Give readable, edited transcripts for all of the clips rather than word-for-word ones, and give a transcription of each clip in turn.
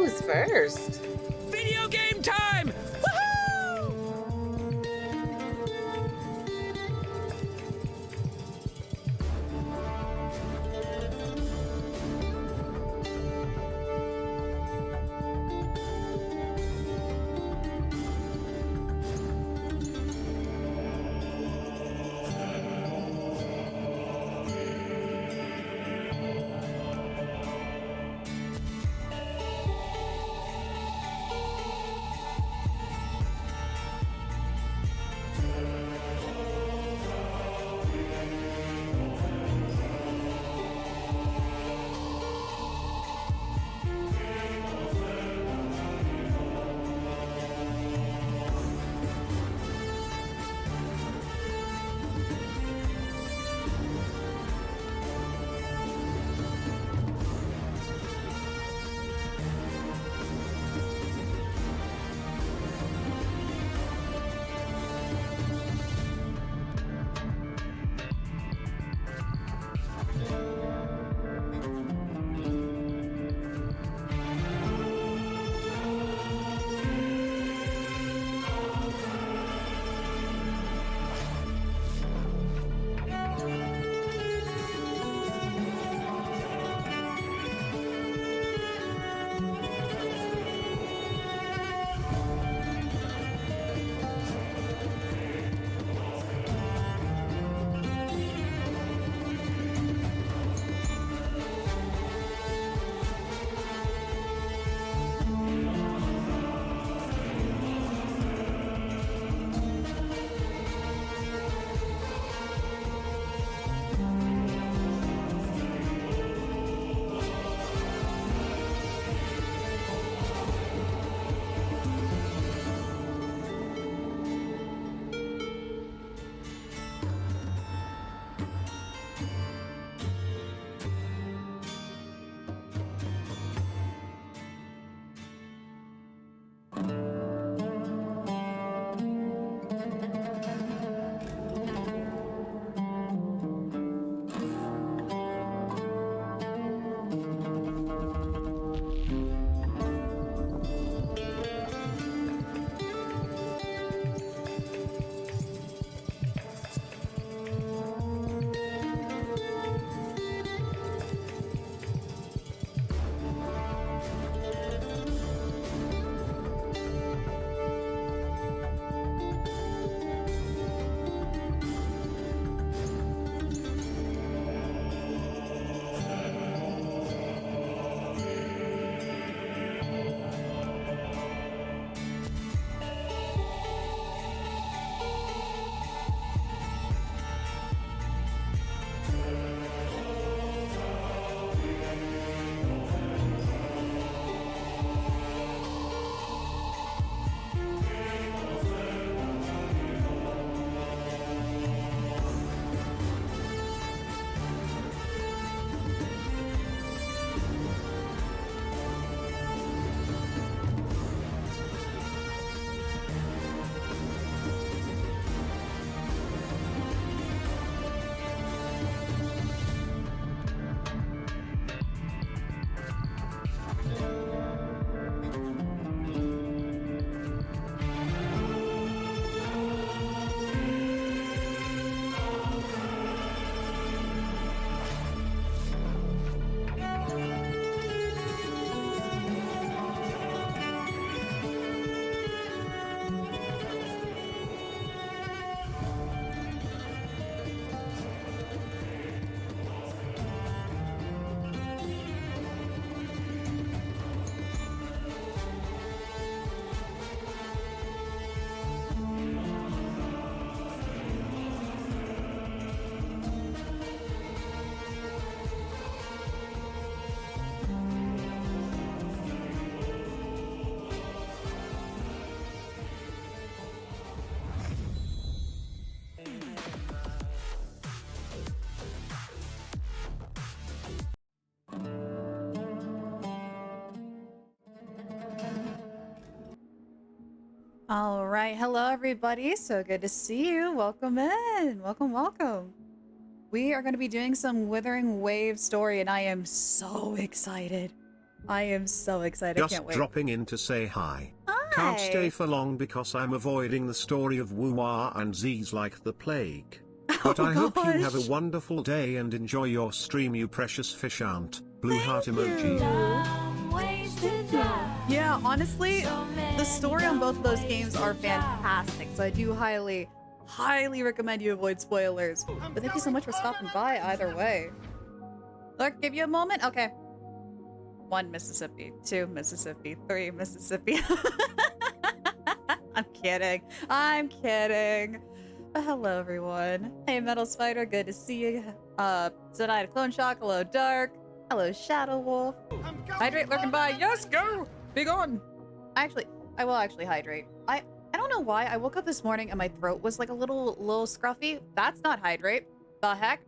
Who's first? Video game time! Woohoo! All right. Hello, everybody. So good to see you. Welcome in. Welcome, welcome. We are going to be doing some Withering Wave story, and I am so excited. I am so excited. I Just can't wait. dropping in to say hi. Hi. Can't stay for long because I'm avoiding the story of WuWa and Z's like the plague. But I hope you have a gosh. wonderful day and enjoy your stream, you precious fish aunt. Blue heart Thank emoji. Yeah, honestly, the story on both of those games are fantastic. So I do highly recommend you avoid spoilers. But thank you so much for stopping by either way. Look, give you a moment? Okay. 1 Mississippi, 2 Mississippi, 3 Mississippi. I'm kidding. I'm kidding. Hello, everyone. Hey, Metal Spider, good to see you. Tonight, Clone Shock, hello, Dark. Hello, Shadow Wolf. Hydrate lurking by. Yes, go! Be gone. I will actually hydrate. I don't know why. I woke up this morning and my throat was like a little scruffy. That's not hydrate. The heck?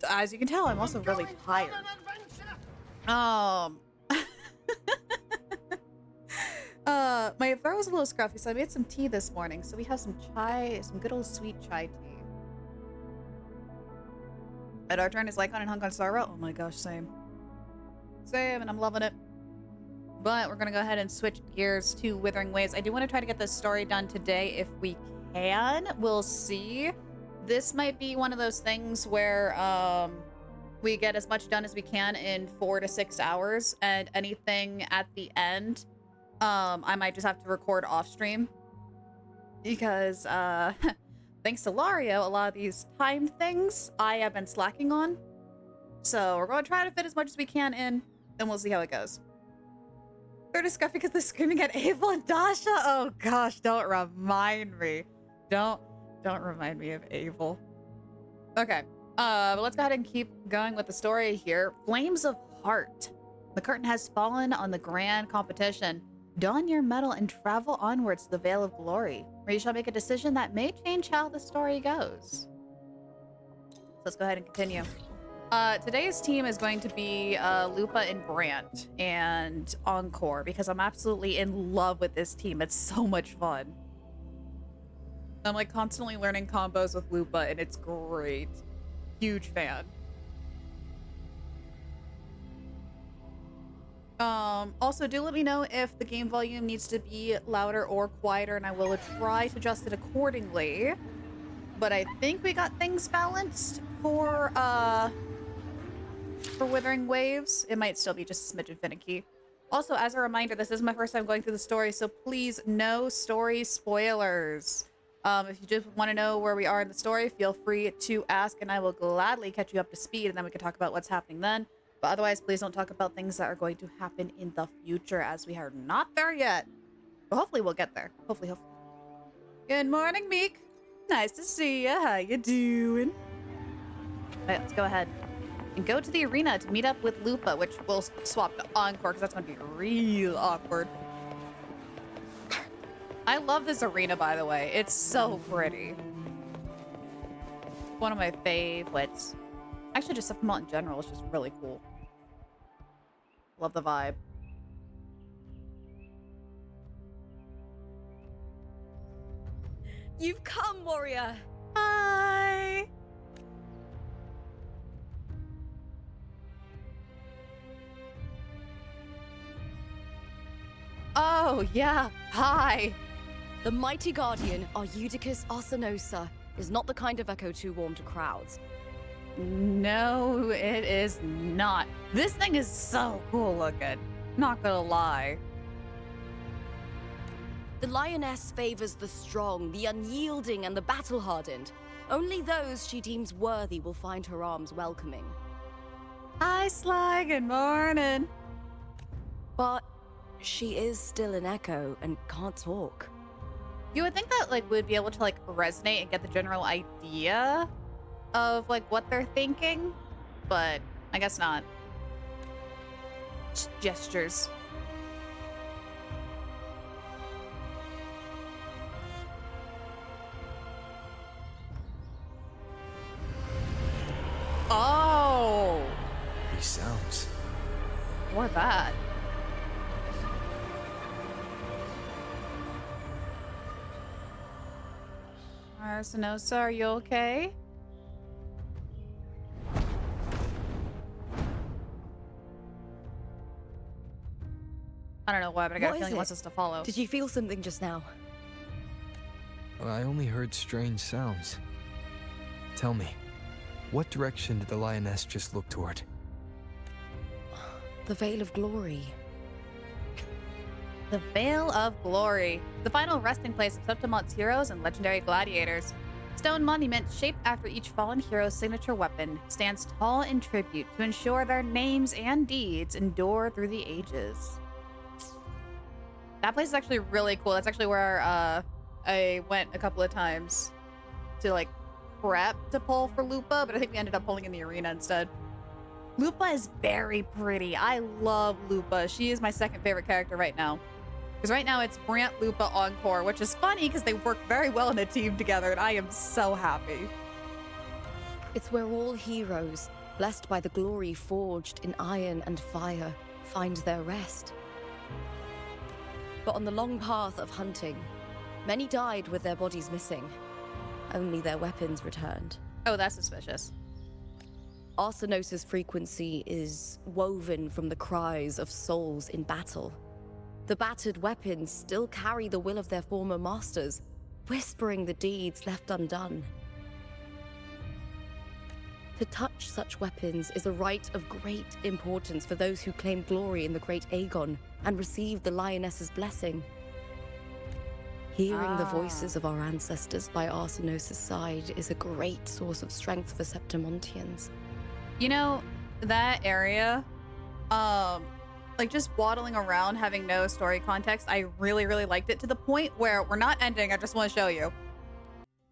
As you can tell, I'm also really tired. My throat was a little scruffy, so I made some tea this morning. So we have some chai, some good old sweet chai tea. And our turn is Lycon and Hunk on Sorrow. Oh my gosh, same. Same, and I'm loving it. But we're gonna go ahead and switch gears to Withering Waves. I do want to try to get this story done today if we can. We'll see. This might be one of those things where we get as much done as we can in 4 to 6 hours, and anything at the end, I might just have to record off stream because thanks to Lario, a lot of these time things I have been slacking on. So we're going to try to fit as much as we can in, and we'll see how it goes. They're just scuffy because they're screaming at Abel and Dasha. Oh gosh, don't remind me. Don't remind me of Abel. Okay, but let's go ahead and keep going with the story here. Flames of Heart. The curtain has fallen on the grand competition. Don your medal and travel onwards to the Vale of Glory, where you shall make a decision that may change how the story goes. So let's go ahead and continue. Today's team is going to be Lupa and Brant and Encore, because I'm absolutely in love with this team. It's so much fun. I'm like constantly learning combos with Lupa, and it's great. Huge fan. Also, do let me know if the game volume needs to be louder or quieter, and I will try to adjust it accordingly. But I think we got things balanced for Withering Waves. It might still be just a smidgen finicky. Also, as a reminder, this is my first time going through the story, so please, no story spoilers. If you just want to know where we are in the story, feel free to ask, and I will gladly catch you up to speed, and then we can talk about what's happening then. But otherwise, please don't talk about things that are going to happen in the future, as we are not there yet. But hopefully we'll get there. Hopefully. Good morning, Meek. Nice to see ya. How you doing? Alright, let's go ahead and go to the arena to meet up with Lupa, which we'll swap to Encore, because that's going to be real awkward. I love this arena, by the way. It's so pretty. One of my favorites. Actually, just Sephiroth in general is just really cool. Love the vibe. You've come, warrior! Hi! Oh, yeah. Hi! The mighty guardian, Arudicus Arsenosa, is not the kind of echo too warm to crowds. No, it is not. This thing is so cool looking. Not gonna lie. The lioness favors the strong, the unyielding, and the battle-hardened. Only those she deems worthy will find her arms welcoming. Hi, Sly. Good morning. But she is still an echo and can't talk. You would think that, like, we'd be able to, like, resonate and get the general idea of, like, what they're thinking, but I guess not. Just gestures. Oh! These sounds. What that? Arsenosa, are you okay? I don't know why, but I got a What is feeling he it? wants us to follow. Did you feel something just now? I only heard strange sounds. Tell me, what direction did the lioness just look toward? The Veil of Glory. The Veil of Glory, the final resting place of Septimon's heroes and legendary gladiators. Stone monument shaped after each fallen hero's signature weapon stands tall in tribute to ensure their names and deeds endure through the ages. That place is actually really cool. That's actually where I went a couple of times to like prep to pull for Lupa, but I think we ended up pulling in the arena instead. Lupa is very pretty. I love Lupa. She is my second favorite character right now. Because right now it's Brant, Lupa, Encore, which is funny because they work very well in a team together, and I am so happy. It's where all heroes, blessed by the glory forged in iron and fire, find their rest. But on the long path of hunting, many died with their bodies missing. Only their weapons returned. Oh, that's suspicious. Arsenos' frequency is woven from the cries of souls in battle. The battered weapons still carry the will of their former masters, whispering the deeds left undone. To touch such weapons is a rite of great importance for those who claim glory in the great Aegon and receive the lioness's blessing. Hearing the voices of our ancestors by Arsenos' side is a great source of strength for Septimontians. You know, that area, like just waddling around having no story context, I really, really liked it to the point where we're not ending. I just want to show you.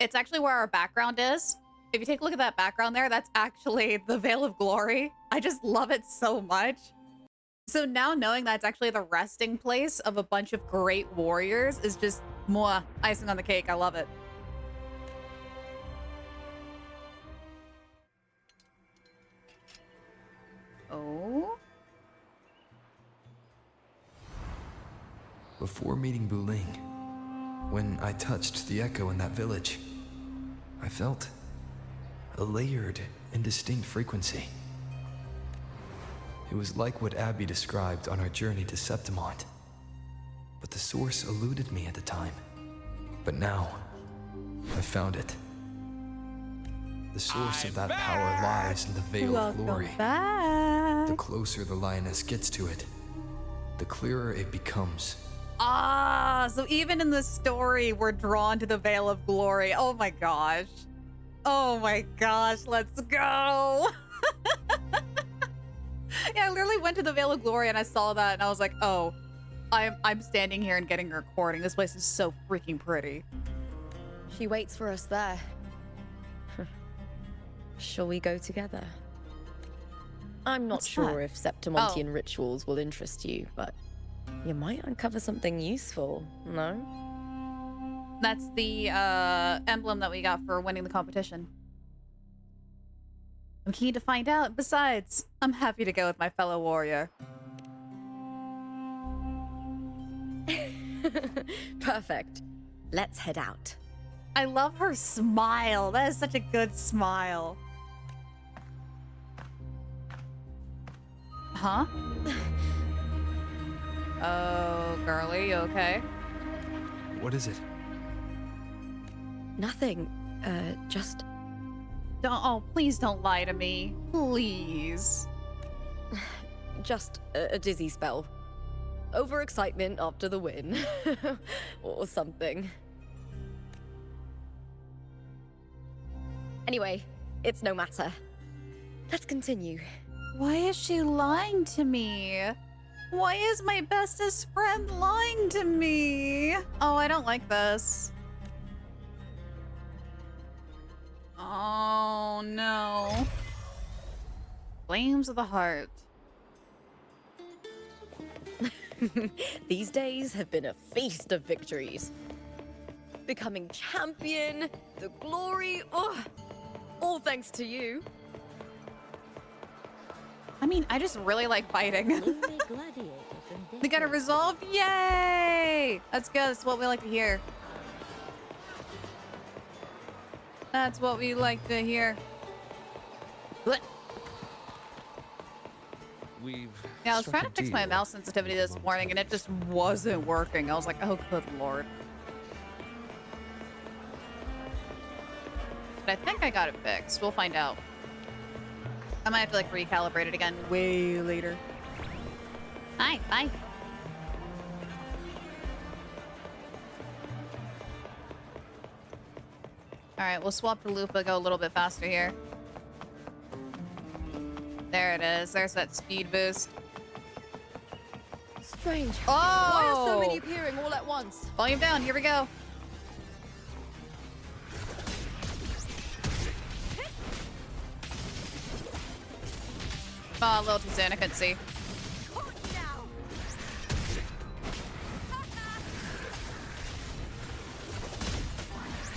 It's actually where our background is. If you take a look at that background there, that's actually the Veil of Glory. I just love it so much. So now knowing that it's actually the resting place of a bunch of great warriors is just more icing on the cake. I love it. Oh? Before meeting Buling, when I touched the echo in that village, I felt a layered and distinct frequency. It was like what Abby described on our journey to Septimont, but the source eluded me at the time. But now, I found it. The source of that power lies in the Veil of Glory. Back. The closer the lioness gets to it, the clearer it becomes. Ah, so even in the story, we're drawn to the Veil of Glory. Oh my gosh. Oh my gosh, let's go. Yeah, I literally went to the Veil of Glory and I saw that and I was like, oh, I'm standing here and getting a recording. This place is so freaking pretty. She waits for us there. Shall we go together? I'm not What's sure that? if Septimontian rituals will interest you, but you might uncover something useful, no? That's the emblem that we got for winning the competition. I'm keen to find out. Besides, I'm happy to go with my fellow warrior. Perfect. Let's head out. I love her smile. That is such a good smile. Huh? Oh, girly, you okay? What is it? Nothing. Just... Oh, please don't lie to me. Please. just a dizzy spell. Overexcitement after the win. or something. Anyway, it's no matter. Let's continue. Why is she lying to me? Why is my bestest friend lying to me? Oh, I don't like this. Oh, no. Flames of the heart. These days have been a feast of victories. Becoming champion, the glory, all thanks to you. I mean, I just really like fighting. We got it resolved. Yay! That's good. That's what we like to hear. That's what we like to hear. What? we've. Yeah, I was struck trying a to fix my deal mouse sensitivity with this the morning and it just wasn't working. I was like, oh, good lord. But I think I got it fixed. We'll find out. I might have to like recalibrate it again way later. Hi, bye. Alright, we'll swap to Lupa, go a little bit faster here. There it is. There's that speed boost. Strange. Oh! Why are so many appearing all at once? Volume down, here we go. Oh, a little too soon, I couldn't see.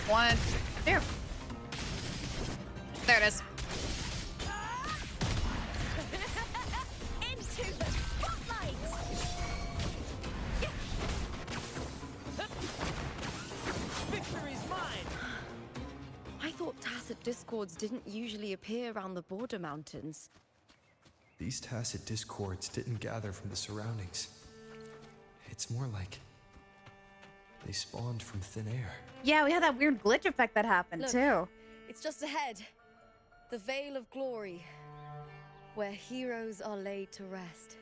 One, there. There it is. Into the spotlight! Victory's mine! I thought tacit discords didn't usually appear around the border mountains. These tacit discords didn't gather from the surroundings. It's more like they spawned from thin air. Yeah, we had that weird glitch effect that happened Look. too. It's just ahead. The Veil of Glory, where heroes are laid to rest.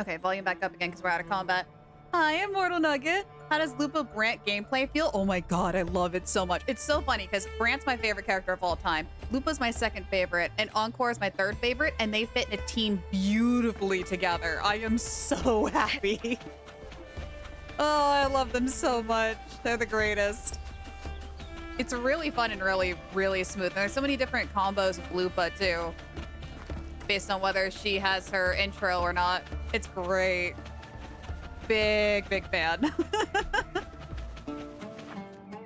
Okay, volume back up again because we're out of combat. Hi, Immortal Nugget. How does Lupa Brant gameplay feel? Oh my god, I love it so much. It's so funny because Brant's my favorite character of all time. Lupa's my second favorite, and Encore is my third favorite, and they fit in a team beautifully together. I am so happy. Oh, I love them so much. They're the greatest. It's really fun and really, really smooth. And there's so many different combos with Lupa too, based on whether she has her intro or not. It's great. Big, big fan.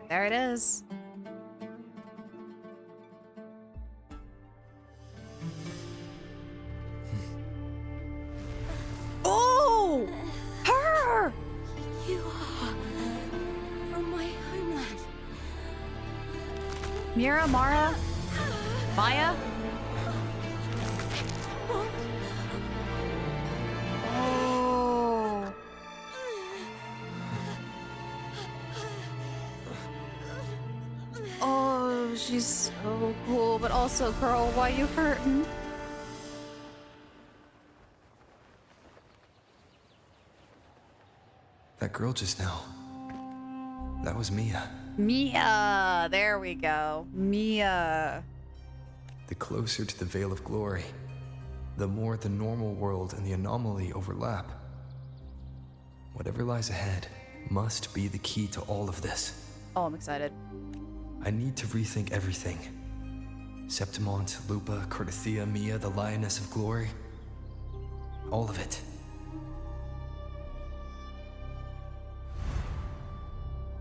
There it is. Oh! Her! You are from my homeland. Mira, Mara, Maya? Oh. Oh, she's so cool, but also, girl, why you hurting? That girl just now, that was Mia. Mia, there we go. Mia. The closer to the Veil of Glory, the more the normal world and the anomaly overlap. Whatever lies ahead must be the key to all of this. Oh, I'm excited. I need to rethink everything. Septimont, Lupa, Cardathia, Mia, the Lioness of Glory. All of it.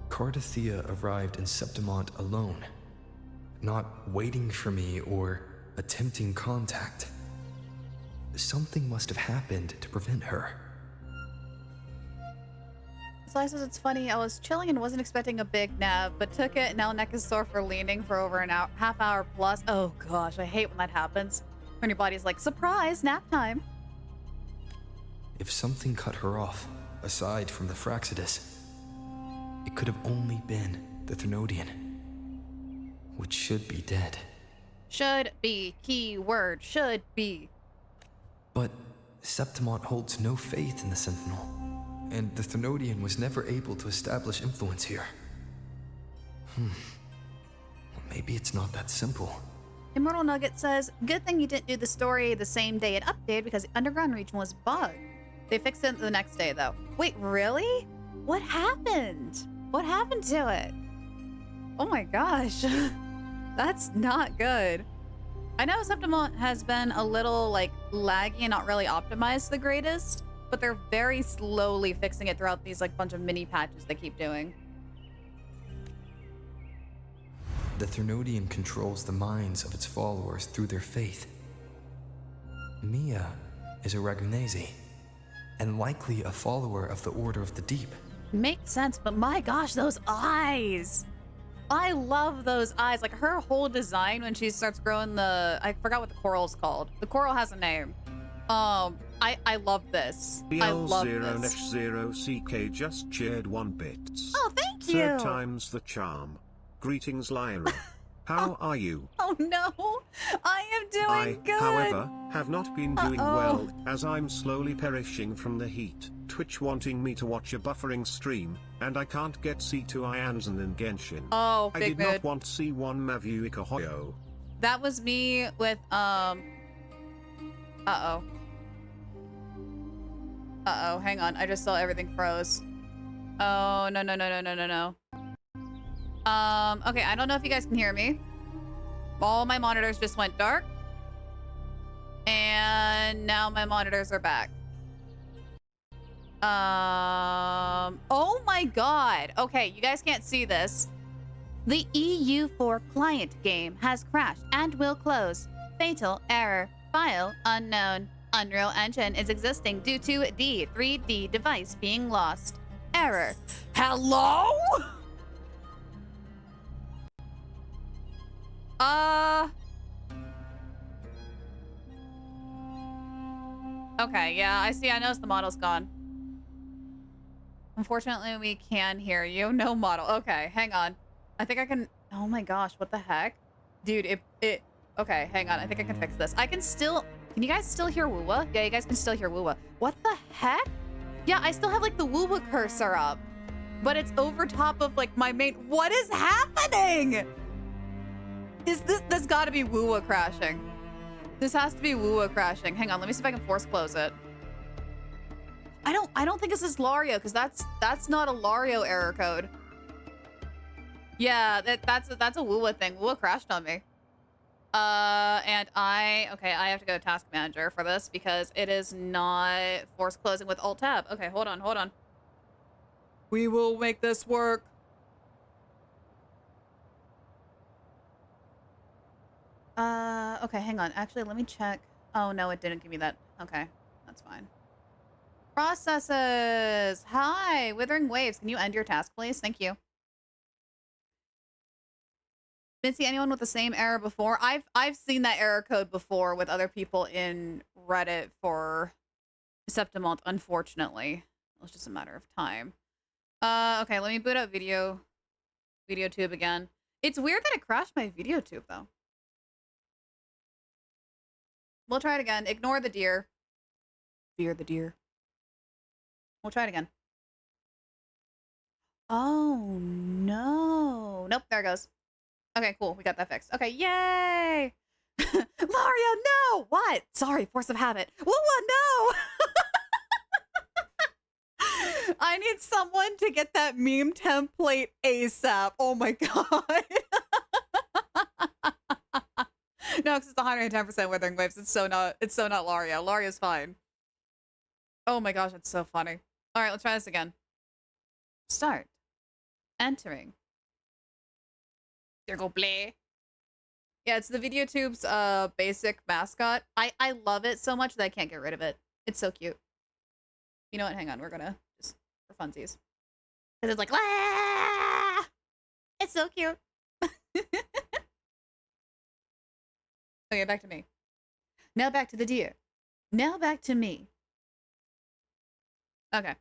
Cardathia arrived in Septimont alone, not waiting for me or attempting contact. Something must have happened to prevent her. Slice says it's funny. I was chilling and wasn't expecting a big nap, but took it. Now neck is sore for leaning for over an hour, half hour plus. Oh gosh, I hate when that happens. When your body's like, surprise, nap time. If something cut her off, aside from the Fraxidus, it could have only been the Thermodian, which should be dead. Should be. Key word. Should be. But Septimont holds no faith in the Sentinel, and the Thermodian was never able to establish influence here. Maybe it's not that simple. Immortal Nugget says, good thing you didn't do the story the same day it updated because the underground region was bugged. They fixed it the next day though. Wait, really? What happened? What happened to it? Oh my gosh. That's not good. I know Septimont has been a little like laggy and not really optimized the greatest, but they're very slowly fixing it throughout these like bunch of mini patches they keep doing. The Thermodian controls the minds of its followers through their faith. Mia is a Ragunesi, and likely a follower of the Order of the Deep. Makes sense, but my gosh, those eyes. I love those eyes. Like her whole design when she starts growing I forgot what the coral's called. The coral has a name. I love this. I love this. BL0-0CK just cheered 1 bits. Oh, thank you. Third time's the charm. Greetings, Lyra. How are you? Oh no, I am doing good. However, have not been doing well, as I'm slowly perishing from the heat. Twitch wanting me to watch a buffering stream, and I can't get C2 Ianzen and Genshin. Oh, I big did mood. not want C1 Mavuika Hoyo. That was me with Uh-oh, hang on. I just saw everything froze. Oh, no. Okay, I don't know if you guys can hear me. All my monitors just went dark. And now my monitors are back. Oh my god. Okay, you guys can't see this. The EU4 client game has crashed and will close. Fatal error. File unknown. Unreal Engine is existing due to D3D device being lost. Error. Hello? Okay, yeah, I see. I noticed the model's gone. Unfortunately, we can hear you. No model. Okay, hang on. I think I can... Oh my gosh, what the heck? Dude, it... Okay, hang on. I think I can fix this. I can still... Can you guys still hear WuWa? Yeah, you guys can still hear WuWa. What the heck? Yeah, I still have, like, the WuWa cursor up. But it's over top of, like, my main... What is happening? Is this... There's gotta be WuWa crashing. This has to be WuWa crashing. Hang on, let me see if I can force close it. I don't think this is Lario, because that's not a Lario error code. Yeah, that's a WuWa thing. WuWa crashed on me. And I have to go to Task Manager for this because it is not force closing with Alt Tab. Okay, hold on. We will make this work. Okay, hang on. Actually, let me check. Oh, no, it didn't give me that. Okay, that's fine. Processes. Hi, Withering Waves. Can you end your task, please? Thank you. Didn't see anyone with the same error before. I've seen that error code before with other people in Reddit for Septimont, unfortunately. It was just a matter of time. Okay, let me boot up VideoTube again. It's weird that it crashed my VideoTube though. We'll try it again. Ignore the deer. Fear the deer. We'll try it again. Oh no. Nope, there it goes. Okay, cool. We got that fixed. Okay, yay! Mario, no! What? Sorry, force of habit. WuWa, no! I need someone to get that meme template ASAP. Oh my god. No, because it's 110% Withering Waves. It's so not Lario. Lario's fine. Oh my gosh, that's so funny. All right, let's try this again. Start. Entering. Circle play. Yeah, it's the VideoTube's basic mascot. I love it so much that I can't get rid of it. It's so cute. You know what? Hang on. We're gonna just for funsies. Because it's like, ah! It's so cute. Okay, back to me. Now back to the deer. Now back to me. Okay.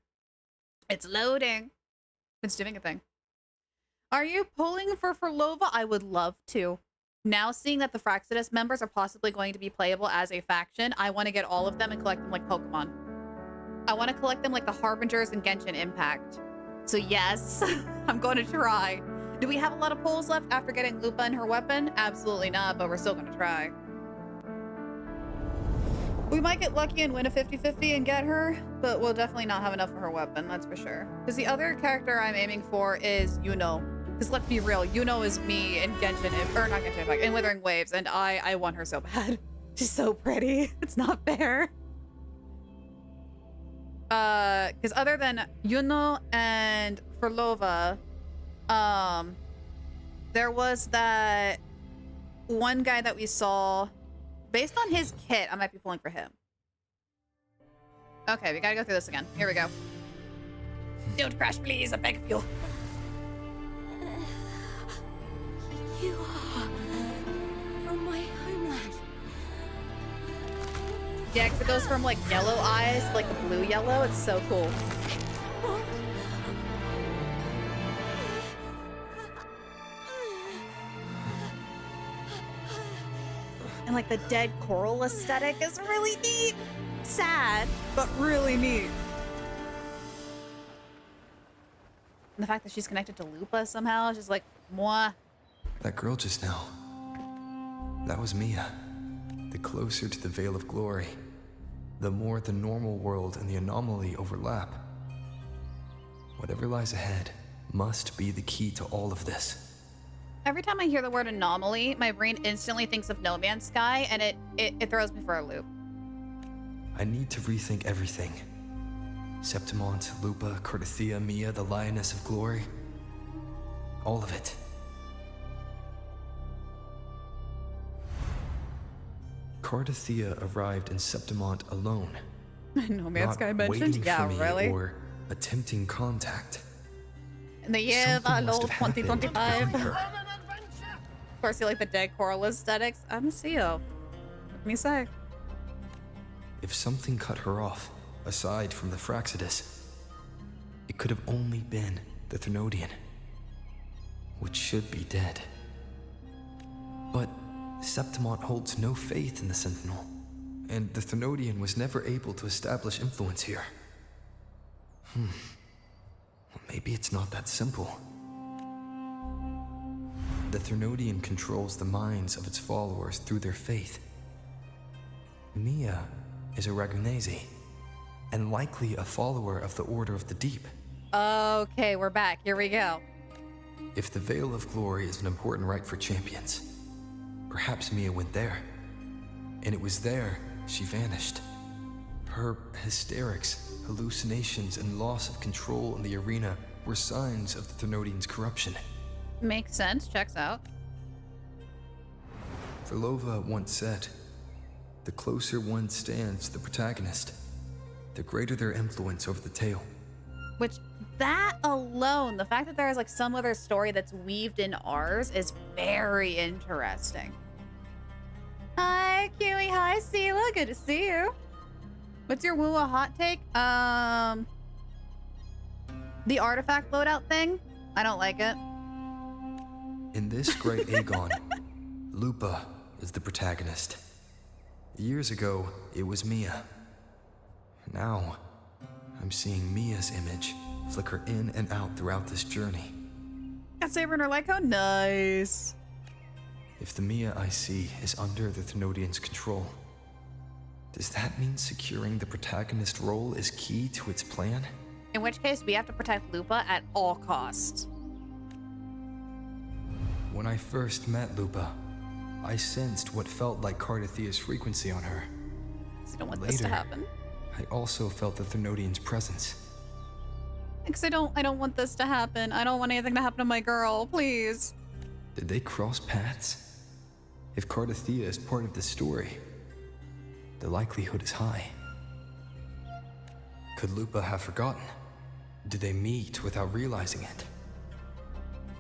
It's loading. It's doing a thing. Are you pulling for Lova? I would love to. Now seeing that the Fraxidus members are possibly going to be playable as a faction, I want to get all of them and collect them like Pokemon. I want to collect them like the Harbingers and Genshin Impact. So yes, I'm going to try. Do we have a lot of pulls left after getting Lupa and her weapon? Absolutely not, but we're still going to try. We might get lucky and win a 50-50 and get her, but we'll definitely not have enough for her weapon, that's for sure. Because the other character I'm aiming for is Yuno. Because let's be real, Yuno is me in Genshin, or not Genshin Impact, in Withering Waves, and I want her so bad. She's so pretty. It's not fair. Because other than Yuno and Furlova, there was that one guy that we saw. Based on his kit, I might be pulling for him. Okay, we gotta go through this again. Here we go. Don't crash, please. I beg of you. You are from my homeland. Yeah, because it goes from like yellow eyes to like a blue yellow. It's so cool. And like the dead coral aesthetic is really neat. Sad, but really neat. And the fact that she's connected to Lupa somehow is just like, mwah. That girl just now. That was Mia. The closer to the Veil of Glory, the more the normal world and the anomaly overlap. Whatever lies ahead must be the key to all of this. Every time I hear the word anomaly, my brain instantly thinks of No Man's Sky, and it throws me for a loop. I need to rethink everything. Septimont, Lupa, Cardathia, Mia, the Lioness of Glory. All of it. Cardathia arrived in Septimont alone. No Man's not Sky mentioned? waiting Yeah, for me really? or attempting contact. In the year of our Something must Lord have happened 2025. behind her. Of course, you like the dead coral aesthetics. I'm a CEO. Let me say. If something cut her off, aside from the Fraxidus, it could have only been the Thernoidian, which should be dead. But Septimont holds no faith in the Sentinel, and the Thernoidian was never able to establish influence here. Maybe it's not that simple. The Thernoidian controls the minds of its followers through their faith. Mia is a Ragunese, and likely a follower of the Order of the Deep. Okay, we're back. Here we go. If the Veil of Glory is an important rite for champions, perhaps Mia went there. And it was there she vanished. Her hysterics, hallucinations, and loss of control in the arena were signs of the Thernoidian's corruption. Makes sense. Checks out. Verlova once said, "The closer one stands to the protagonist, the greater their influence over the tale." Which, that alone, the fact that there is like some other story that's weaved in ours is very interesting. Hi, Kiwi. Hi, Sela. Good to see you. What's your WuWa hot take? The artifact loadout thing? I don't like it. In this great Aegon, Lupa is the protagonist. Years ago, it was Mia. Now, I'm seeing Mia's image flicker in and out throughout this journey. Got Saber in her like, oh, nice. If the Mia I see is under the Thernoidian's control, does that mean securing the protagonist role is key to its plan? In which case, we have to protect Lupa at all costs. When I first met Lupa, I sensed what felt like Cardathia's frequency on her. Because I don't want this to Later, happen. I also felt the Thernoidian's presence. Because I don't want this to happen. I don't want anything to happen to my girl, please. Did they cross paths? If Cardathia is part of the story, the likelihood is high. Could Lupa have forgotten? Did they meet without realizing it?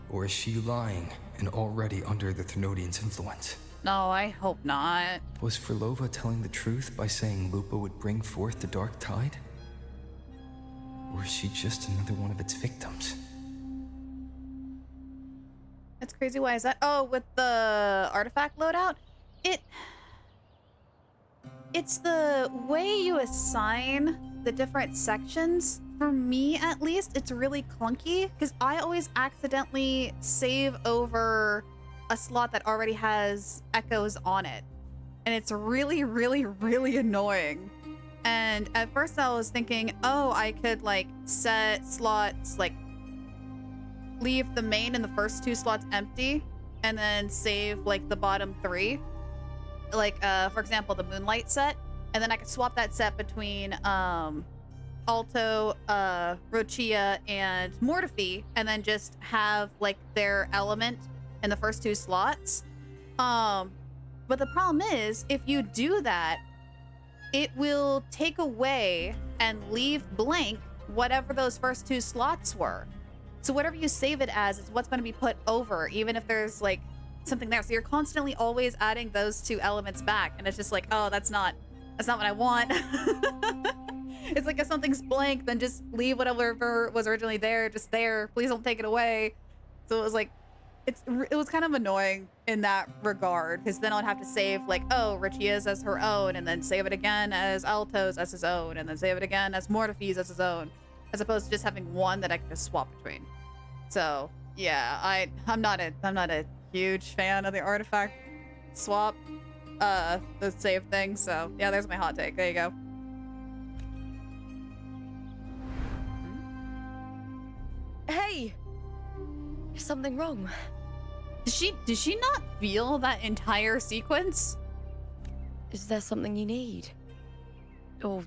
Or is she lying and already under the Thernoidian's influence? No, I hope not. Was Verlova telling the truth by saying Lupa would bring forth the Dark Tide? Or is she just another one of its victims? That's crazy. Why is that? Oh, with the artifact loadout? It's the way you assign the different sections. For me, at least, it's really clunky because I always accidentally save over a slot that already has echoes on it. And it's really, really, really annoying. And at first I was thinking, oh, I could like set slots, like leave the main and the first 2 slots empty and then save like the bottom 3. Like, for example, the Moonlight set. And then I could swap that set between Alto, Rochia, and Mortifi, and then just have like their element in the first 2 slots. But the problem is, if you do that, it will take away and leave blank whatever those first 2 slots were. So whatever you save it as is what's going to be put over, even if there's like something there. So you're constantly always adding those 2 elements back, and it's just like, oh, that's not That's not what I want. It's like if something's blank, then just leave whatever was originally there, just there. Please don't take it away. So it was like, it was kind of annoying in that regard, because then I would have to save like, oh, Richia's as her own, and then save it again as Alto's as his own, and then save it again as Mortefi's as his own, as opposed to just having one that I could just swap between. So yeah, I'm not a huge fan of the artifact swap, the save thing. So yeah, there's my hot take. There you go. Hey! Is something wrong? Did she not feel that entire sequence? Is there something you need? Or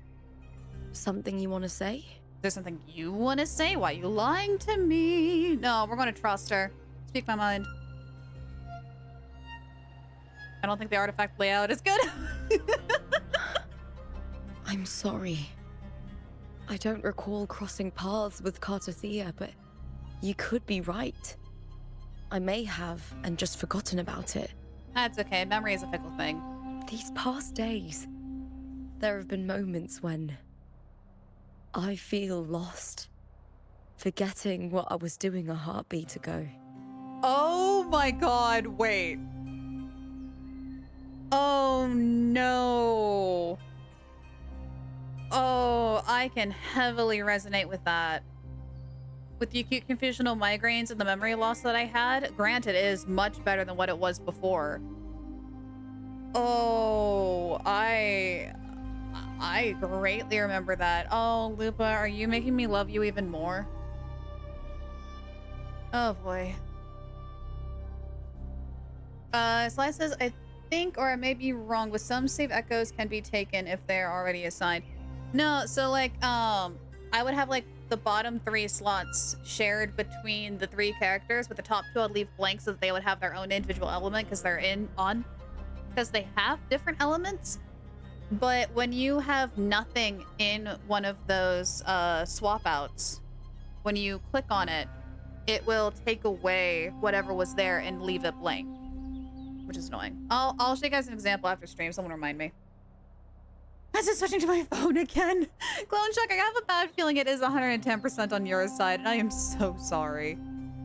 something you want to say? There's something you want to say? Why are you lying to me? No, we're going to trust her. Speak my mind. I don't think the artifact layout is good. I'm sorry. I don't recall crossing paths with Cartothea, but you could be right. I may have and just forgotten about it. That's okay. Memory is a fickle thing. These past days, there have been moments when I feel lost, forgetting what I was doing a heartbeat ago. Oh my god, wait. Oh no. Oh, I can heavily resonate with that. With the acute confusional migraines and the memory loss that I had, granted, it is much better than what it was before. Oh, I greatly remember that. Oh, Lupa, are you making me love you even more? Oh boy. Slice says, I think, or I may be wrong, but some save echoes can be taken if they're already assigned. No, so like, I would have like the bottom 3 slots shared between the 3 characters, but the top 2 I'd leave blank so that they would have their own individual element because because they have different elements. But when you have nothing in one of those swap outs, when you click on it, it will take away whatever was there and leave it blank, which is annoying. I'll show you guys an example after stream. Someone remind me. I was just switching to my phone again. Clone Shock, I have a bad feeling it is 110% on your side, and I am so sorry.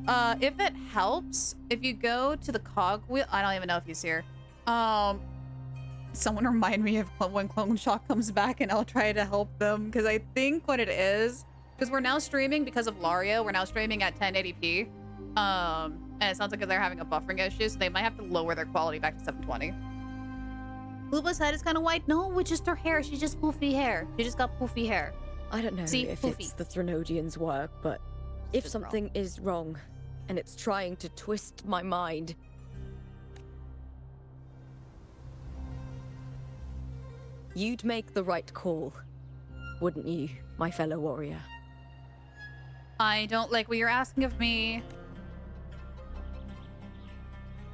If it helps, if you go to the cog wheel, I don't even know if he's here. Someone remind me of when Clone Shock comes back, and I'll try to help them, because I think what it is, because we're now streaming because of Lario, we're now streaming at 1080p, and it sounds like they're having a buffering issue, so they might have to lower their quality back to 720. Lupa's head is kind of white. No, it's just her hair. She's just poofy hair. She just got poofy hair. I don't know if poofy. it's the Threnodians' work, but if something is wrong, and it's trying to twist my mind, you'd make the right call, wouldn't you, my fellow warrior? I don't like what you're asking of me.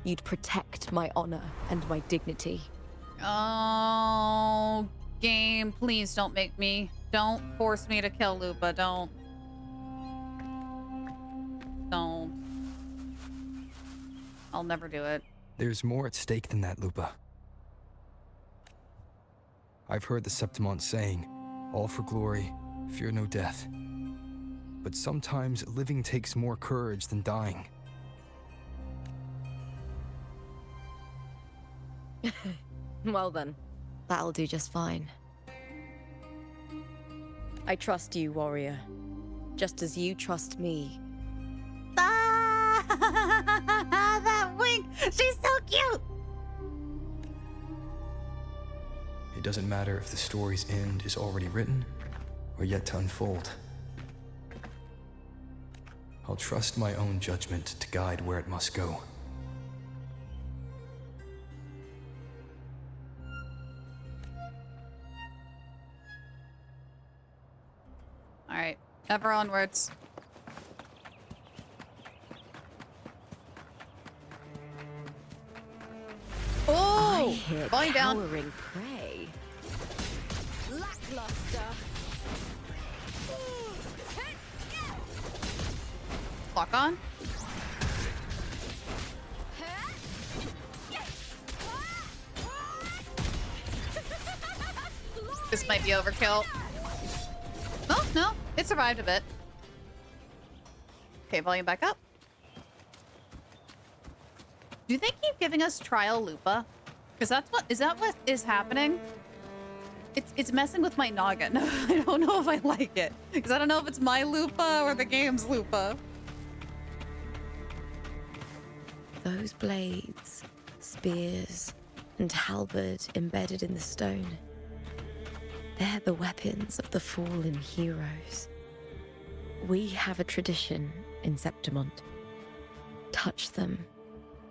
You'd protect my honor and my dignity. Oh, game, please don't don't force me to kill Lupa. Don't. I'll never do it. There's more at stake than that, Lupa. I've heard the Septimont saying, all for glory, fear no death. But sometimes living takes more courage than dying. Well then, that'll do just fine. I trust you, warrior. Just as you trust me. Ah! That wink! She's so cute! It doesn't matter if the story's end is already written or yet to unfold. I'll trust my own judgment to guide where it must go. Alright, ever onwards. Oh! I hear Falling down. cowering prey. Lackluster. Lock on. This might be overkill. Oh, no. It survived a bit. Okay, volume back up. Do they keep giving us trial Lupa? Because is that what is happening? It's messing with my noggin. I don't know if I like it. Because I don't know if it's my Lupa or the game's Lupa. Those blades, spears, and halberd embedded in the stone. They're the weapons of the fallen heroes. We have a tradition in Septimont. Touch them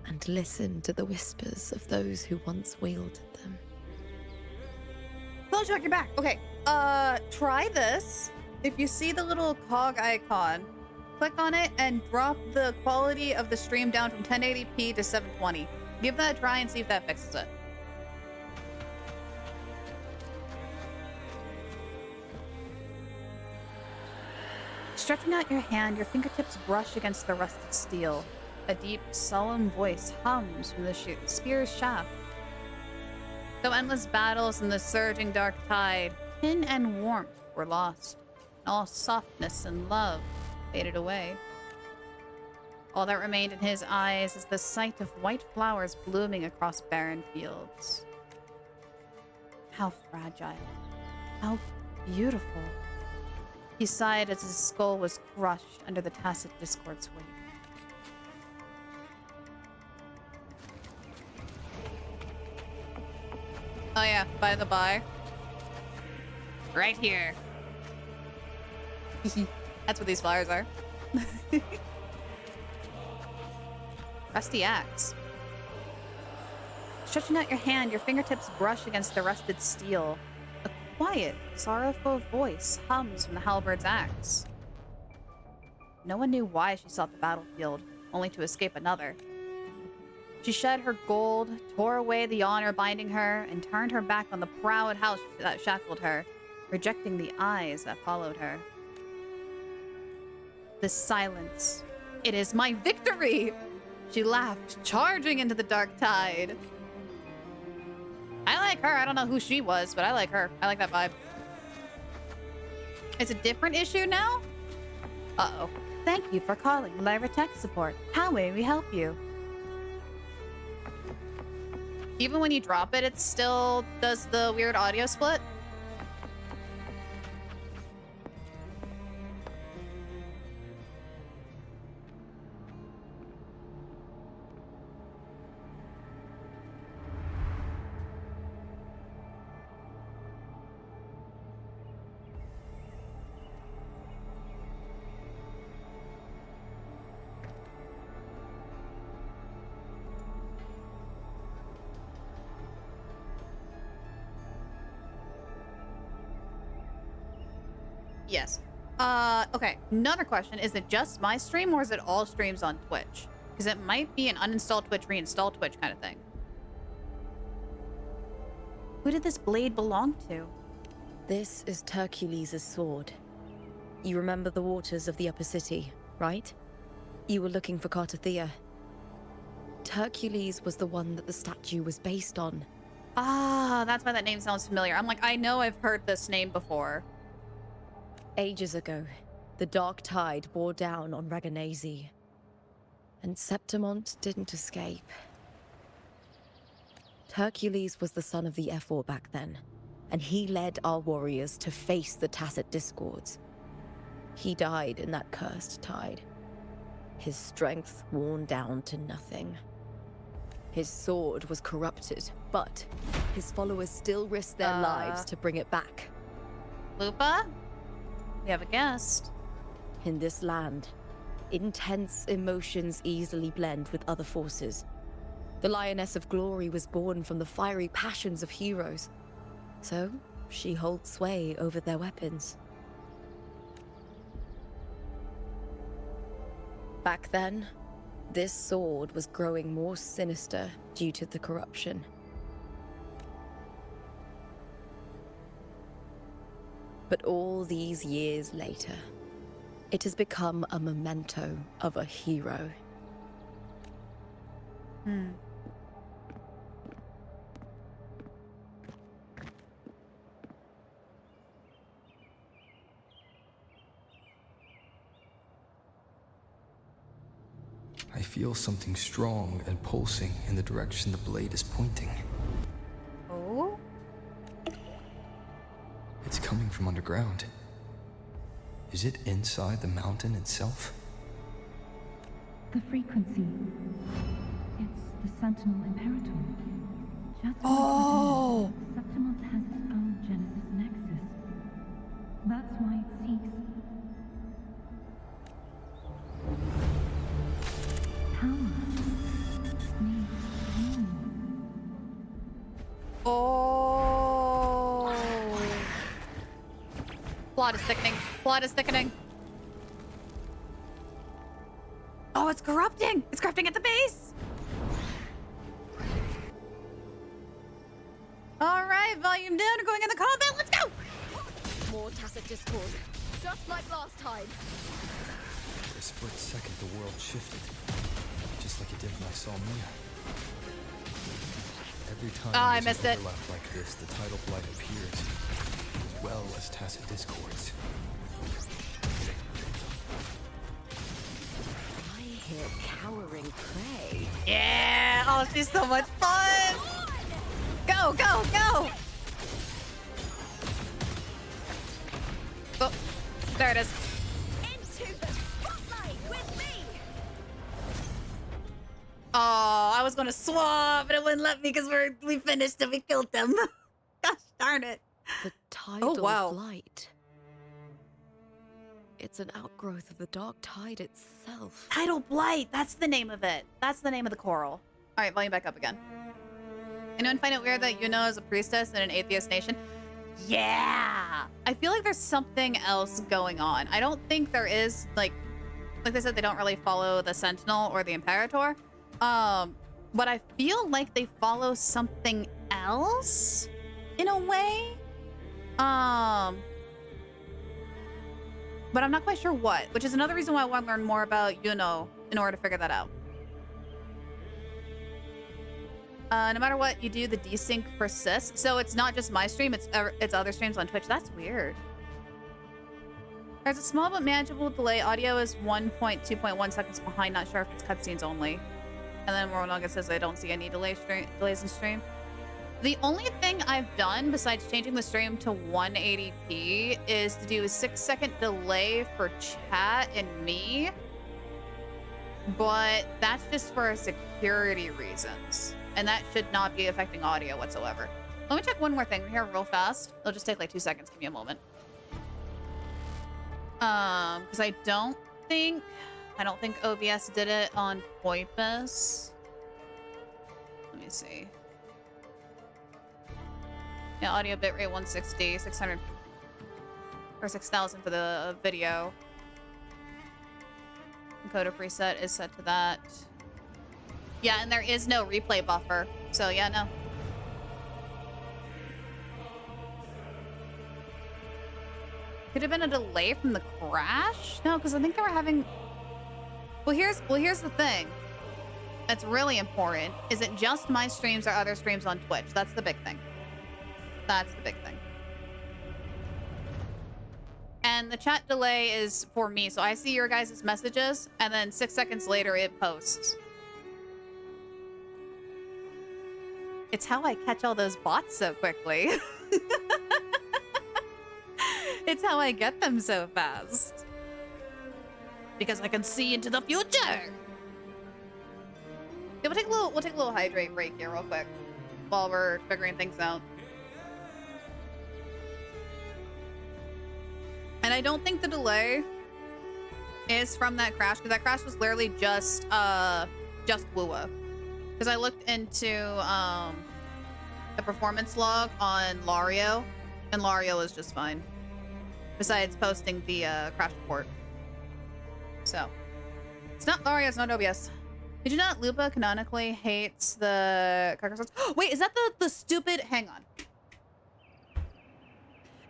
and listen to the whispers of those who once wielded them. Don't check your back. Okay, try this. If you see the little cog icon, click on it and drop the quality of the stream down from 1080p to 720. Give that a try and see if that fixes it. Stretching out your hand, your fingertips brush against the rusted steel. A deep, solemn voice hums from the spear's shaft. Though endless battles in the surging dark tide, kin and warmth were lost, and all softness and love faded away. All that remained in his eyes is the sight of white flowers blooming across barren fields. How fragile. How beautiful. He sighed as his skull was crushed under the tacit discord's weight. Oh yeah, by the by. Right here. That's what these flowers are. Rusty axe. Stretching out your hand, your fingertips brush against the rusted steel. A quiet, sorrowful voice hums from the halberd's axe. No one knew why she sought the battlefield, only to escape another. She shed her gold, tore away the honor binding her, and turned her back on the proud house that shackled her, rejecting the eyes that followed her. The silence. It is my victory! She laughed, charging into the dark tide. I like her. I don't know who she was, but I like her. I like that vibe. It's a different issue now? Uh-oh. Thank you for calling Lyra Tech Support. How may we help you? Even when you drop it, it still does the weird audio split? Yes. Okay. Another question. Is it just my stream or is it all streams on Twitch? Because it might be an uninstall Twitch, reinstall Twitch kind of thing. Who did this blade belong to? This is Hercules' sword. You remember the waters of the upper city, right? You were looking for Cartathea. Hercules was the one that the statue was based on. Ah, that's why that name sounds familiar. I'm like, I know I've heard this name before. Ages ago, the dark tide bore down on Raganese. And Septimont didn't escape. Hercules was the son of the Ephor back then, and he led our warriors to face the tacit discords. He died in that cursed tide, his strength worn down to nothing. His sword was corrupted, but his followers still risked their lives to bring it back. Lupa? We have a guest. In this land, intense emotions easily blend with other forces. The Lioness of Glory was born from the fiery passions of heroes, so she holds sway over their weapons. Back then, this sword was growing more sinister due to the corruption. But all these years later, it has become a memento of a hero. I feel something strong and pulsing in the direction the blade is pointing. Oh? It's coming from underground. Is it inside the mountain itself? The frequency. It's the Sentinel Imperator. Just Oh! Septimont has its own Genesis Nexus. That's why it seeks power. Needs pain. Oh! Plot is thickening. Plot is thickening. Oh, it's corrupting! It's corrupting at the base! Alright, volume down, we're going in the combat, let's go! More tacit discord, just like last time. For a split second, the world shifted. Just like it did when I saw Mia. Every time I there's missed an it. overlap like this, the tidal blight appears, as well as tacit discords. I hear cowering prey. Yeah! Oh, she's so much fun! Go, go, go! Oh, there it is. Into the spotlight with me! Oh, I was gonna swap, but it wouldn't let me because we finished and we killed them. Gosh darn it. The tidal wow. blight. It's an outgrowth of the dark tide itself. Tidal Blight, that's the name of it. That's the name of the coral. All right, volume back up again. Anyone find it weird that Yuno is a priestess in an atheist nation? Yeah! I feel like there's something else going on. I don't think there is, like they said, they don't really follow the Sentinel or the Imperator. But I feel like they follow something else in a way. But I'm not quite sure what, which is another reason why I want to learn more about Yuno in order to figure that out. No matter what you do, the desync persists. So it's not just my stream, it's other streams on Twitch. That's weird. There's a small but manageable delay. Audio is 1.2.1 seconds behind. Not sure if it's cutscenes only. And then Moronaga says I don't see any delays in stream. The only thing I've done besides changing the stream to 180p is to do a 6-second delay for chat and me. But that's just for security reasons. And that should not be affecting audio whatsoever. Let me check one more thing here real fast. It'll just take like 2 seconds. Give me a moment. Because I don't think OBS did it on Poipus. Let me see. Yeah, audio bitrate 160, 600 or 6,000 for the video. Encoder preset is set to that. Yeah, and there is no replay buffer. So yeah, no. Could have been a delay from the crash? No, because I think they were having... Well, here's the thing. That's really important. Is it just my streams or other streams on Twitch? That's the big thing. That's the big thing. And the chat delay is for me. So I see your guys' messages, and then 6 seconds later it posts. It's how I catch all those bots so quickly. It's how I get them so fast. Because I can see into the future. Yeah, we'll take a little hydrate break here real quick while we're figuring things out. And I don't think the delay is from that crash, because that crash was literally just WuWa. Because I looked into the performance log on Lario, and Lario is just fine. Besides posting the crash report. So, it's not Lario, it's not OBS. Did you not Lupa canonically hates the Carcassonne? Wait, is that the stupid... Hang on.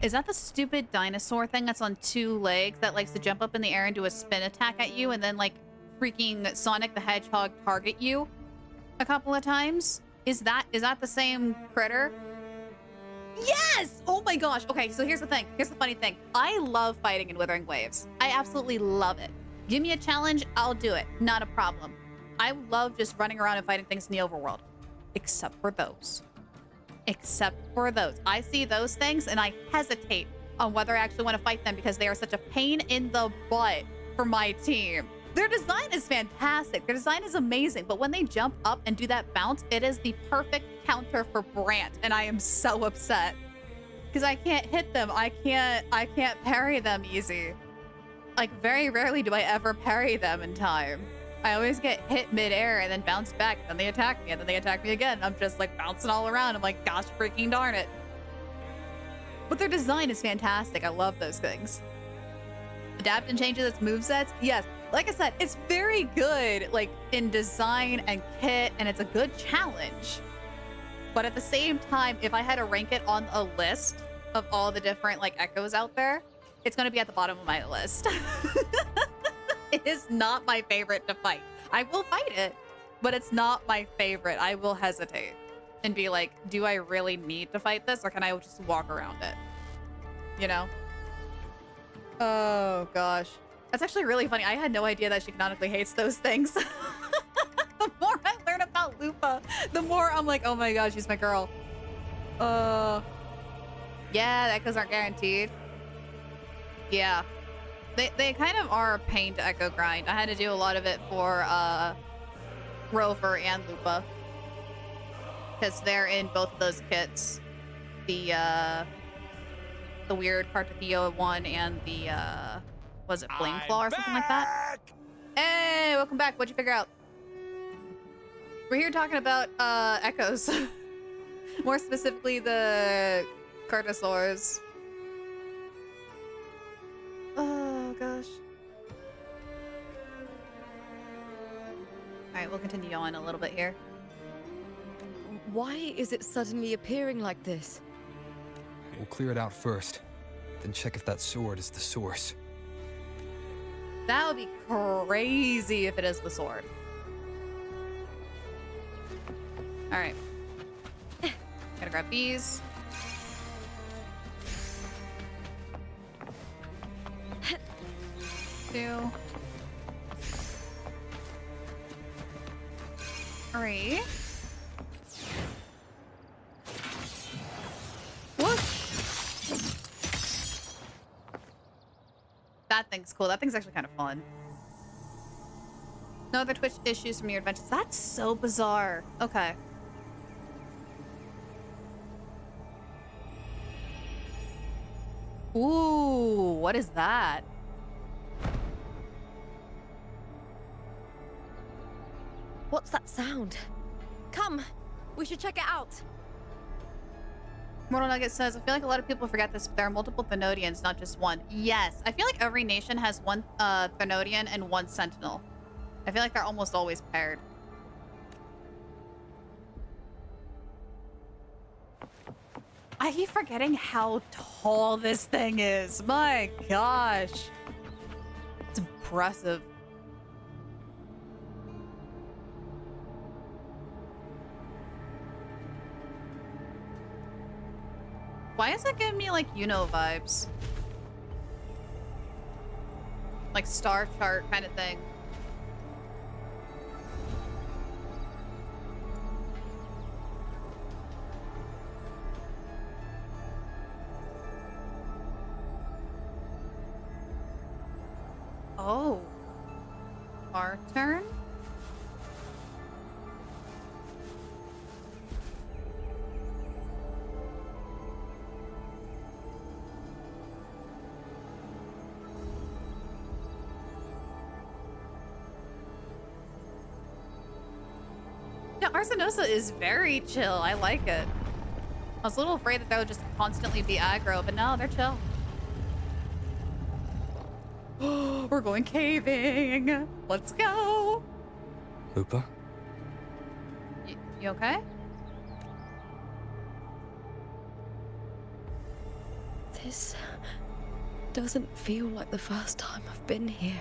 Is that the stupid dinosaur thing that's on 2 legs that likes to jump up in the air and do a spin attack at you and then like freaking Sonic the Hedgehog target you a couple of times? Is that the same critter? Yes! Oh my gosh. Okay, so here's the thing. Here's the funny thing. I love fighting in Withering Waves. I absolutely love it. Give me a challenge, I'll do it. Not a problem. I love just running around and fighting things in the overworld. Except for those. Except for those. I see those things and I hesitate on whether I actually want to fight them because they are such a pain in the butt for my team. Their design is fantastic. Their design is amazing. But when they jump up and do that bounce, it is the perfect counter for Brant. And I am so upset. Because I can't hit them. I can't parry them easy. Like, very rarely do I ever parry them in time. I always get hit mid-air and then bounce back. Then they attack me, and then they attack me again. I'm just, like, bouncing all around. I'm like, gosh freaking darn it. But their design is fantastic. I love those things. Adapt and changes its movesets? Yes. Like I said, it's very good, like, in design and kit, and it's a good challenge. But at the same time, if I had to rank it on a list of all the different, like, echoes out there, it's going to be at the bottom of my list. It is not my favorite to fight. I will fight it, but it's not my favorite. I will hesitate and be like, do I really need to fight this, or can I just walk around it? You know? Oh, gosh. That's actually really funny. I had no idea that she canonically hates those things. The more I learn about Lupa, the more I'm like, oh my god, she's my girl. Yeah, the echoes aren't guaranteed. Yeah. They kind of are a pain to echo grind. I had to do a lot of it for Rover and Lupa. Because they're in both of those kits. The weird Cartagio one and the was it Flameclaw or something like that? Hey, welcome back. What'd you figure out? We're here talking about echoes. More specifically the Cartosaurs. Oh gosh. Alright, we'll continue on a little bit here. Why is it suddenly appearing like this? We'll clear it out first, then check if that sword is the source. That would be crazy if it is the sword. Alright. Gotta grab these. Two. Three. Whoop! That thing's cool. That thing's actually kind of fun. No other Twitch issues from your adventures. That's so bizarre. Okay. Ooh, what is that? What's that sound? Come, we should check it out. Mortal Nugget says, I feel like a lot of people forget this, but there are multiple Thanodians, not just one. Yes, I feel like every nation has one Thanodian and one Sentinel. I feel like they're almost always paired. I keep forgetting how tall this thing is. My gosh. It's impressive. Why is that giving me, like, vibes? Like star chart kind of thing. Oh. Our turn? Yeah, Arsenosa is very chill. I like it. I was a little afraid that they would just constantly be aggro, but no, they're chill. We're going caving. Let's go. Lupa? You okay? This doesn't feel like the first time I've been here.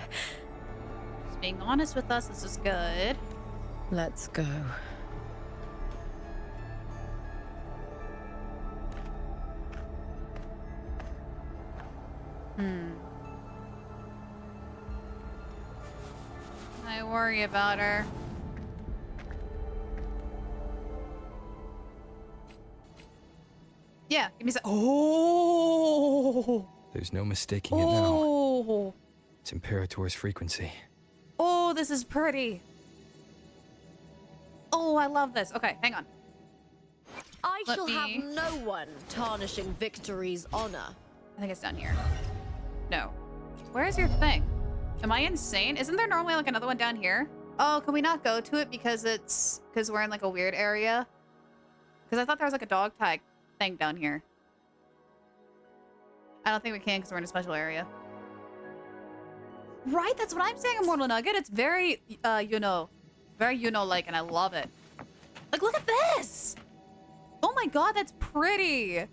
Just being honest with us, this is good. Let's go. I worry about her. Yeah, give me some. Oh! There's no mistaking it now. Oh! It's Imperator's frequency. Oh, this is pretty. Oh, I love this. Okay, hang on. I Let shall me- have no one tarnishing victory's honor. I think it's down here. No. Where is your thing? Am I insane? Isn't there normally like another one down here? Oh, can we not go to it because we're in like a weird area? Because I thought there was like a dog tag thing down here. I don't think we can because we're in a special area. Right, that's what I'm saying, Immortal Nugget. It's very, very like, and I love it. Like, look at this! Oh my god, that's pretty!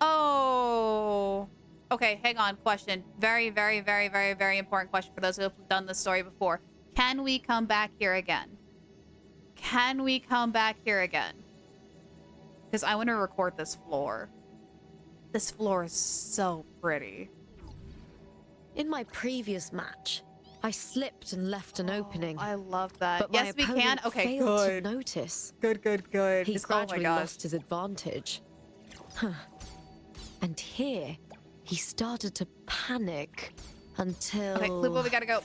Oh... Okay, hang on, question. Very, very, very, very, very important question for those who have done this story before. Can we come back here again? Can we come back here again? Because I want to record this floor. This floor is so pretty. In my previous match, I slipped and left an opening. I love that. But my Yes, we can. opponent Okay, failed good. to notice. Good. He Just- oh my gradually gosh. lost his advantage. Huh. And here, he started to panic until... Okay, Lupa, we gotta go.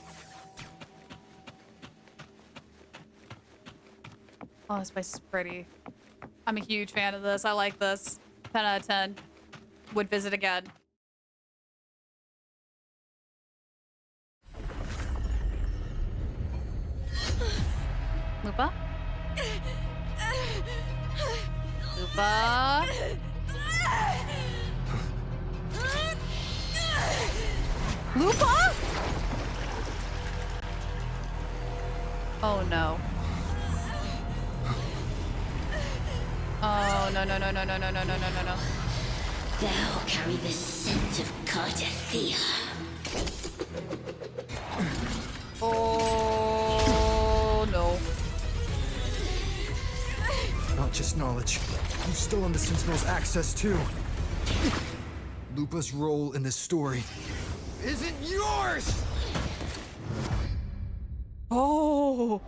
Oh, this place is pretty. I'm a huge fan of this. I like this. 10 out of 10. Would visit again. Lupa? Lupa? Lupa? Oh no. Oh no. Thou carry the scent of Cardathia. Oh no. Not just knowledge. You've stolen the Sentinel's access too. Lupa's role in this story isn't yours! Oh.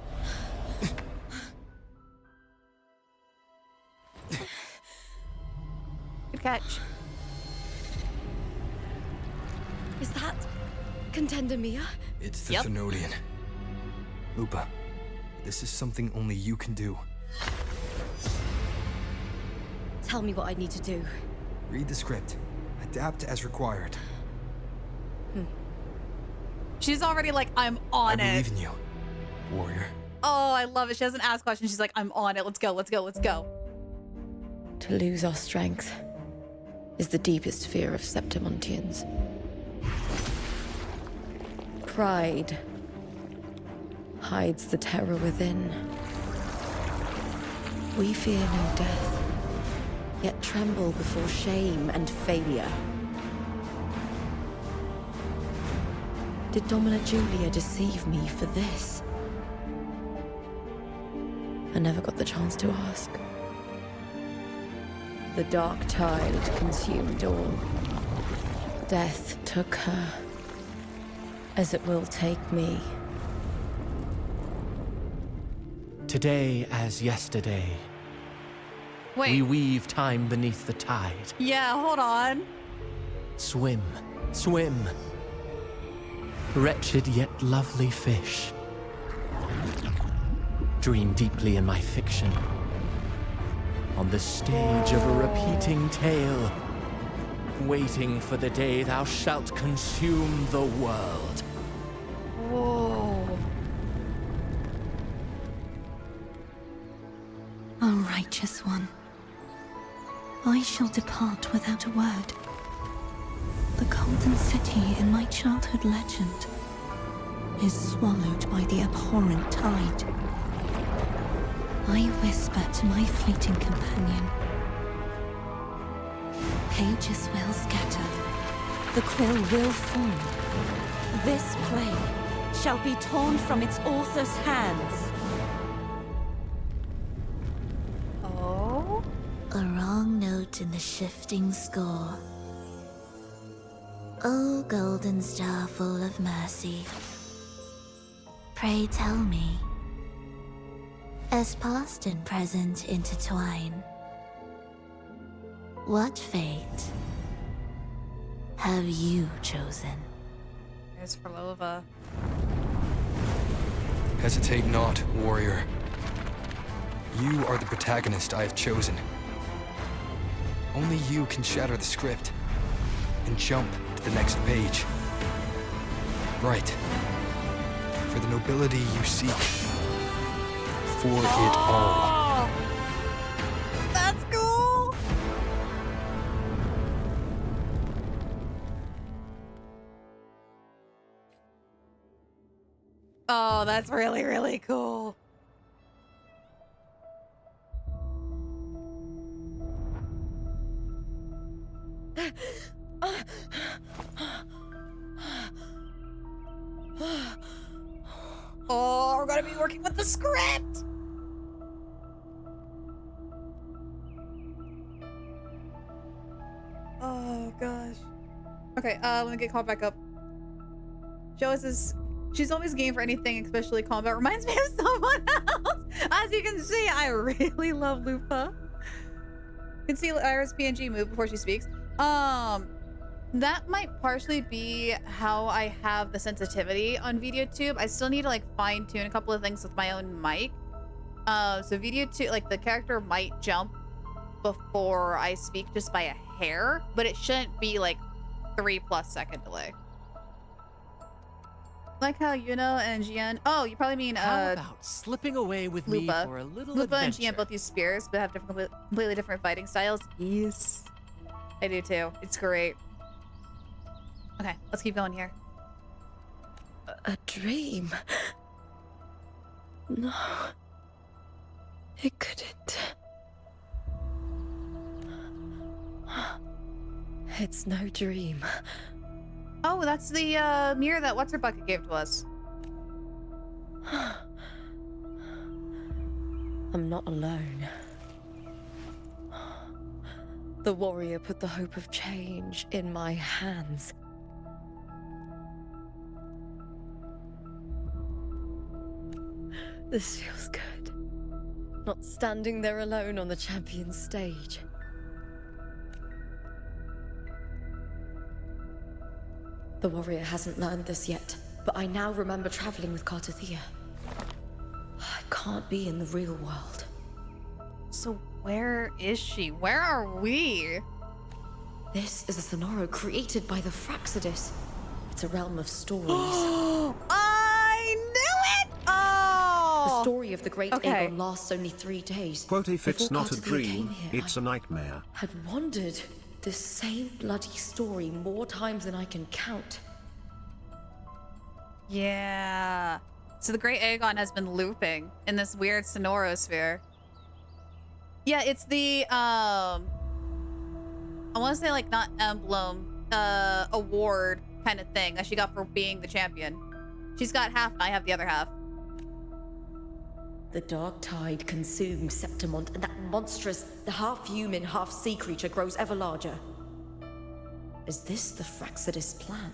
Good catch. Is that Contender Mia? It's the Yep. Thenodian. Lupa, this is something only you can do. Tell me what I need to do. Read the script. Adapt as required. She's already like, I'm on I it. believe in you, warrior. Oh, I love it. She doesn't ask questions. She's like, I'm on it. Let's go. To lose our strength is the deepest fear of Septimontians. Pride hides the terror within. We fear no death, yet tremble before shame and failure. Did Domina Julia deceive me for this? I never got the chance to ask. The dark tide consumed all. Death took her, as it will take me. Today as yesterday, Wait. we weave time beneath the tide. Yeah, hold on. Swim, swim. Wretched yet lovely fish. Dream deeply in my fiction. On the stage of a repeating tale. Waiting for the day thou shalt consume the world. Whoa. O righteous one, I shall depart without a word. The golden city in my childhood legend is swallowed by the abhorrent tide. I whisper to my fleeting companion. Pages will scatter. The quill will fall. This play shall be torn from its author's hands. Oh? A wrong note in the shifting score. O golden star full of mercy, pray tell me, as past and present intertwine, What fate have you chosen? There's for Lova. Hesitate not, warrior. You are the protagonist I have chosen. Only you can shatter the script and jump to the next page. Right. For the nobility you seek. For it all. That's cool! Oh, that's really, really cool. Oh, we're gonna be working with the script! Oh gosh. Okay, let me get caught back up. Joe is she's always game for anything, especially combat. Reminds me of someone else. As you can see, I really love Lupa. You can see Iris PNG move before she speaks. That might partially be how I have the sensitivity on VideoTube. I still need to like fine tune a couple of things with my own mic. So VideoTube, like the character might jump before I speak just by a hair, but it shouldn't be like 3+ second delay. Like how Yuna and Jian. Oh, you probably mean How about slipping away with me Lupa. for a little Lupa and adventure? Jian both use spears, but have completely different fighting styles. Yes, I do too. It's great. Okay, let's keep going here. A dream? No. It couldn't. It's no dream. Oh, that's the mirror that What's Her Bucket gave to us. I'm not alone. The warrior put the hope of change in my hands. This feels good. Not standing there alone on the champion's stage. The warrior hasn't learned this yet, but I now remember traveling with Cartathea. I can't be in the real world. So where is she? Where are we? This is a Sonoro created by the Fraxidus. It's a realm of stories. I knew it! Oh! The story of the great Okay. Aegon lasts only 3 days. Quote, if it's Before not a Cartathea dream, came here, it's a nightmare. had wandered this same bloody story more times than I can count. Yeah. So the Great Aegon has been looping in this weird sonorosphere. Yeah, it's the I want to say like not emblem, award kind of thing that she got for being the champion. She's got half and I have the other half. The dark tide consumes Septimont, and that monstrous, half-human, half-sea creature grows ever larger. Is this the Fraxidus plan?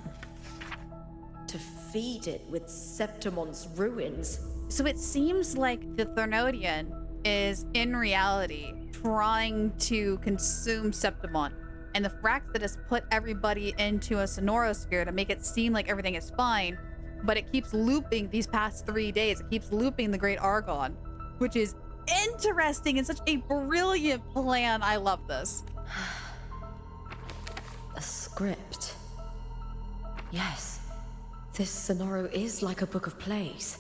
To feed it with Septimont's ruins? So it seems like the Thermodian is in reality trying to consume Septimont, and the Fraxidus put everybody into a sonorosphere to make it seem like everything is fine, but it keeps looping these past 3 days. It keeps looping the Great Argon, which is interesting and such a brilliant plan. I love this. A script. Yes, this Sonoro is like a book of plays.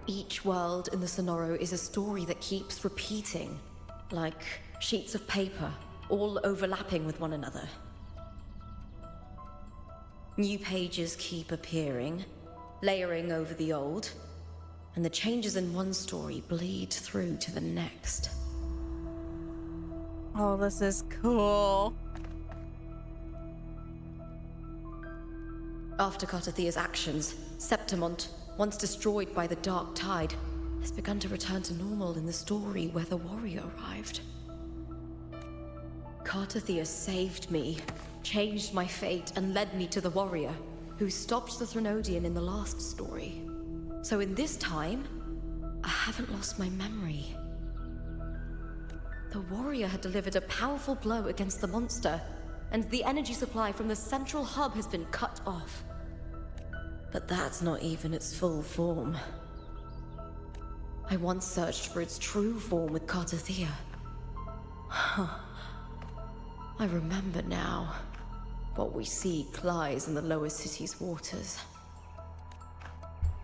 Each world in the Sonoro is a story that keeps repeating, like sheets of paper, all overlapping with one another. New pages keep appearing, layering over the old, and the changes in one story bleed through to the next. Oh, this is cool. After Cartathea's actions, Septimont, once destroyed by the dark tide, has begun to return to normal in the story where the warrior arrived. Cartathea saved me, changed my fate, and led me to the warrior, who stopped the Thermodian in the last story. So in this time, I haven't lost my memory. The warrior had delivered a powerful blow against the monster, and the energy supply from the central hub has been cut off. But that's not even its full form. I once searched for its true form with Cartothea. I remember now. What we seek lies in the lower city's waters.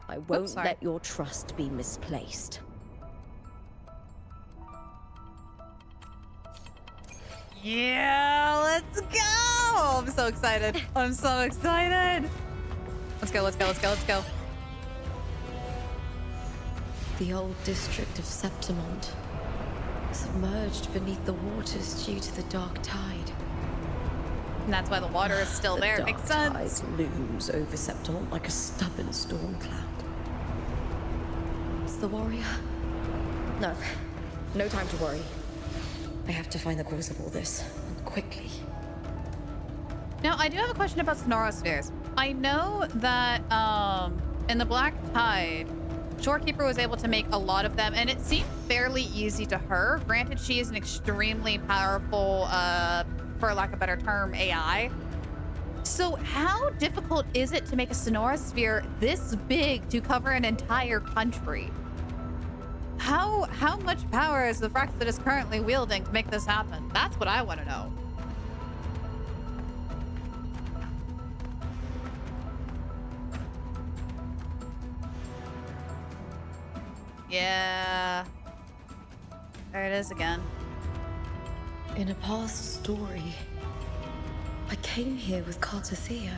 I won't sorry. let your trust be misplaced. Yeah, let's go! I'm so excited. I'm so excited. Let's go, let's go, let's go, let's go. The old district of Septimont, submerged beneath the waters due to the dark tide. And that's why the water is still there. The Makes dark sense. tide looms over Septimont like a stubborn storm cloud. It's the warrior. No, no time to worry. I have to find the cause of all this, and quickly. Now, I do have a question about Sonorospheres. I know that in the Black Tide, Shorekeeper was able to make a lot of them, and it seemed fairly easy to her. Granted, she is an extremely powerful, for lack of a better term, AI. So how difficult is it to make a Sonorosphere this big to cover an entire country? How much power is the Fraxidus currently wielding to make this happen? That's what I want to know. Yeah. There it is again. In a past story, I came here with Cartothea.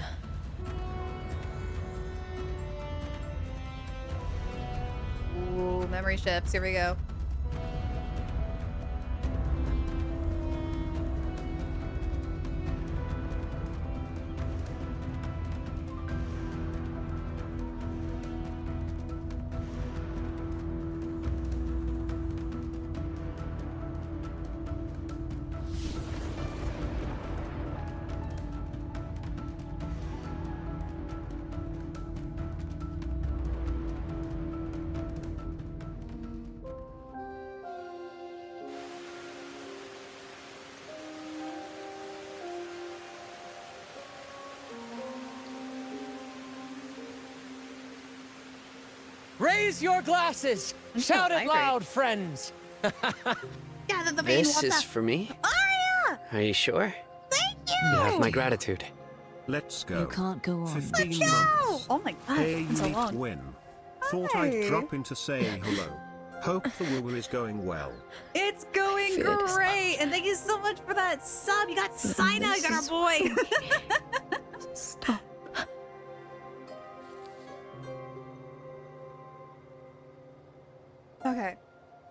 Ooh, memory shifts. Here we go. Raise your glasses! I'm so Shout it hungry. loud, friends! Gather the vein. This is for me? Aria! Are you sure? Thank You have you! my gratitude. Let's go. You can't go on. 15 Let's months. go! Oh my god, Hey, it's been so unique long. win. Thought Hi. I'd drop in to say hello. Hope the WuWa is going well. It's going Fear does great! And thank you so much for that sub. You got Sina, you got our boy. Stop. Okay.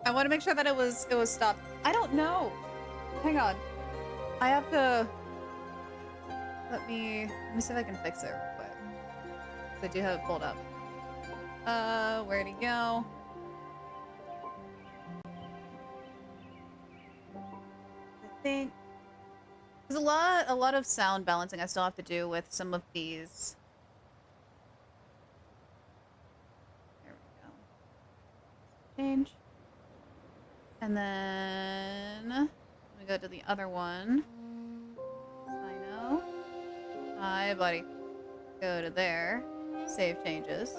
I want to make sure that it was stopped. I don't know. Hang on. I have to let me see if I can fix it real quick. 'Cause I do have it pulled up. Where'd he go? I think there's a lot of sound balancing I still have to do with some of these. There we go. Change. And then we go to the other one. I know. Hi, buddy. Go to there. Save changes.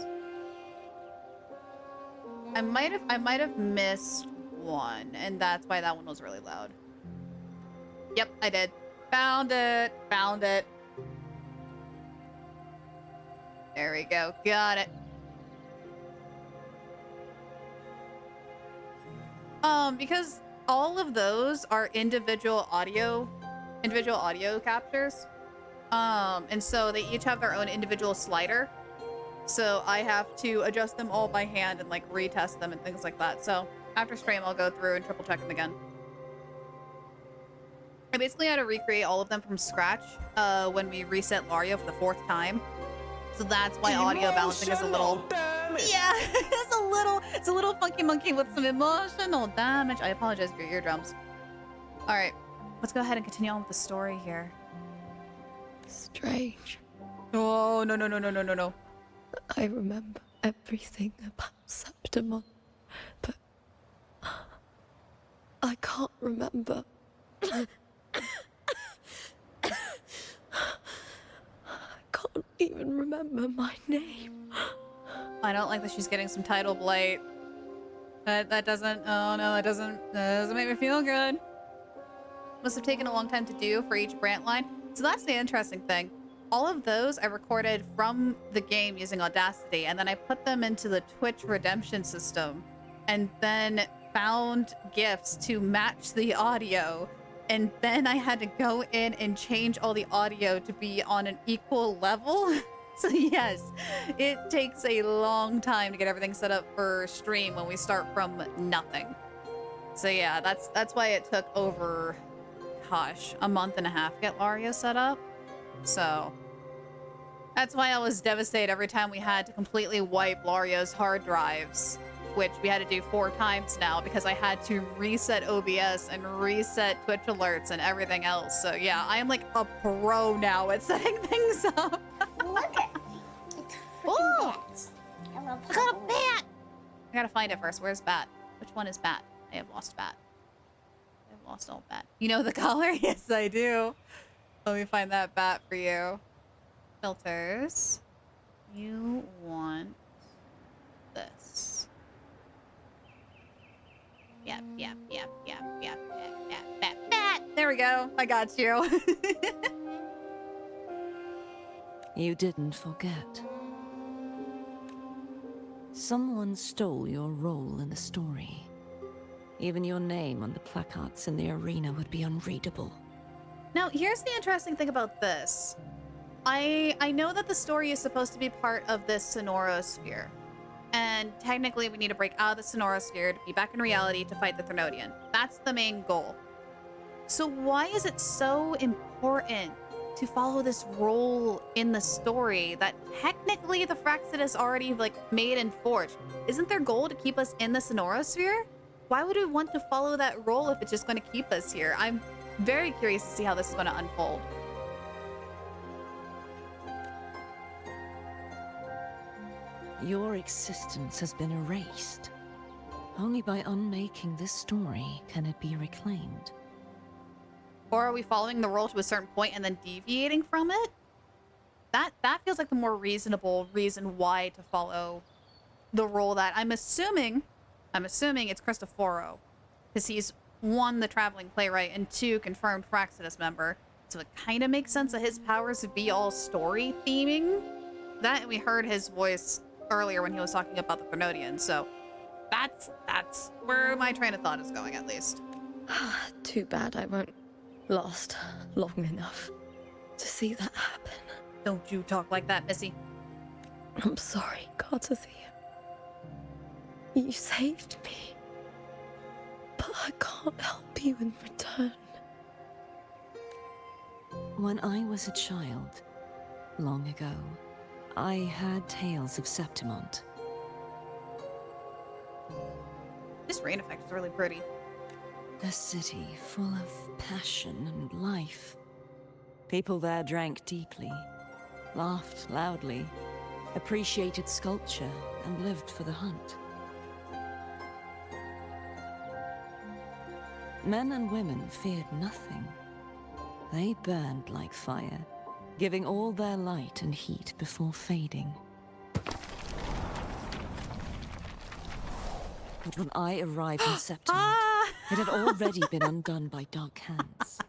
I might have missed one, and that's why that one was really loud. Yep, I did. Found it. Found it. There we go. Got it. Because all of those are individual audio captures. And so they each have their own individual slider. So I have to adjust them all by hand and like retest them and things like that. So after stream, I'll go through and triple check them again. I basically had to recreate all of them from scratch when we reset Lario for the 4th time. So that's why audio balancing is a little... Yeah, it's a little funky monkey with some emotional damage. I apologize for your eardrums. All right, let's go ahead and continue on with the story here. Strange. Oh, no. I remember everything about Septimon, but I can't remember. I can't even remember my name. I don't like that she's getting some title blight. That doesn't, oh no, that doesn't make me feel good. Must have taken a long time to do for each Brant line. So that's the interesting thing. All of those I recorded from the game using Audacity, and then I put them into the Twitch redemption system, and then found GIFs to match the audio, and then I had to go in and change all the audio to be on an equal level. So yes, it takes a long time to get everything set up for stream when we start from nothing. So yeah, that's why it took over, gosh, a month and a half to get Lario set up. So that's why I was devastated every time we had to completely wipe Lario's hard drives, which we had to do 4 times now because I had to reset OBS and reset Twitch alerts and everything else. So yeah, I am like a pro now at setting things up. Look at me. It's freaking bats. I got a bat. I gotta find it first. Where's Bat? Which one is Bat? I have lost Bat. I have lost all Bat. You know the color? Yes, I do. Let me find that Bat for you. Filters. You want this. Yep. Bat. There we go. I got you. You didn't forget. Someone stole your role in the story. Even your name on the placards in the arena would be unreadable. Now, here's the interesting thing about this. I know that the story is supposed to be part of this Sonorosphere. And technically, we need to break out of the Sonorosphere to be back in reality to fight the Threnodian. That's the main goal. So why is it so important to follow this role in the story that technically the Fraxidus already made and forged? Isn't their goal to keep us in the Sonorosphere? Why would we want to follow that role if it's just going to keep us here? I'm very curious to see how this is going to unfold. Your existence has been erased. Only by unmaking this story can it be reclaimed. Or are we following the role to a certain point and then deviating from it? That feels like the more reasonable reason why to follow the role that I'm assuming it's Cristoforo, because he's 1, the traveling playwright, and 2, confirmed Fraxidus member. So it kind of makes sense that his powers would be all story theming. That, we heard his voice earlier when he was talking about the Threnodian. So that's where my train of thought is going, at least. Too bad I won't last long enough to see that happen. Don't you talk like that, Missy. I'm sorry, Cartazia. You saved me, but I can't help you in return. When I was a child, long ago, I heard tales of Septimont. This rain effect is really pretty. A city full of passion and life. People there drank deeply, laughed loudly, appreciated sculpture, and lived for the hunt. Men and women feared nothing. They burned like fire, giving all their light and heat before fading. But when I arrived in Septimont, it had already been undone by dark hands.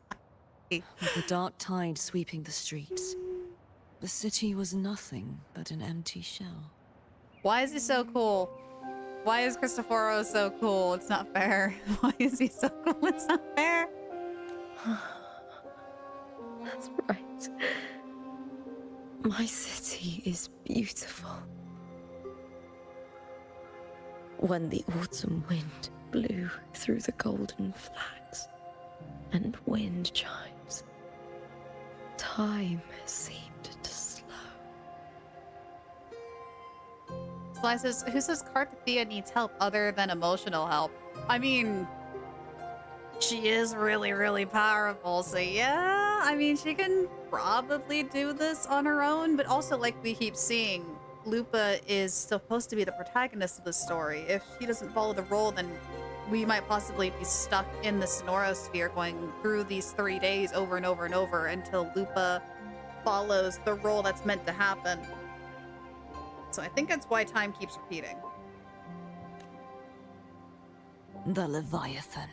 With the dark tide sweeping the streets, the city was nothing but an empty shell. Why is he so cool? Why is Cristoforo so cool? It's not fair. Why is he so cool? It's not fair. That's right. My city is beautiful. When the autumn wind blew through the golden flags and wind chimes, time seemed to slow. Sly says, who says Cartathea needs help other than emotional help? I mean, she is really, really powerful, so yeah, I mean, she can probably do this on her own, but also, like we keep seeing, Lupa is supposed to be the protagonist of the story. If she doesn't follow the role, then we might possibly be stuck in the Sonorosphere going through these 3 days over and over and over until Lupa follows the role that's meant to happen. So I think that's why time keeps repeating. The Leviathan.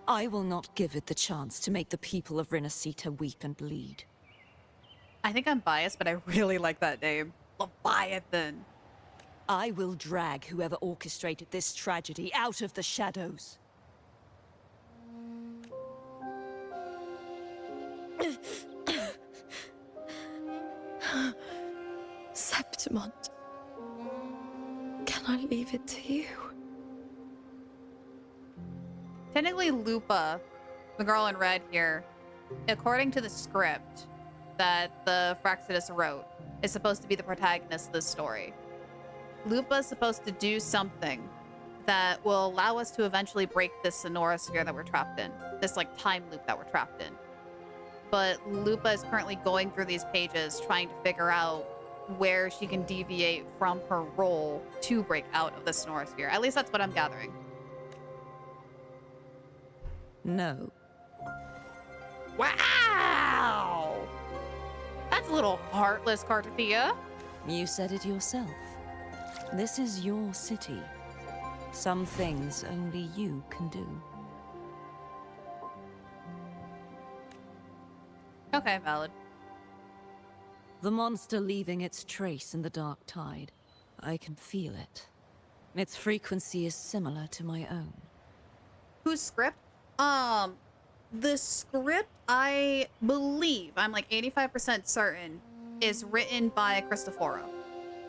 I will not give it the chance to make the people of Rinascita weep and bleed. I think I'm biased, but I really like that name. Leviathan. I will drag whoever orchestrated this tragedy out of the shadows. Septimont. Can I leave it to you? Technically, Lupa, the girl in red here, according to the script that the Fraxidus wrote, is supposed to be the protagonist of this story. Lupa is supposed to do something that will allow us to eventually break this Sonorosphere that we're trapped in. This, like, time loop that we're trapped in. But Lupa is currently going through these pages trying to figure out where she can deviate from her role to break out of the Sonorosphere. At least that's what I'm gathering. No. Wow! That's a little heartless, Cartathea. You said it yourself. This is your city. Some things only you can do. Okay, valid. The monster leaving its trace in the dark tide. I can feel it. Its frequency is similar to my own. Whose script? The script, I believe, I'm like 85% certain, is written by Cristoforo.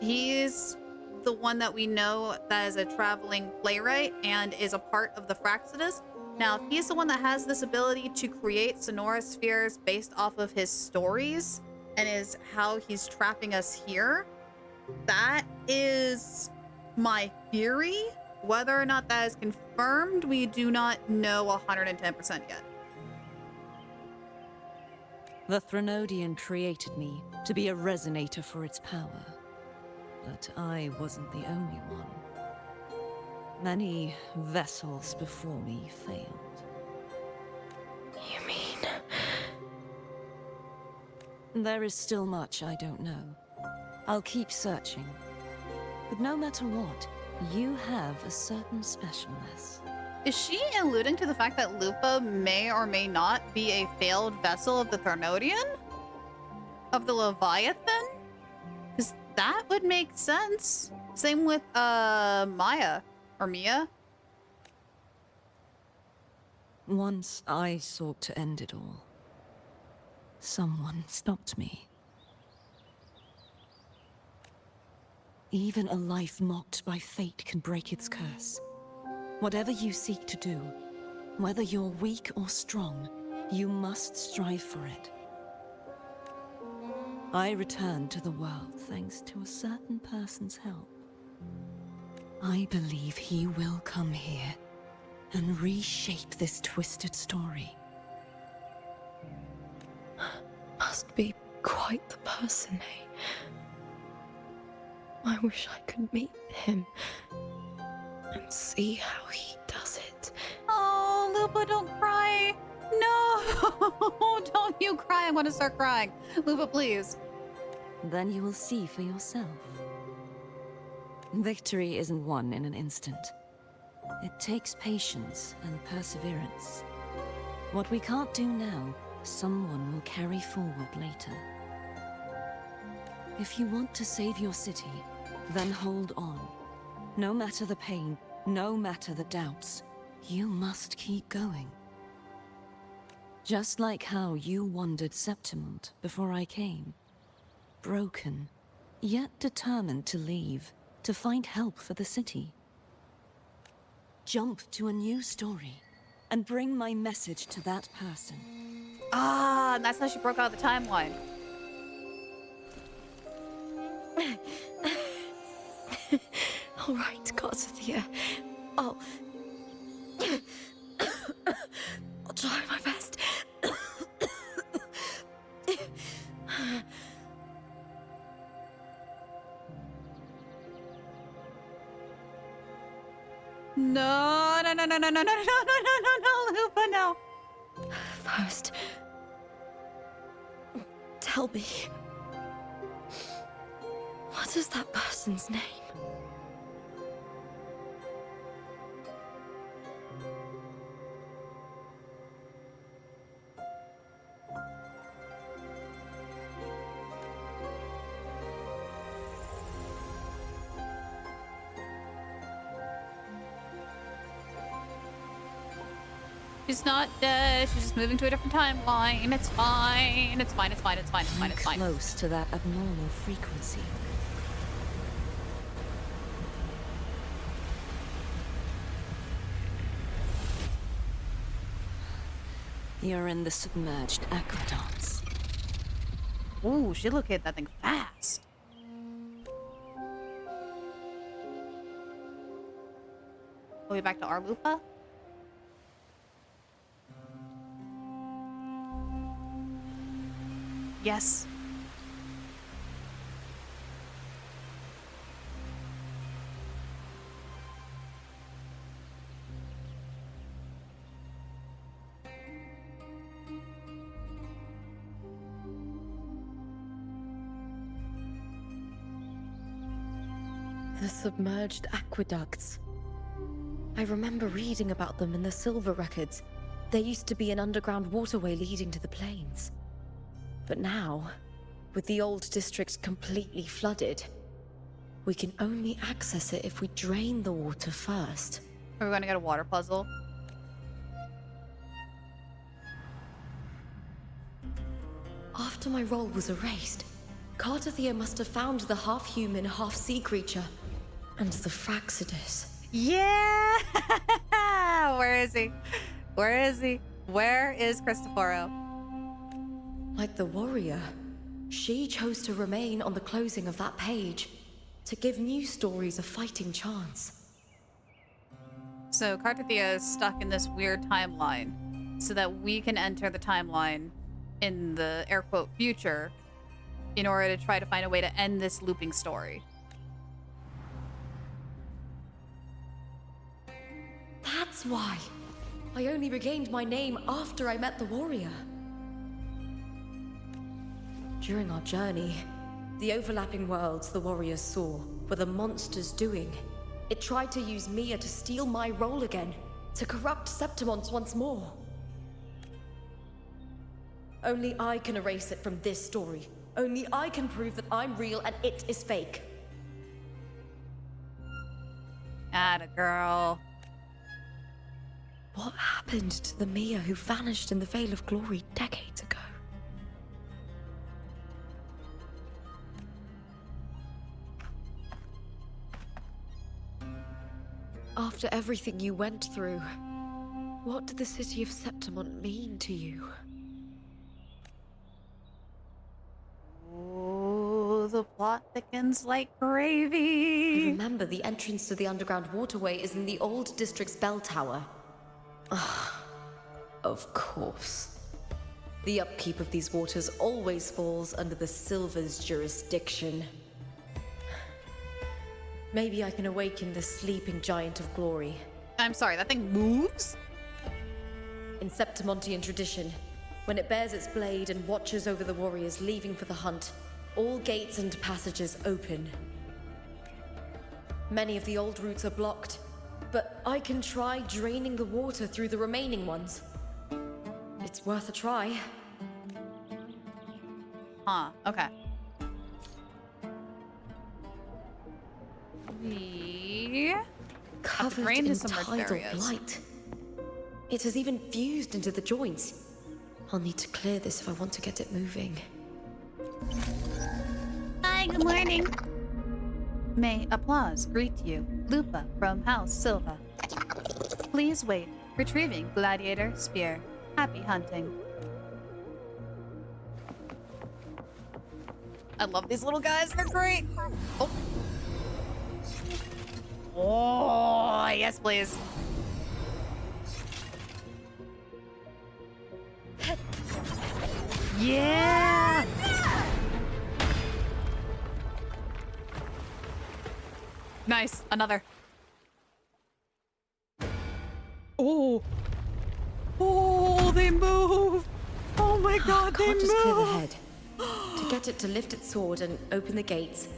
He's the one that we know that is a traveling playwright and is a part of the Fraxidus. Now, if he's the one that has this ability to create Sonorospheres based off of his stories and is how he's trapping us here, that is my theory. Whether or not that is confirmed, we do not know 110% yet. The Threnodian created me to be a resonator for its power. But I wasn't the only one. Many vessels before me failed. You mean? There is still much I don't know. I'll keep searching. But no matter what, you have a certain specialness. Is she alluding to the fact that Lupa may or may not be a failed vessel of the Threnodian? Of the Leviathan? Because that would make sense. Same with, Maya. Or Mia. Once I sought to end it all. Someone stopped me. Even a life mocked by fate can break its curse. Whatever you seek to do, whether you're weak or strong, you must strive for it. I returned to the world thanks to a certain person's help. I believe he will come here and reshape this twisted story. Must be quite the person, eh? I wish I could meet him and see how he does it. Oh, Lupa, don't cry. No, don't you cry. I want to start crying. Lupa, please. Then you will see for yourself. Victory isn't won in an instant. It takes patience and perseverance. What we can't do now, someone will carry forward later. If you want to save your city, then hold on. No matter the pain, no matter the doubts, you must keep going. Just like how you wandered Septimont before I came. Broken, yet determined to leave, to find help for the city. Jump to a new story, and bring my message to that person. Ah, and that's how she broke out of the timeline. All right, Cartathea. I'll try my best. No, no, no, no, no, no, no, no, no, no, no, Lupa, no. First, tell me, what is that person's name? She's not dead. She's just moving to a different timeline. It's fine. It's fine. It's fine. It's fine. It's fine. It's fine. Close to that abnormal frequency. You're in the submerged aqueducts. Ooh, she located that thing fast. Are we back to our Lupa? Yes. The submerged aqueducts. I remember reading about them in the Silver records. There used to be an underground waterway leading to the plains. But now, with the old district completely flooded, we can only access it if we drain the water first. Are we going to get a water puzzle? After my role was erased, Cartathea must have found the half-human, half-sea creature and the Fraxidus. Yeah! Where is he? Where is he? Where is Cristoforo? Like the warrior, she chose to remain on the closing of that page to give new stories a fighting chance. So Cartathea is stuck in this weird timeline so that we can enter the timeline in the air quote future in order to try to find a way to end this looping story. That's why. I only regained my name after I met the warrior. During our journey, the overlapping worlds the warriors saw were the monsters doing. It tried to use Mia to steal my role again, to corrupt Septimons once more. Only I can erase it from this story. Only I can prove that I'm real and it is fake. Atta girl. What happened to the Mia who vanished in the Veil of Glory decades ago? After everything you went through, what did the city of Septimon mean to you? Ooh, the plot thickens like gravy. I remember the entrance to the underground waterway is in the old district's bell tower. Ah, of course. The upkeep of these waters always falls under the Silver's jurisdiction. Maybe I can awaken the sleeping giant of glory. I'm sorry, that thing moves? In Septimontian tradition, when it bears its blade and watches over the warriors leaving for the hunt, all gates and passages open. Many of the old routes are blocked, but I can try draining the water through the remaining ones. It's worth a try. Huh, okay. We Covered drained in to some tidal areas. blight. It has even fused into the joints. I'll need to clear this if I want to get it moving. Hi, good morning. May applause greet you, Lupa from House Silva. Please wait. Retrieving gladiator spear. Happy hunting. I love these little guys. They're great. Oh. Oh, yes, please. Yeah! Nice. Another. Oh. Oh, they move. Oh my god, they Can't move. just clear the head. To get it to lift its sword and open the gates,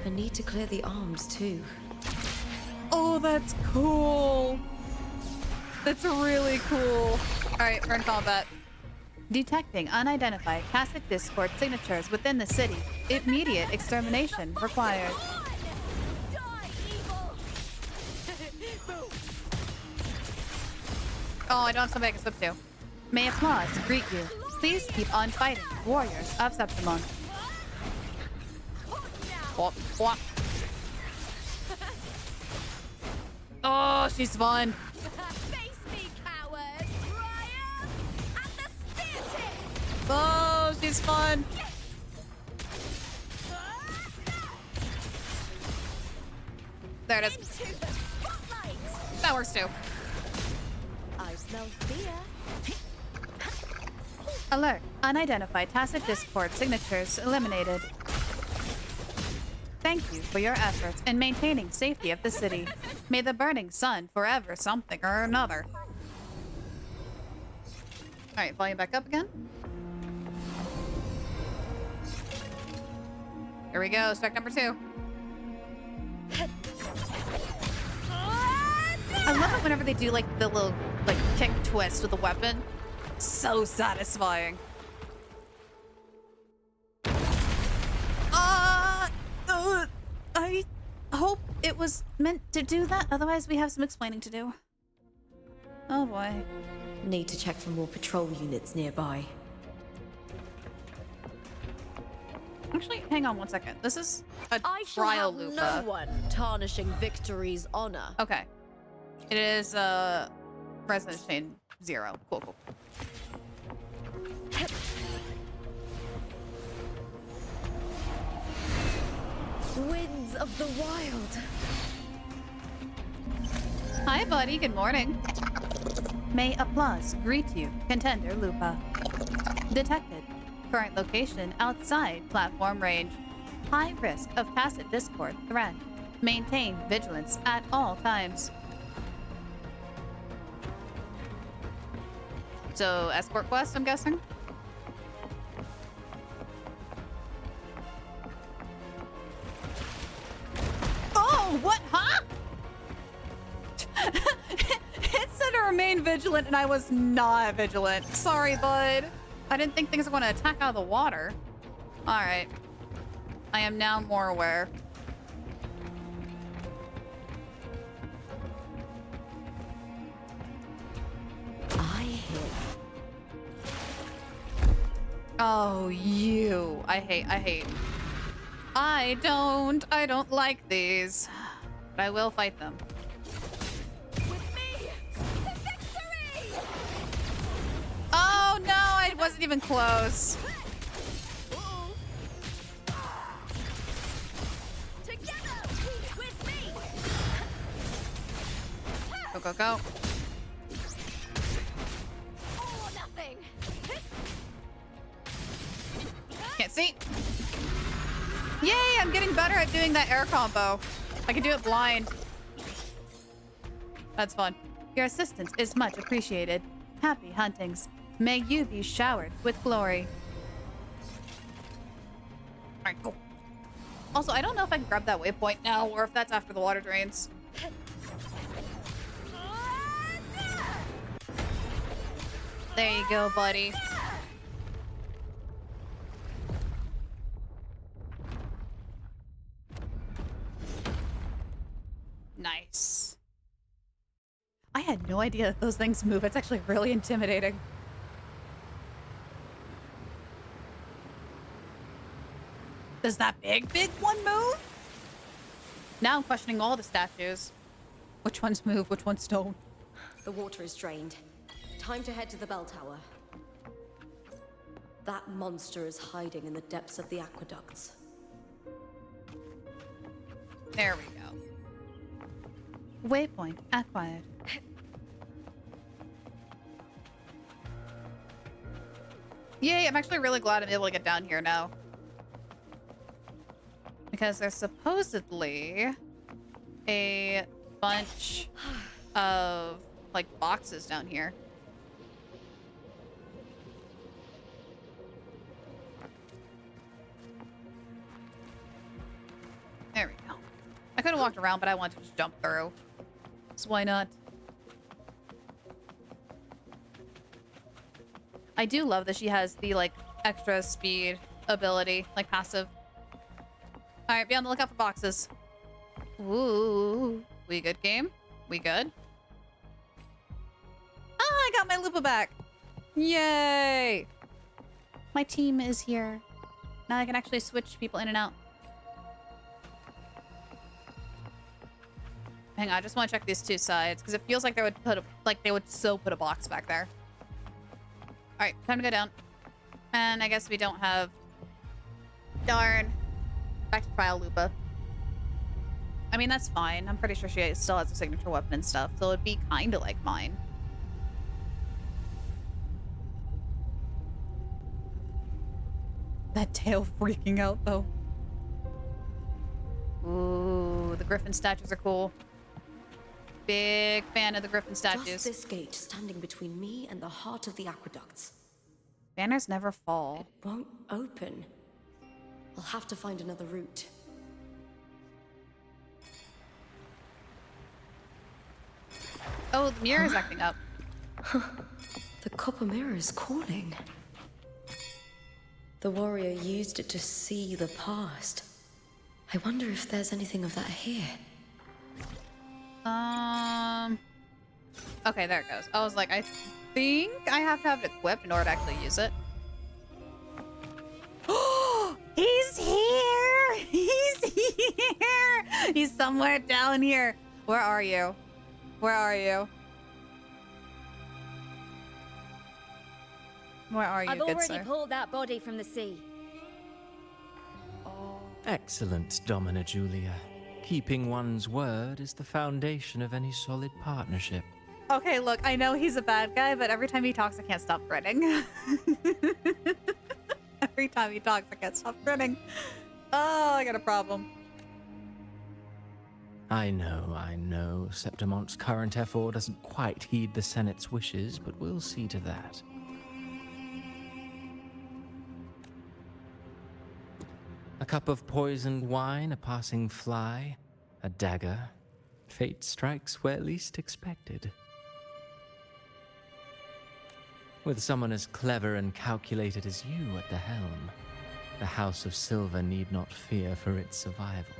I need to clear the arms too. Oh, that's cool. That's really cool. All right, we're in combat. Detecting unidentified Catholic Discord signatures within the city. Immediate extermination required. Oh, I don't have somebody I can slip to. May applause greet you. Please keep on fighting, warriors of Septimon. Oh, oh. Oh, she's fun. Oh, she's fun. There it is. That works too. I smell fear. Alert. Unidentified tacit discord signatures eliminated. Thank you for your efforts in maintaining safety of the city. May the burning sun forever something or another. Alright, volume back up again. Here we go, strike number 2. I love it whenever they do like the little like kick twist with the weapon. So satisfying. I hope it was meant to do that. Otherwise, we have some explaining to do. Oh boy. Need to check for more patrol units nearby. Actually, hang on one second. This is a I shall trial have Lupa. no one tarnishing victory's honor. Okay. It is Resident Chain 0. Cool, cool. Winds of the wild. Hi, buddy. Good morning. May applause greet you, contender Lupa. Detected. Current location outside platform range. High risk of tacit discord threat. Maintain vigilance at all times. So, escort quest, I'm guessing? Oh, what? Huh? It said to remain vigilant, and I was not vigilant. Sorry, bud. I didn't think things were going to attack out of the water. All right. I am now more aware. I hear. Oh, you. I hate. I don't like these. But I will fight them. With me to victory! Oh no, I wasn't even close. Together with me. Go, go, go. All or nothing. Can't see. Yay, I'm getting better at doing that air combo. I can do it blind. That's fun. Your assistance is much appreciated. Happy huntings. May you be showered with glory. Alright, go. Also, I don't know if I can grab that waypoint now or if that's after the water drains. There you go, buddy. Nice. I had no idea that those things move. It's actually really intimidating. Does that big one move? Now I'm questioning all the statues. Which ones move, which ones don't? The water is drained. Time to head to the bell tower. That monster is hiding in the depths of the aqueducts. There we go. Waypoint acquired. Yay, I'm actually really glad I'm able to get down here now. Because there's supposedly a bunch of like, boxes down here. There we go. I could have walked around, but I wanted to just jump through. So why not? I do love that she has the, like, extra speed ability, like passive. Alright, be on the lookout for boxes. Ooh. We good, game? We good? Ah, I got my Lupa back! Yay! My team is here. Now I can actually switch people in and out. Hang on, I just want to check these two sides because it feels like they would put a, they would so put a box back there. All right, time to go down. And I guess we don't have. Darn. Back to trial Lupa. I mean, that's fine. I'm pretty sure she still has a signature weapon and stuff, so it'd be kind of like mine. That tail freaking out though. Ooh, the griffin statues are cool. Big fan of the griffin statues. Just this gate standing between me and the heart of the aqueducts. Banners never fall. It won't open. I'll have to find another route. Oh, the mirror is acting up. The copper mirror is calling. The warrior used it to see the past. I wonder if there's anything of that here. Okay, there it goes. I was like, I think I have to have it equipped in order to actually use it. He's here! He's here! He's somewhere down here. Where are you? Where are you? Where are you, I've good already sir? pulled that body from the sea. Excellent, Domina Julia. Keeping one's word is the foundation of any solid partnership. Okay, look, I know he's a bad guy, but every time he talks, I can't stop grinning. Every time he talks, I can't stop grinning. Oh, I got a problem. I know. Septimonte's current effort doesn't quite heed the Senate's wishes, but we'll see to that. A cup of poisoned wine, a passing fly, a dagger. Fate strikes where least expected. With someone as clever and calculated as you at the helm, the House of Silver need not fear for its survival.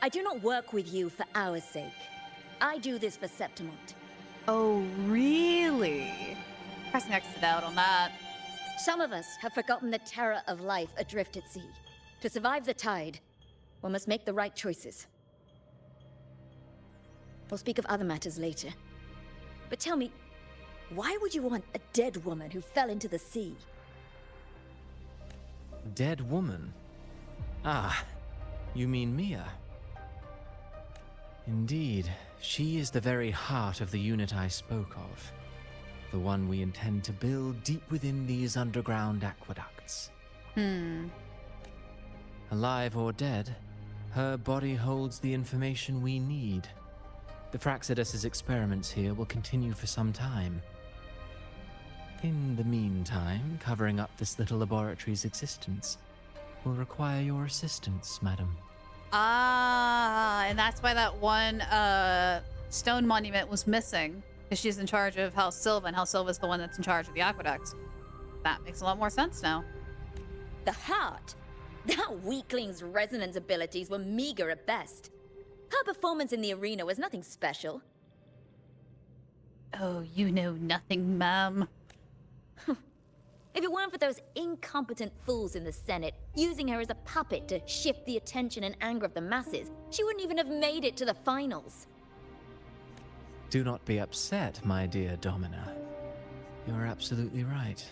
I do not work with you for our sake. I do this for Septimont. Oh, really? Pressing extra doubt on that. Some of us have forgotten the terror of life adrift at sea. To survive the tide, one must make the right choices. We'll speak of other matters later. But tell me, why would you want a dead woman who fell into the sea? Dead woman? Ah, you mean Mia? Indeed, she is the very heart of the unit I spoke of. The one we intend to build deep within these underground aqueducts. Alive or dead, her body holds the information we need. The Fraxidus's experiments here will continue for some time. In the meantime, covering up this little laboratory's existence will require your assistance, madam. Ah, and that's why that one stone monument was missing. Because she's in charge of House Silva, and House Silva's the one that's in charge of the aqueducts. That makes a lot more sense now. The heart? That weakling's resonance abilities were meager at best. Her performance in the arena was nothing special. Oh, you know nothing, ma'am. If it weren't for those incompetent fools in the Senate using her as a puppet to shift the attention and anger of the masses, she wouldn't even have made it to the finals. Do not be upset, my dear Domina. You're absolutely right.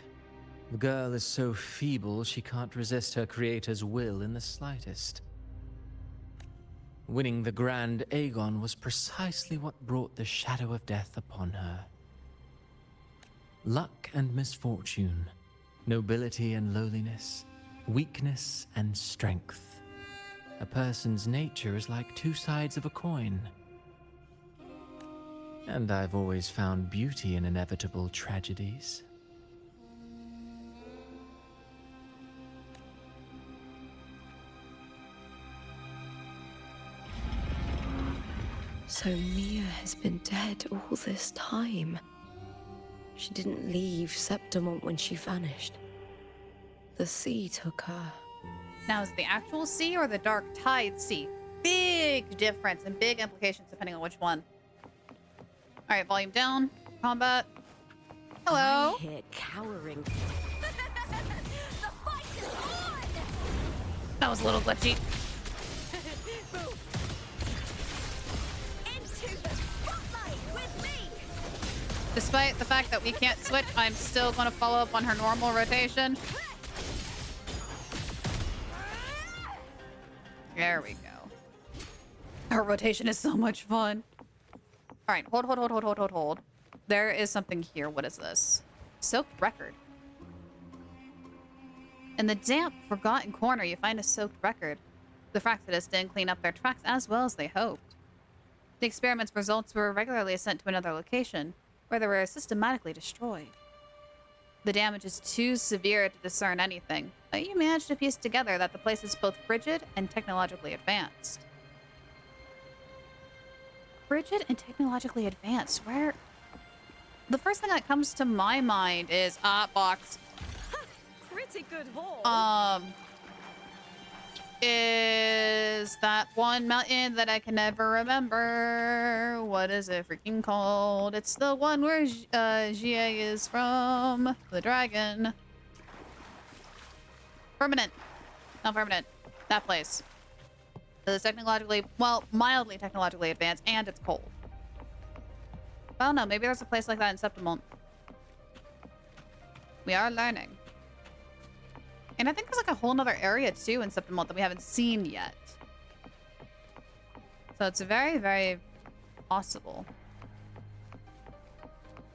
The girl is so feeble she can't resist her creator's will in the slightest. Winning the Grand Aegon was precisely what brought the shadow of death upon her. Luck and misfortune, nobility and lowliness, weakness and strength. A person's nature is like two sides of a coin. And I've always found beauty in inevitable tragedies. So Mia has been dead all this time. She didn't leave Septimont when she vanished. The sea took her. Now, is it the actual sea or the Dark Tide Sea? Big difference and big implications depending on which one. All right, volume down. Combat. Hello. I hear cowering. The fight is on! That was a little glitchy. Into the spotlight with me! Despite the fact that we can't switch, I'm still going to follow up on her normal rotation. There we go. Her rotation is so much fun. All right, hold. There is something here. What is this? Soaked record. In the damp, forgotten corner, you find a soaked record. The Fraxidus didn't clean up their tracks as well as they hoped. The experiment's results were regularly sent to another location, where they were systematically destroyed. The damage is too severe to discern anything, but you managed to piece together that the place is both frigid and technologically advanced. Frigid and technologically advanced? Where? The first thing that comes to my mind is box. Pretty good haul. Is that one mountain that I can never remember? What is it freaking called? It's the one where Jie is from. The dragon. Permanent. Not permanent. That place. It's technologically, well, mildly technologically advanced, and it's cold. I don't know. Maybe there's a place like that in Septimont. We are learning. And I think there's like a whole nother area too in Septimont that we haven't seen yet. So it's very, very possible.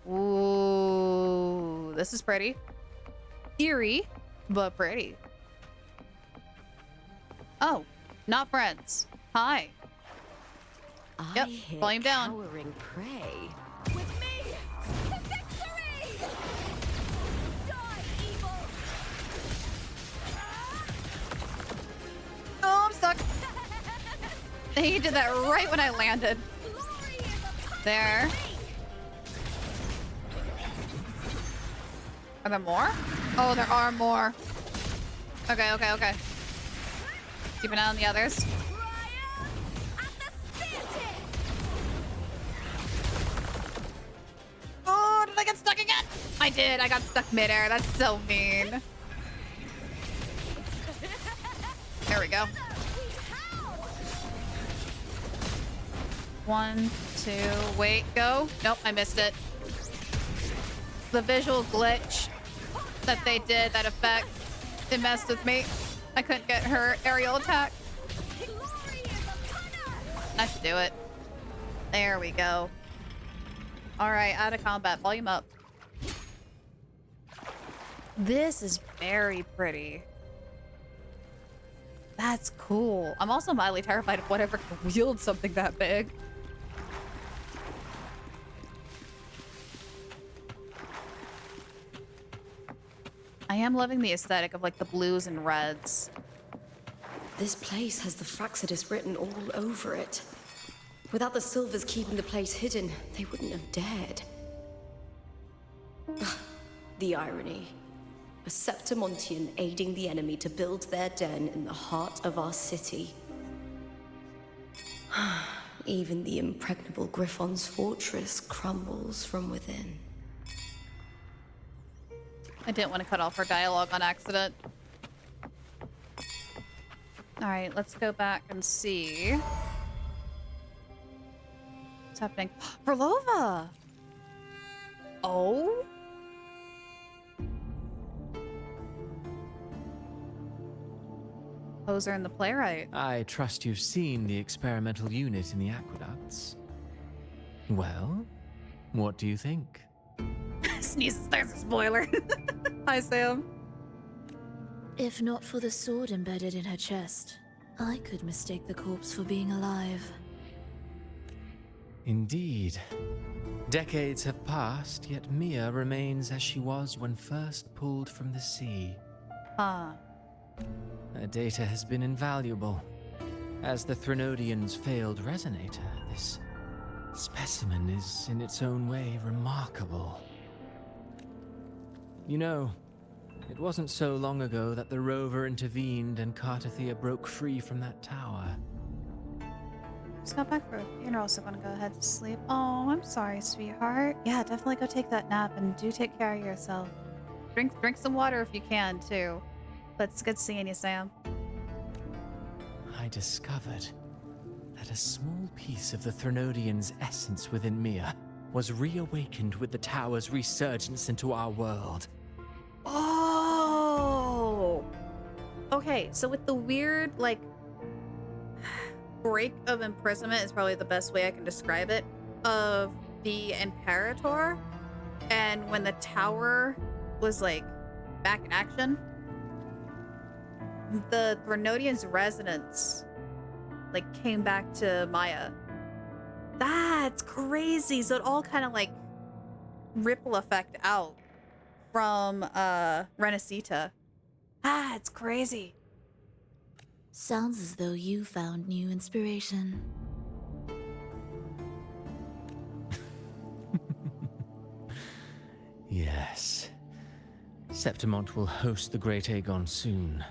Ooh, this is pretty. Eerie, but pretty. Oh, not friends. Hi. Yep, volume down. Cowering prey. With me! To victory! Die, evil! Oh, I'm stuck. He did that right when I landed. Glory is upon There. me! Are there more? Oh, there are more. Okay. Keep an eye on the others. Ryan! At the spear tip! Oh, did I get stuck again? I did. I got stuck midair. That's so mean. There we go. One, two, wait, go. Nope, I missed it. The visual glitch that they did, that effect, it messed with me. I couldn't get her aerial attack. I should do it. There we go. All right, out of combat, volume up. This is very pretty. That's cool. I'm also mildly terrified of whatever can wield something that big. I am loving the aesthetic of like the blues and reds. This place has the Fraxidus written all over it. Without the Silvers keeping the place hidden, they wouldn't have dared. The irony. A Septimontian aiding the enemy to build their den in the heart of our city. Even the impregnable Griffon's fortress crumbles from within. I didn't want to cut off her dialogue on accident. All right, let's go back and see what's happening. Verlova! Oh? Poser and the playwright. I trust you've seen the experimental unit in the aqueducts. Well, what do you think? Sneezes, there's a spoiler. Hi, Sam. If not for the sword embedded in her chest, I could mistake the corpse for being alive. Indeed. Decades have passed, yet Mia remains as she was when first pulled from the sea. Huh. Her data has been invaluable. As the Threnodian's failed resonator, this specimen is in its own way remarkable. You know, it wasn't so long ago that the rover intervened and Cartathea broke free from that tower. Just got back for a funeral, so I'm gonna go ahead to sleep. Oh, I'm sorry, sweetheart. Yeah, definitely go take that nap and do take care of yourself. Drink some water if you can, too. But it's good seeing you, Sam. I discovered that a small piece of the Threnodian's essence within Mia was reawakened with the tower's resurgence into our world. Oh! Okay, so with the weird, like, break of imprisonment is probably the best way I can describe it, of the Imperator, and when the tower was, like, back in action, the Threnodian's resonance, like, came back to Maya. That's crazy! So it all kind of, like, ripple effect out from, Rinascita. Ah, it's crazy. Sounds as though you found new inspiration. Yes. Septimont will host the Great Aegon soon.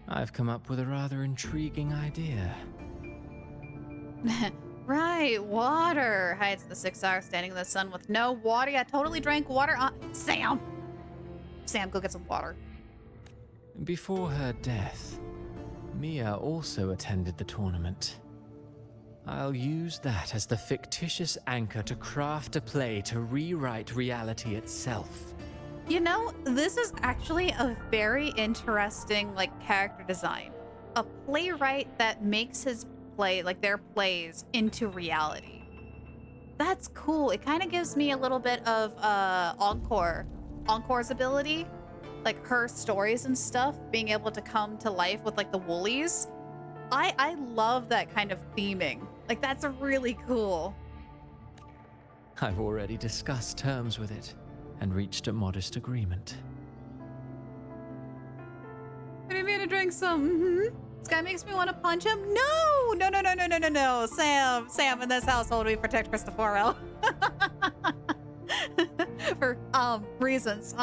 I've come up with a rather intriguing idea. Right, water. Hides the 6 hours standing in the sun with no water. I totally drank water. Sam, go get some water. Before her death, Mia also attended the tournament. I'll use that as the fictitious anchor to craft a play to rewrite reality itself. You know, this is actually a very interesting, like, character design. A playwright that makes his play, like, their plays into reality. That's cool. It kind of gives me a little bit of Encore's ability. Like, her stories and stuff being able to come to life with, like, the Woolies. I love that kind of theming. Like, that's really cool. I've already discussed terms with it and reached a modest agreement. I didn't mean to drink some. This guy makes me want to punch him. No. Sam, in this household, we protect Cristoforo. For reasons.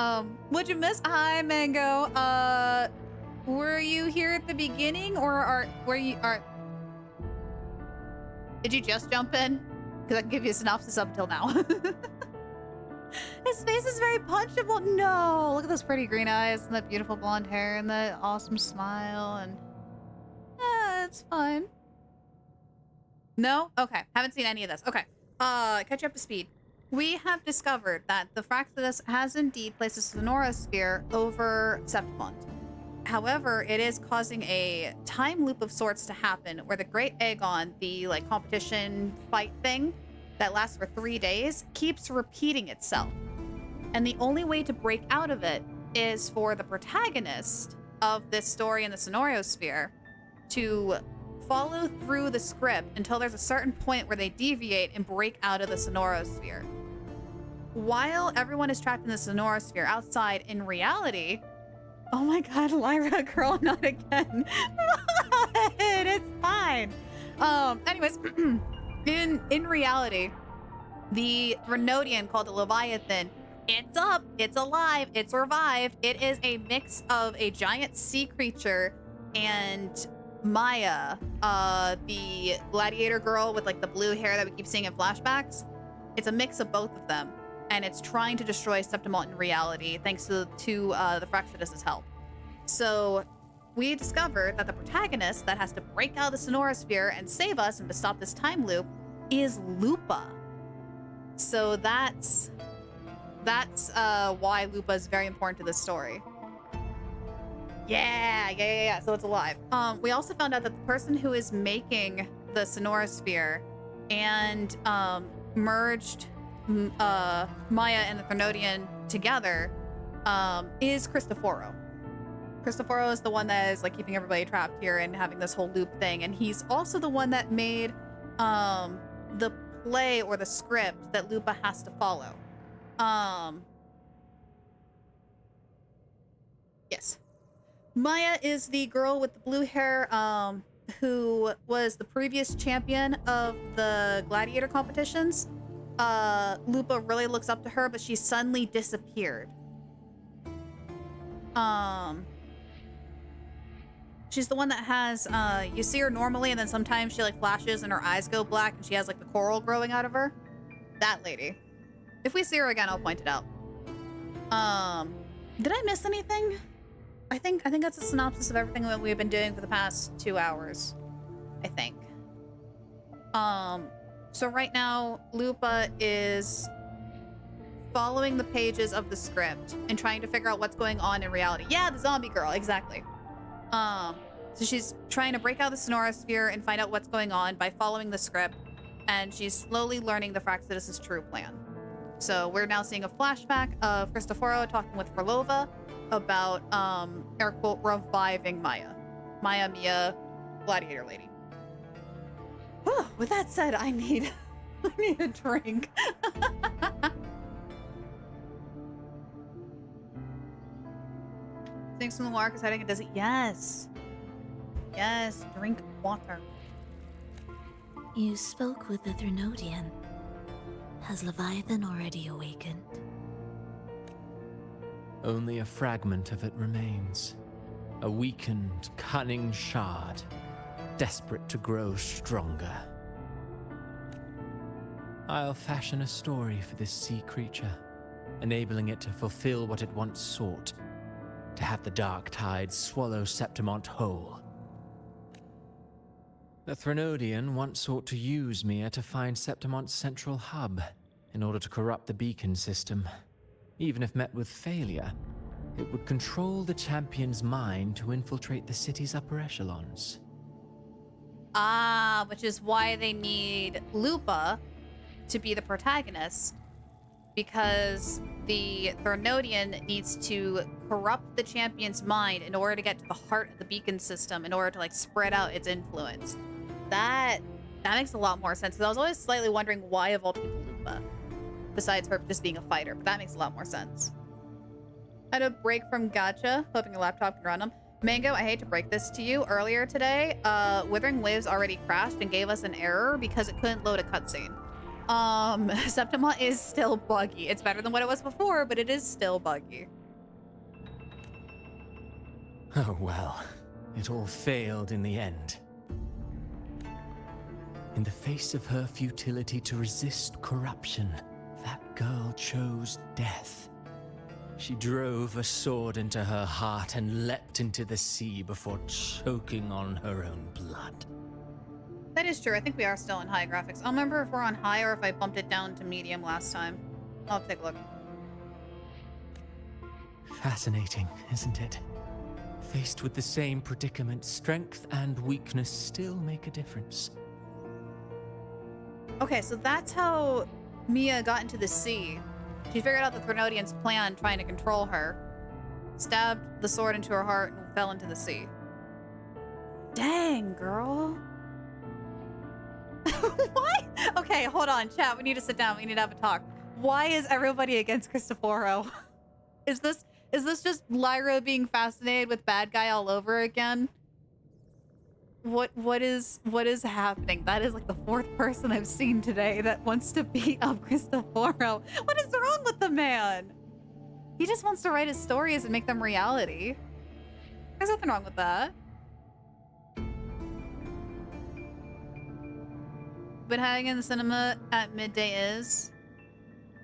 What'd you miss? Hi, Mango. Were you here at the beginning, or did you just jump in? Because I can give you a synopsis up until now. His face is very punchable. No, look at those pretty green eyes and that beautiful blonde hair and that awesome smile, and it's fine. No? Okay, haven't seen any of this. Okay, catch you up to speed. We have discovered that the Fraxidus has indeed placed a sonorosphere over Septimont. However, it is causing a time loop of sorts to happen where the Great Aegon, the, like, competition fight thing that lasts for 3 days, keeps repeating itself. And the only way to break out of it is for the protagonist of this story in the sonorosphere to follow through the script until there's a certain point where they deviate and break out of the sonorosphere. While everyone is trapped in the sonorosphere outside in reality, oh my god, Lyra, girl, not again. It's fine. Anyways, in reality, the Threnodian called the Leviathan, it's up, it's alive, it's revived. It is a mix of a giant sea creature and Maya, the gladiator girl with, like, the blue hair that we keep seeing in flashbacks. It's a mix of both of them, and it's trying to destroy Septimont in reality thanks to the Fraxidus' help. So we discovered that the protagonist that has to break out of the sonorosphere and save us and to stop this time loop is Lupa. So that's why Lupa is very important to this story. Yeah. So it's alive. We also found out that the person who is making the sonorosphere and merged Maya and the Threnodian together is Cristoforo. Cristoforo is the one that is, like, keeping everybody trapped here and having this whole loop thing, and he's also the one that made the play or the script that Lupa has to follow. Yes. Maya is the girl with the blue hair, who was the previous champion of the gladiator competitions. Lupa really looks up to her, but she suddenly disappeared. She's the one that has, you see her normally, and then sometimes she, like, flashes and her eyes go black, and she has, like, the coral growing out of her. That lady. If we see her again, I'll point it out. Did I miss anything? I think that's a synopsis of everything that we've been doing for the past 2 hours. I think. So right now, Lupa is following the pages of the script and trying to figure out what's going on in reality. Yeah, the zombie girl, exactly. So she's trying to break out the Sonorosphere and find out what's going on by following the script, and she's slowly learning the Fraxidus' true plan. So we're now seeing a flashback of Cristoforo talking with Frolova about, air quote, reviving Maya. Mia, gladiator lady. Whew, with that said, I need a drink. Thanks from the Lark is hiding. Does it? Yes. Yes, drink water. You spoke with the Threnodian. Has Leviathan already awakened? Only a fragment of it remains. A weakened, cunning shard, desperate to grow stronger. I'll fashion a story for this sea creature, enabling it to fulfill what it once sought, to have the dark tide swallow Septimont whole. The Threnodian once sought to use Mia to find Septimont's central hub in order to corrupt the beacon system. Even if met with failure, it would control the champion's mind to infiltrate the city's upper echelons. Ah, which is why they need Lupa to be the protagonist, because the Threnodian needs to corrupt the champion's mind in order to get to the heart of the beacon system, in order to, like, spread out its influence. That makes a lot more sense, because I was always slightly wondering why of all people Lupa, besides her just being a fighter, but that makes a lot more sense. I had a break from gacha, hoping your laptop can run them. Mango, I hate to break this to you. Earlier today, Withering Waves already crashed and gave us an error because it couldn't load a cutscene. Septima is still buggy. It's better than what it was before, but it is still buggy. Oh well, it all failed in the end. In the face of her futility to resist corruption, that girl chose death. She drove a sword into her heart and leapt into the sea before choking on her own blood. That is true. I think we are still in high graphics. I'll remember if we're on high or if I bumped it down to medium last time. I'll take a look. Fascinating, isn't it? Faced with the same predicament, strength and weakness still make a difference. Okay, so that's how Mia got into the sea. She figured out the Threnodian's plan trying to control her, stabbed the sword into her heart, and fell into the sea. Dang, girl. Why? Okay, hold on, chat. We need to sit down. We need to have a talk. Why is everybody against Cristoforo? Is this just Lyra being fascinated with bad guy all over again? What is happening? That is like the fourth person I've seen today that wants to beat up Cristoforo. What is wrong with the man? He just wants to write his stories and make them reality. There's nothing wrong with that. Been hanging in the cinema at midday is.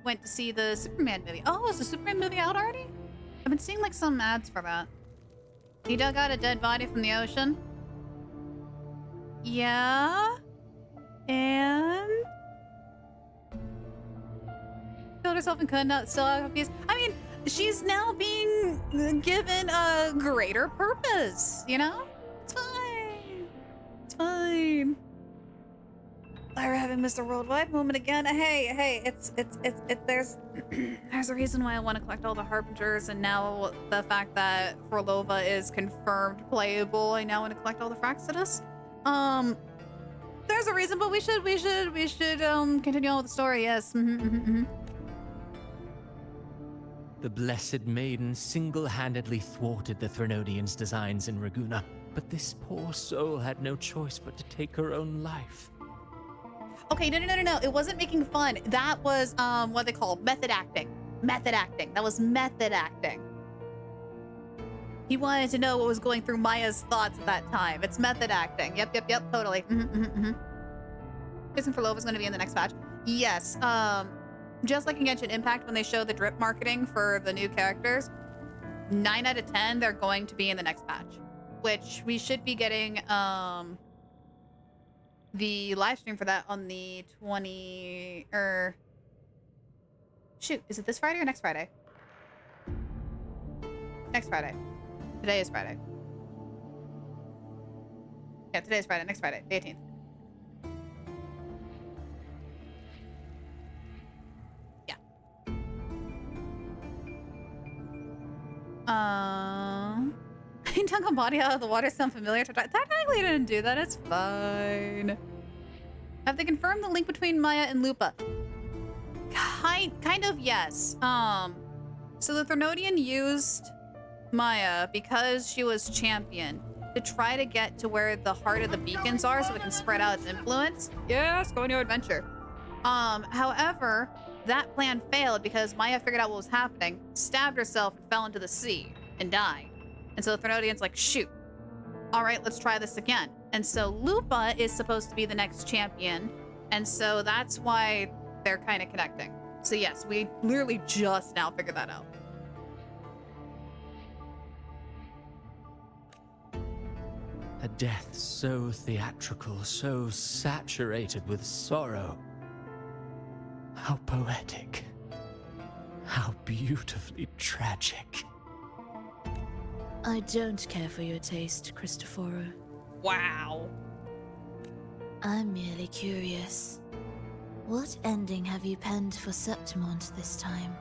Went to see the Superman movie. Oh, is the Superman movie out already? I've been seeing like some ads for that. He dug out a dead body from the ocean. Yeah? And? Killed herself and could not still have a piece. I mean, she's now being given a greater purpose, you know? It's fine. It's fine. Lyra having Mr. Worldwide moment again. Hey, there's there's a reason why I want to collect all the Harbingers, and now the fact that Frolova is confirmed playable, I now want to collect all the Fraxidus. there's a reason, but we should continue on with the story. Yes. The Blessed Maiden single-handedly thwarted the Threnodians' designs in Raguna, but this poor soul had no choice but to take her own life. Okay, no. It wasn't making fun. That was what they call method acting. Method acting. That was method acting. He wanted to know what was going through Maya's thoughts at that time. It's method acting. Yep, totally. Jason Furlova's going to be in the next patch. Yes. Just like in Genshin Impact, when they show the drip marketing for the new characters, 9 out of 10, they're going to be in the next patch, which we should be getting the live stream for that on the 20 shoot, is it this Friday or next Friday? Next Friday. Today is Friday. Yeah, today is Friday. Next Friday, the 18th. I took a body out of the water sound familiar. Technically, I didn't do that. It's fine. Have they confirmed the link between Maya and Lupa? Kind of, yes. So the Threnodian used Maya because she was champion to try to get to where the heart of the beacons are so it can spread out its influence. Yes, go on your adventure. However, that plan failed because Maya figured out what was happening, stabbed herself, and fell into the sea, and died. And so the Threnodian's like, shoot. All right, let's try this again. And so Lupa is supposed to be the next champion, and so that's why they're kind of connecting. So yes, we literally just now figured that out. A death so theatrical, so saturated with sorrow. How poetic. How beautifully tragic. I don't care for your taste, Cristoforo. Wow. I'm merely curious. What ending have you penned for Septimont this time?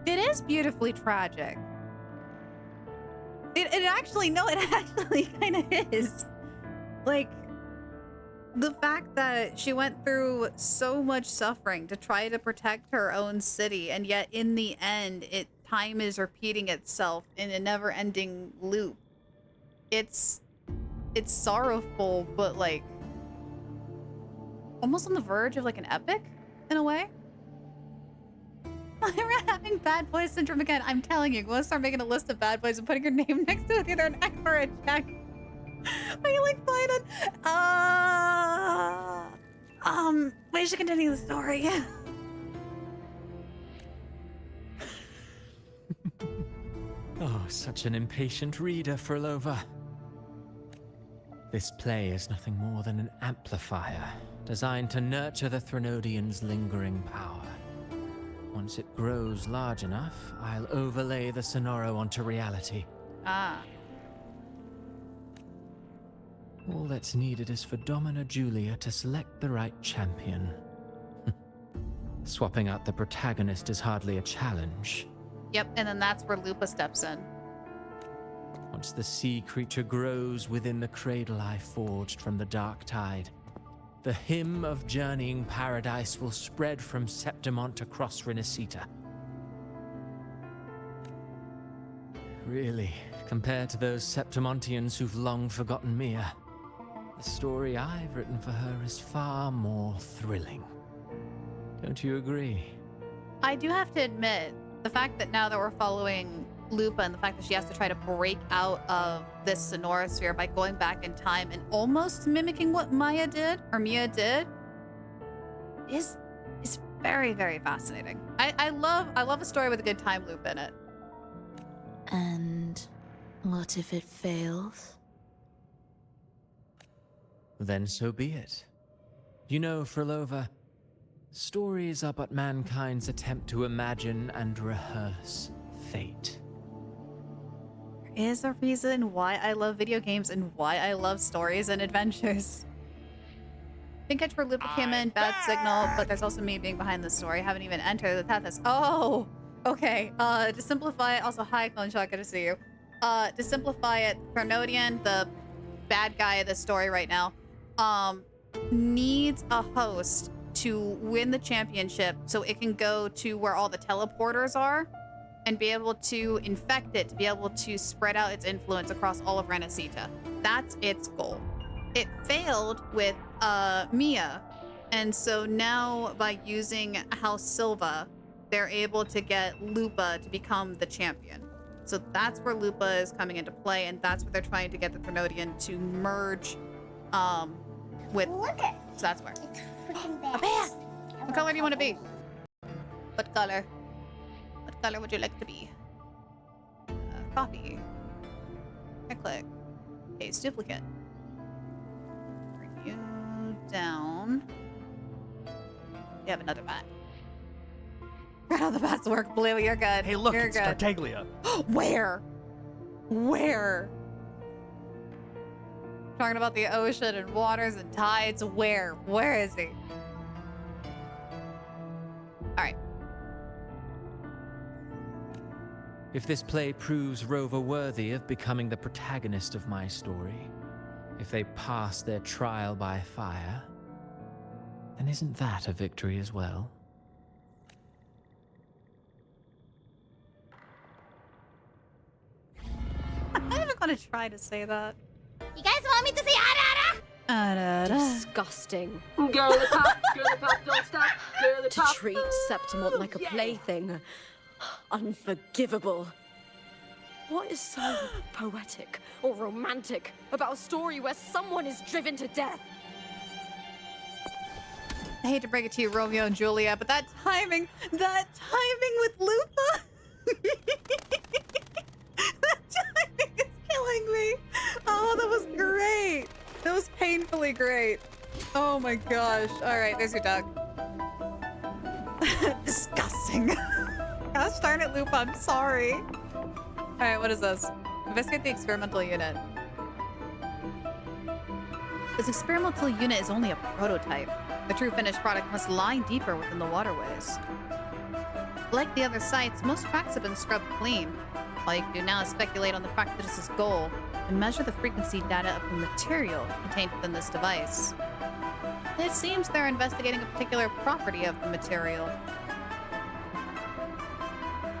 It is beautifully tragic. It actually kind of is. Like, the fact that she went through so much suffering to try to protect her own city, and yet in the end, time is repeating itself in a never-ending loop. It's sorrowful, but like almost on the verge of like an epic in a way. We're having bad boy syndrome again. I'm telling you, go start making a list of bad boys and putting your name next to it, either an X or a check. Are you like fine? We should continue the story. Oh, such an impatient reader, Furlova. This play is nothing more than an amplifier, designed to nurture the Threnodian's lingering power. Once it grows large enough, I'll overlay the Sonoro onto reality. Ah. All that's needed is for Domina Julia to select the right champion. Swapping out the protagonist is hardly a challenge. Yep, and then that's where Lupa steps in. Once the sea creature grows within the cradle I forged from the dark tide, the hymn of journeying paradise will spread from Septimont across Rinascita. Really, compared to those Septimontians who've long forgotten Mia, the story I've written for her is far more thrilling. Don't you agree? I do have to admit, the fact that now that we're following Lupa and the fact that she has to try to break out of this Sonora sphere by going back in time and almost mimicking what Mia did is very, very fascinating. I love a story with a good time loop in it. And what if it fails? Then so be it. You know, Furlova, stories are but mankind's attempt to imagine and rehearse fate. There is a reason why I love video games and why I love stories and adventures. Didn't catch where Lupa came in, bad signal, but there's also me being behind the story. Haven't even entered the Tethys. Oh, okay. To simplify it, also hi, Clone Shot, good to see you. To simplify it, Threnodian, the bad guy of the story right now, needs a host to win the championship so it can go to where all the teleporters are and be able to infect it, to be able to spread out its influence across all of Rinascita. That's its goal. It failed with Mia, and so now by using House Silva, they're able to get Lupa to become the champion. So that's where Lupa is coming into play, and that's where they're trying to get the Thermodian to merge with. Look at. So that's where. It's freaking bad. A bear! What color do you want to be? What color? What color would you like to be? Copy. Right click. Paste duplicate. Bring you down. You have another bat. How the bats work, Blue. You're good. Hey, look, You're it's good. Tartaglia. Where? Where? Talking about the ocean and waters and tides. Where? Where is he? All right. If this play proves Rover worthy of becoming the protagonist of my story, if they pass their trial by fire, then isn't that a victory as well? I'm not even gonna try to say that. You guys want me to say Disgusting. Girly pop, don't stop. Girly To treat Septimont like a plaything. Unforgivable. What is so poetic or romantic about a story where someone is driven to death? I hate to break it to you, Romeo and Juliet, but that timing with Lupa. That timing is killing me. Oh, that was great. That was painfully great. Oh my gosh. All right, there's your duck. Disgusting. Gosh darn it, Lupa, I'm sorry. All right, what is this? Investigate the experimental unit. This experimental unit is only a prototype. The true finished product must lie deeper within the waterways. Like the other sites, most tracks have been scrubbed clean. All you can do now is speculate on the practice's goal and measure the frequency data of the material contained within this device. It seems they're investigating a particular property of the material.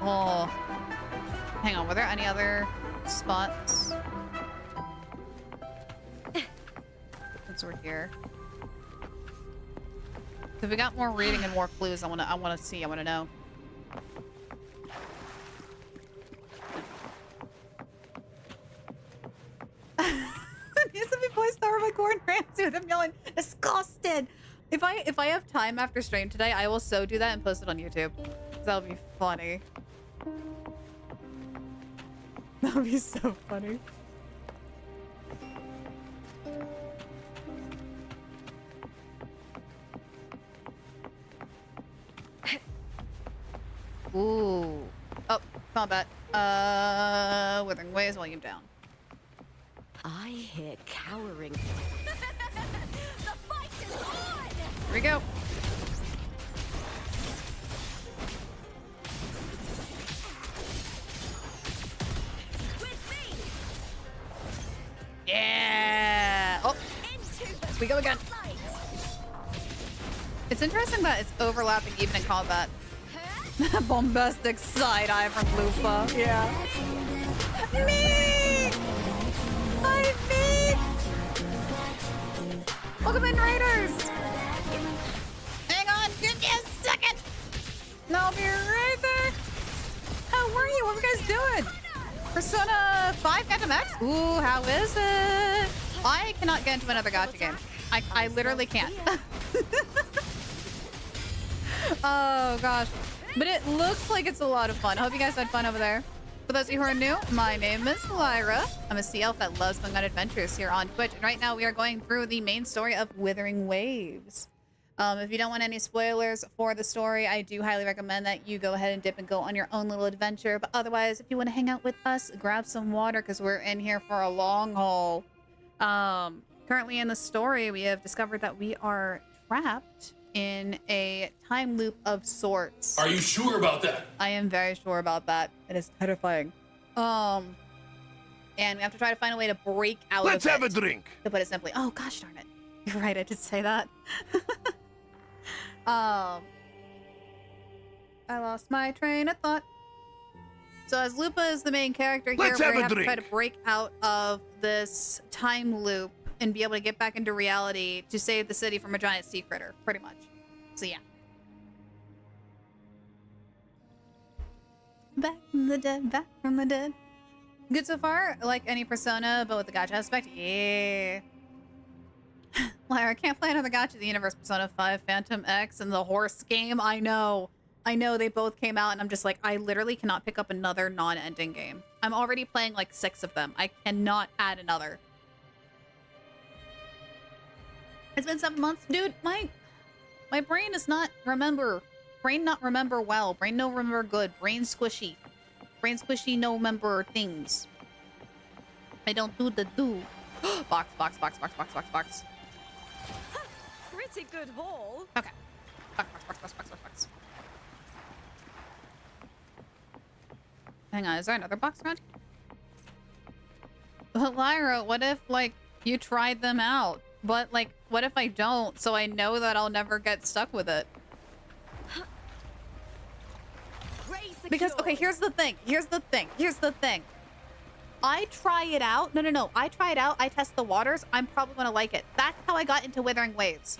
Oh. Hang on, were there any other spots? Since we're here. If we got more reading and more clues, I wanna see, I wanna know. Needs to be voiced over by Gordon Ramsay with him yelling, disgusted! If I have time after stream today, I will so do that and post it on YouTube. That'll be funny. That'll be so funny. Ooh. Oh, combat. Withering Waves, volume down. I hear cowering. The fight is on! Here we go. With me! Yeah! Oh, we go again. It's interesting that it's overlapping even in combat. Bombastic side eye from Lupa. Yeah. Me! Hi, me! Welcome in, Raiders! Hang on, give me a second! No, I'll be right there! How were you? What were you guys doing? Persona 5 Phantom X? Ooh, how is it? I cannot get into another gacha game. I literally can't. Oh, gosh. But it looks like it's a lot of fun. I hope you guys had fun over there. For those of you who are new, my name is Lyra. I'm a sea elf that loves going on adventures here on Twitch. And right now we are going through the main story of Withering Waves. If you don't want any spoilers for the story, I do highly recommend that you go ahead and dip and go on your own little adventure. But otherwise, if you want to hang out with us, grab some water because we're in here for a long haul. Currently in the story, we have discovered that we are trapped in a time loop of sorts. Are you sure about that? I am very sure about that. It is terrifying. And we have to try to find a way to break out Let's of it. have a drink. To put it simply. Oh, gosh darn it. You're right, I did say that. I lost my train of thought. So as Lupa is the main character here, we have to try to break out of this time loop and be able to get back into reality to save the city from a giant sea critter, pretty much. So yeah. Back from the dead, back from the dead. Good so far, like any Persona, but with the gacha aspect, yeah. Lyra, I can't play another gacha the universe. Persona 5, Phantom X, and the horse game. I know they both came out, and I'm just like, I literally cannot pick up another non-ending game. I'm already playing like 6 of them. I cannot add another. It's been 7 months, dude. My brain is not remember. Brain not remember well. Brain no remember good. Brain squishy. Brain squishy no remember things. I don't do the do. Box. Pretty good haul. Okay. Box. Hang on, is there another box around here? But Lyra, what if, like, you tried them out? But, like, what if I don't, so I know that I'll never get stuck with it? Because, okay, here's the thing. I try it out. No. I try it out. I test the waters. I'm probably going to like it. That's how I got into Withering Waves.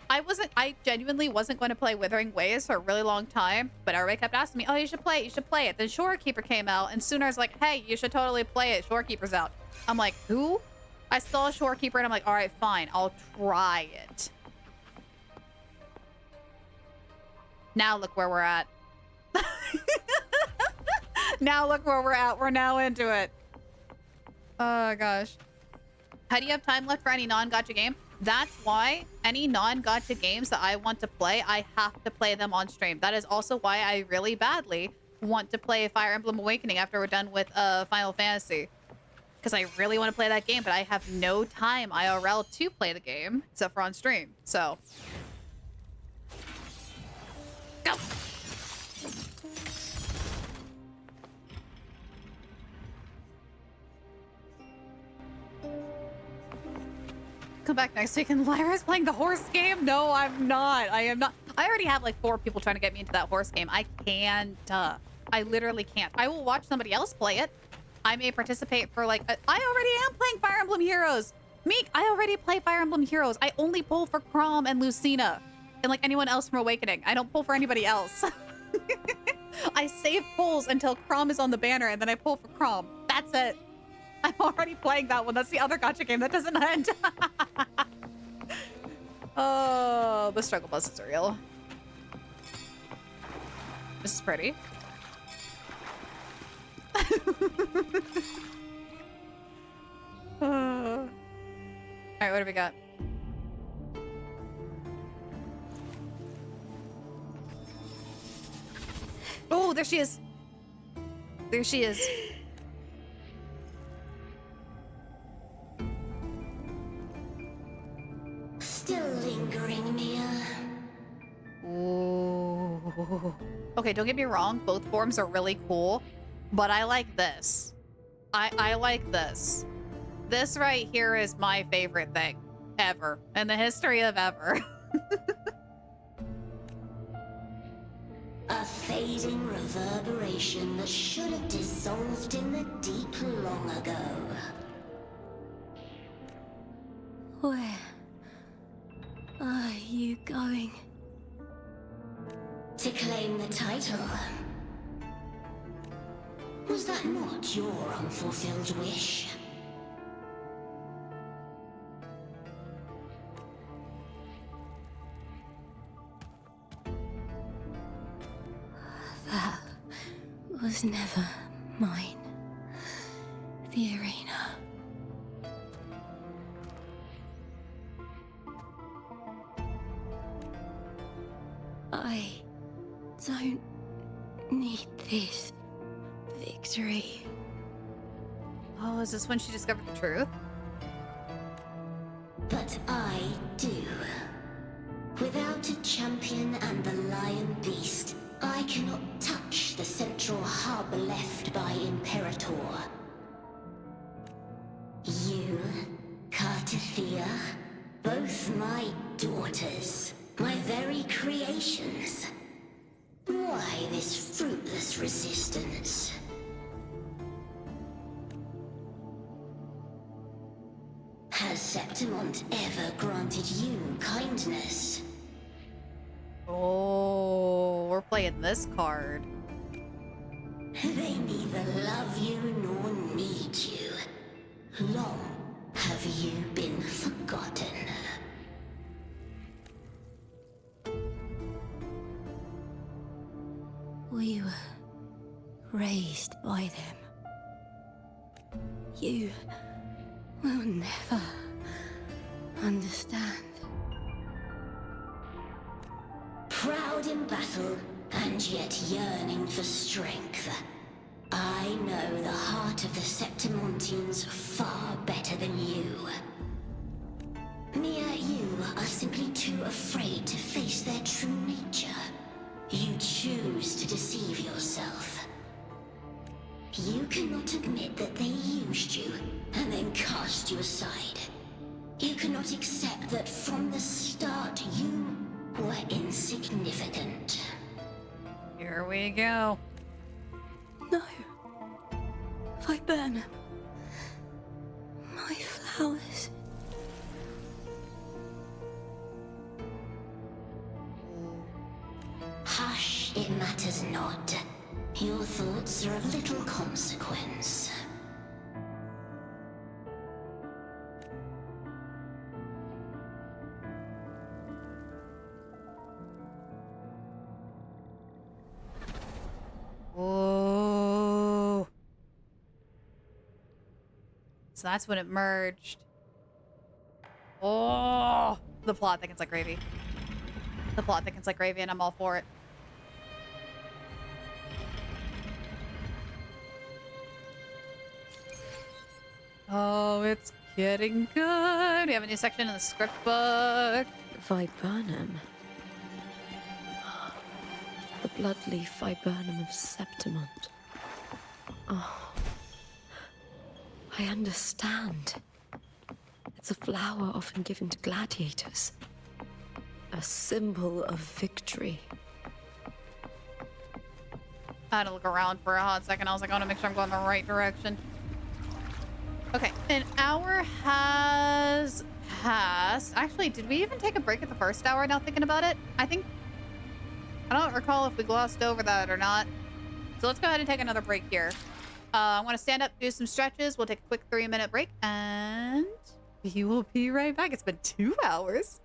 I genuinely wasn't going to play Withering Waves for a really long time, but everybody kept asking me, oh, you should play it. Then Shorekeeper came out, and soon I was like, hey, you should totally play it. Shorekeeper's out. I'm like, who? I saw Shorekeeper, and I'm like, all right, fine. I'll try it. Now look where we're at. Now look where we're at. We're now into it. Oh, gosh. How do you have time left for any non-gacha game? That's why any non-gacha games that I want to play, I have to play them on stream. That is also why I really badly want to play Fire Emblem Awakening after we're done with Final Fantasy. Because I really want to play that game, but I have no time IRL to play the game, except for on stream. So, go! Come back next week and Lyra's playing the horse game? No, I'm not. I am not. I already have like 4 people trying to get me into that horse game. I can't. I literally can't. I will watch somebody else play it. I may participate for like, I already am playing Fire Emblem Heroes. Meek, I already play Fire Emblem Heroes. I only pull for Chrom and Lucina and like anyone else from Awakening. I don't pull for anybody else. I save pulls until Chrom is on the banner and then I pull for Chrom. That's it. I'm already playing that one. That's the other gacha game that doesn't end. Oh, the struggle bus is real. This is pretty. All right, what do we got? Oh, there she is. There she is. Still lingering, Mia. Ooh. Okay, don't get me wrong. Both forms are really cool, but I like this. I like this. This right here is my favorite thing ever in the history of ever. A fading reverberation that should have dissolved in the deep long ago. Where are you going? To claim the title. Was that not your unfulfilled wish? That was never mine. The arena. I don't need this victory. Oh, is this when she discovered the truth? But I do. Without a champion and the lion beast, I cannot touch the central hub left by Imperator. You, Cartathea, both my daughters, my very creations. Why this fruitless resistance? Has Septimont ever granted you kindness? Oh, we're playing this card. They neither love you nor need you. Long have you been forgotten. We were raised by them. You will never understand. Proud in battle, and yet yearning for strength. I know the heart of the Septimontians far better than you. Mere you are simply too afraid to face their true nature. You choose to deceive yourself. You cannot admit that they used you, and then cast you aside. You cannot accept that from the start you were insignificant. Here we go. No. Viburnum. My flowers. Hush, it matters not. Your thoughts are of little consequence. Whoa. So that's when it merged. Oh, the plot thickens like gravy. The plot thickens like gravy, and I'm all for it. Oh, it's getting good. We have a new section in the script book. Viburnum. The bloodleaf viburnum of Septimont. Oh. I understand. It's a flower often given to gladiators. A symbol of victory. I had to look around for a hot second. I was like, I want to make sure I'm going the right direction. Okay, an hour has passed. Actually, did we even take a break at the first hour now thinking about it? I don't recall if we glossed over that or not. So let's go ahead and take another break here. I want to stand up, do some stretches. We'll take a quick 3-minute break, and we will be right back. It's been 2 hours.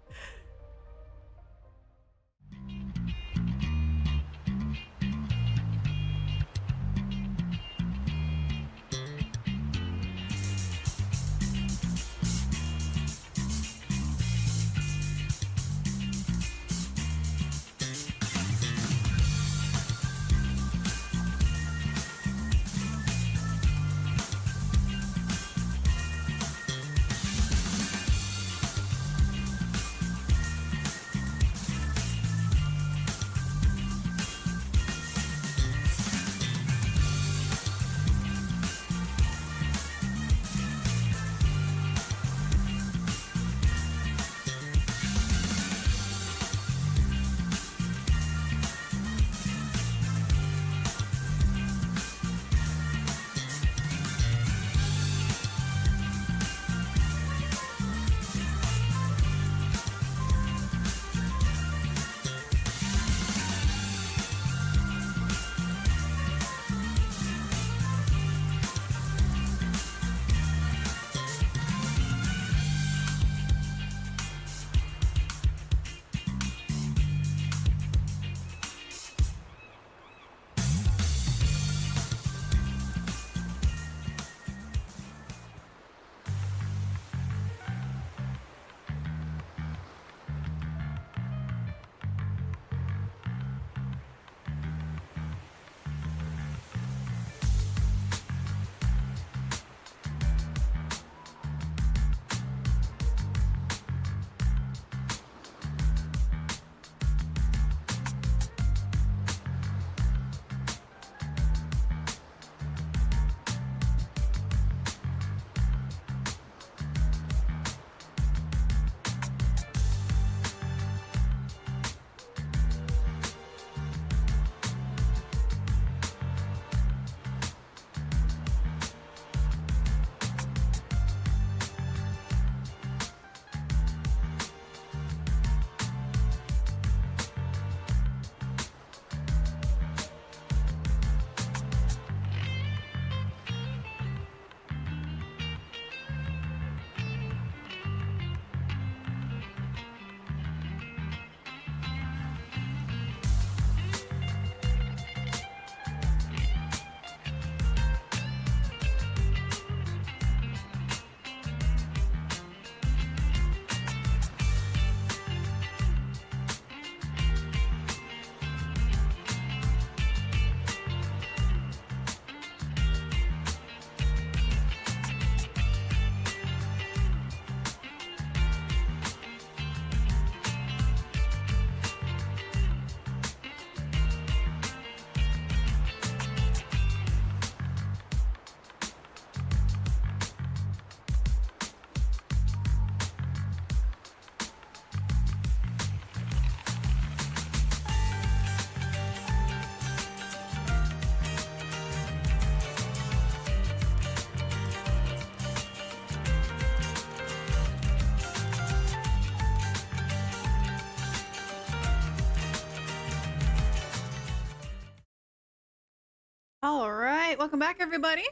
All right, welcome back, everybody.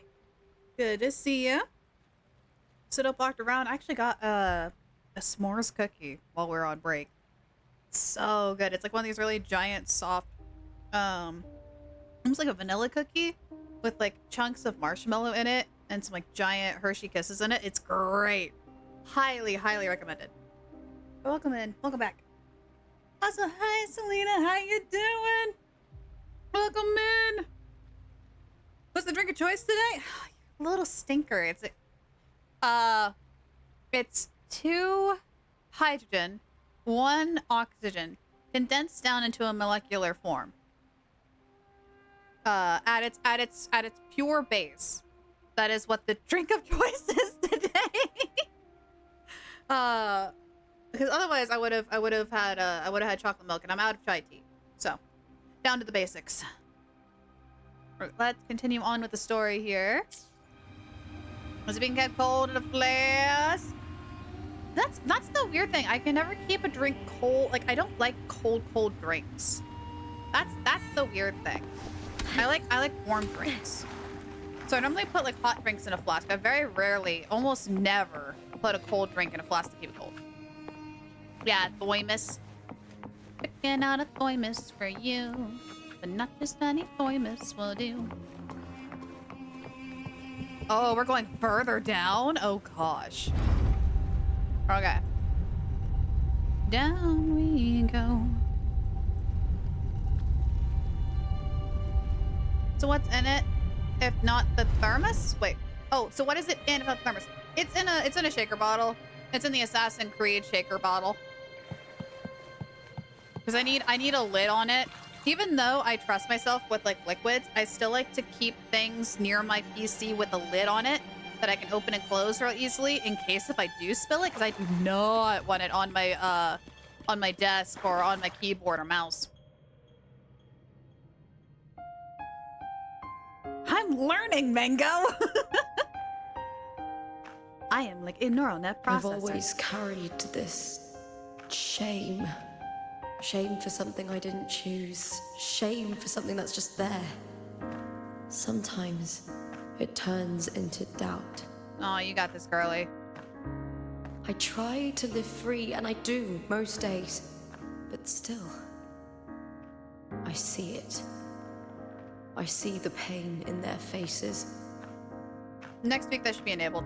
Good to see you. Sit up, walked around. I actually got a s'mores cookie while we were on break. So good. It's like one of these really giant, soft, almost like a vanilla cookie with like chunks of marshmallow in it and some like giant Hershey Kisses in it. It's great. Highly, highly recommended. Welcome in. Welcome back. Also, hi, Selena. How you doing? Welcome in. What's the drink of choice today? Little stinker. It's 2 hydrogen, 1 oxygen, condensed down into a molecular form. At its pure base. That is what the drink of choice is today. Because otherwise I would have had chocolate milk, and I'm out of chai tea. So, down to the basics. Let's continue on with the story here. Was it being kept cold in a flask? That's the weird thing. I can never keep a drink cold. Like, I don't like cold drinks. That's the weird thing. I like warm drinks. So I normally put like hot drinks in a flask. I very rarely, almost never, put a cold drink in a flask to keep it cold. Yeah, Thoimus. Picking out a Thoimus for you. But not just any Thoimus will do. Oh, we're going further down? Oh, gosh. Okay. Down we go. So what's in it, if not the thermos? Wait. Oh, so what is it in a thermos? It's in a shaker bottle. It's in the Assassin's Creed shaker bottle. Because I need a lid on it. Even though I trust myself with like liquids, I still like to keep things near my PC with a lid on it that I can open and close real easily in case if I do spill it, because I do not want it on my desk or on my keyboard or mouse. I'm learning, Mango. I am like a neural net processor. I've always carried this shame. Shame for something I didn't choose. Shame for something that's just there. Sometimes it turns into doubt. Oh, you got this, girly. I try to live free, and I do most days. But still, I see it. I see the pain in their faces. Next week, that should be enabled.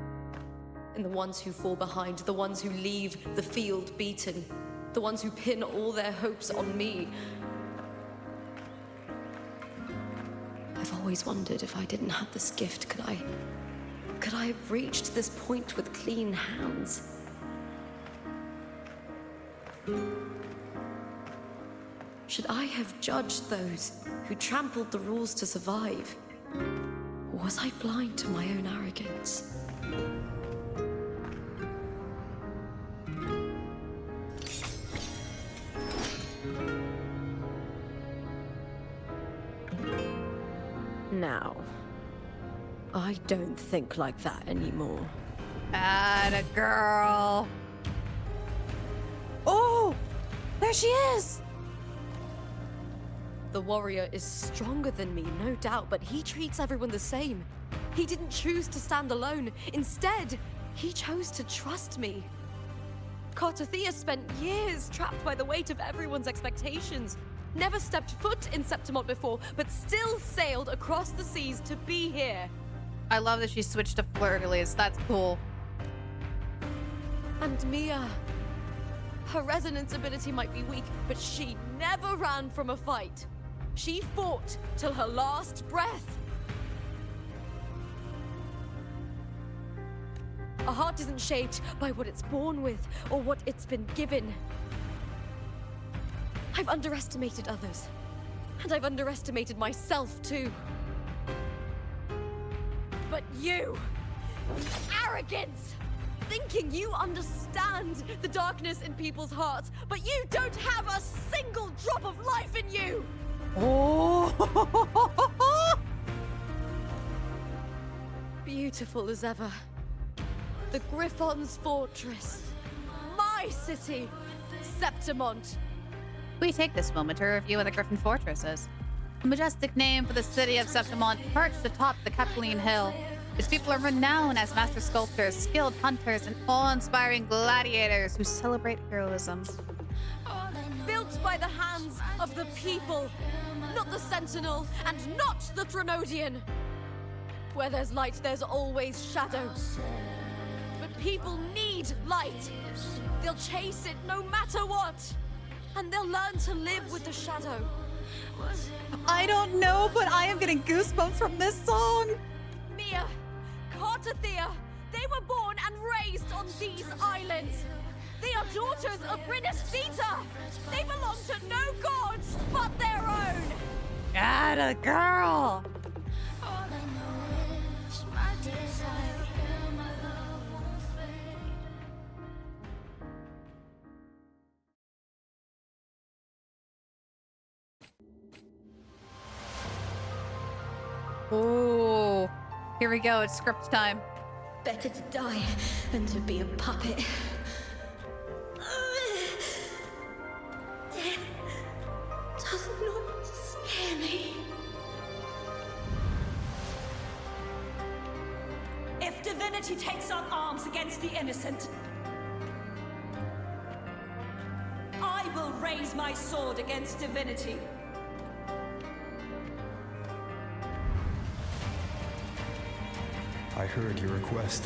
And the ones who fall behind, the ones who leave the field beaten, the ones who pin all their hopes on me. I've always wondered if I didn't have this gift, could I have reached this point with clean hands? Should I have judged those who trampled the rules to survive? Or was I blind to my own arrogance? Now, I don't think like that anymore. Atta girl. Oh, there she is. The warrior is stronger than me, no doubt, but he treats everyone the same. He didn't choose to stand alone. Instead, he chose to trust me. Cartothea spent years trapped by the weight of everyone's expectations. Never stepped foot in Septimont before, but still sailed across the seas to be here. I love that she switched to fleur-de-lis. That's cool. And Mia. Her resonance ability might be weak, but she never ran from a fight. She fought till her last breath. A heart isn't shaped by what it's born with or what it's been given. I've underestimated others, and I've underestimated myself too. But you, arrogance, thinking you understand the darkness in people's hearts, but you don't have a single drop of life in you! Oh! Beautiful as ever. The Griffon's fortress. My city, Septimont. We take this moment to review what the Griffin Fortress is. A majestic name for the city of Septimont, perched atop the Capitoline Hill. Its people are renowned as master sculptors, skilled hunters, and awe-inspiring gladiators who celebrate heroism. Built by the hands of the people, not the Sentinel, and not the Trinodian. Where there's light, there's always shadow. But people need light. They'll chase it no matter what. And they'll learn to live with the shadow. I don't know, but I am getting goosebumps from this song. Mia, Carter Thea, they were born and raised on these islands. They are daughters of Rinascita. They belong to no gods but their own. Atta girl. Oh, here we go. It's script time. Better to die than to be a puppet. Death does not scare me. If Divinity takes up arms against the innocent, I will raise my sword against Divinity. I heard your request.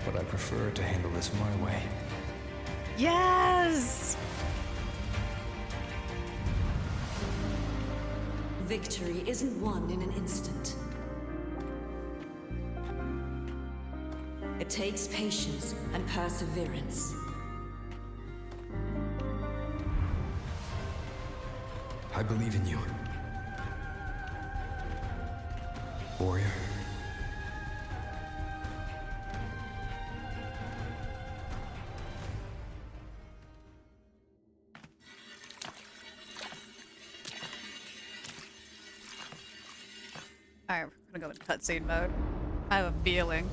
But I prefer to handle this my way. Yes! Victory isn't won in an instant. It takes patience and perseverance. I believe in you. Warrior. Alright, we're gonna go into cutscene mode. I have a feeling.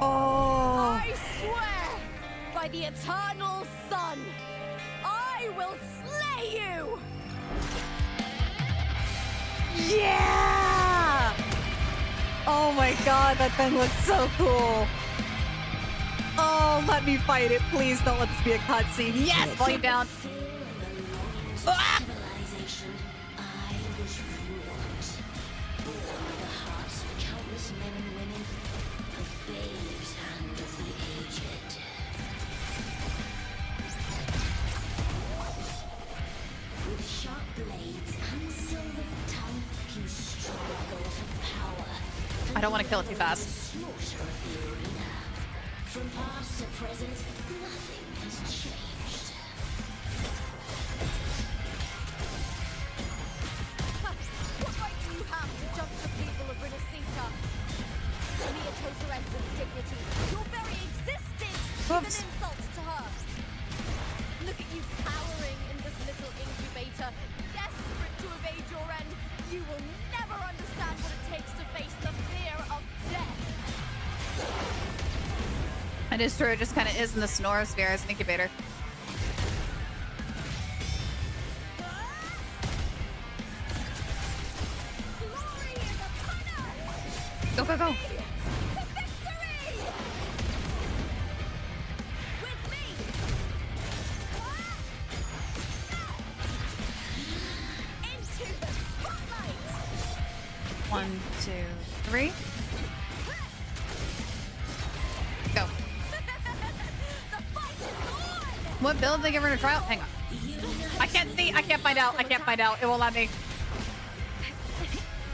I swear, by the eternal sun, I will slay you! Yeah! Oh my god, that thing looks so cool. Oh, let me fight it. Please don't let this be a cutscene. Yes! Volume down. Ah! I don't want to kill it too fast. From past to present, nothing has changed. What right do you have to judge the people of Rinascita? Mia chose to end with dignity. Your very existence is an insult to her. Look at you cowering in this little incubator, desperate to evade your end. You will never understand what it takes to face the fear of death. It is true, it just kind of is in the Sonorosphere as an incubator. Go, go, go! One, two, three. Go. What build did they give her in a trial? Hang on. I can't see. I can't find out. I can't find out. It won't let me.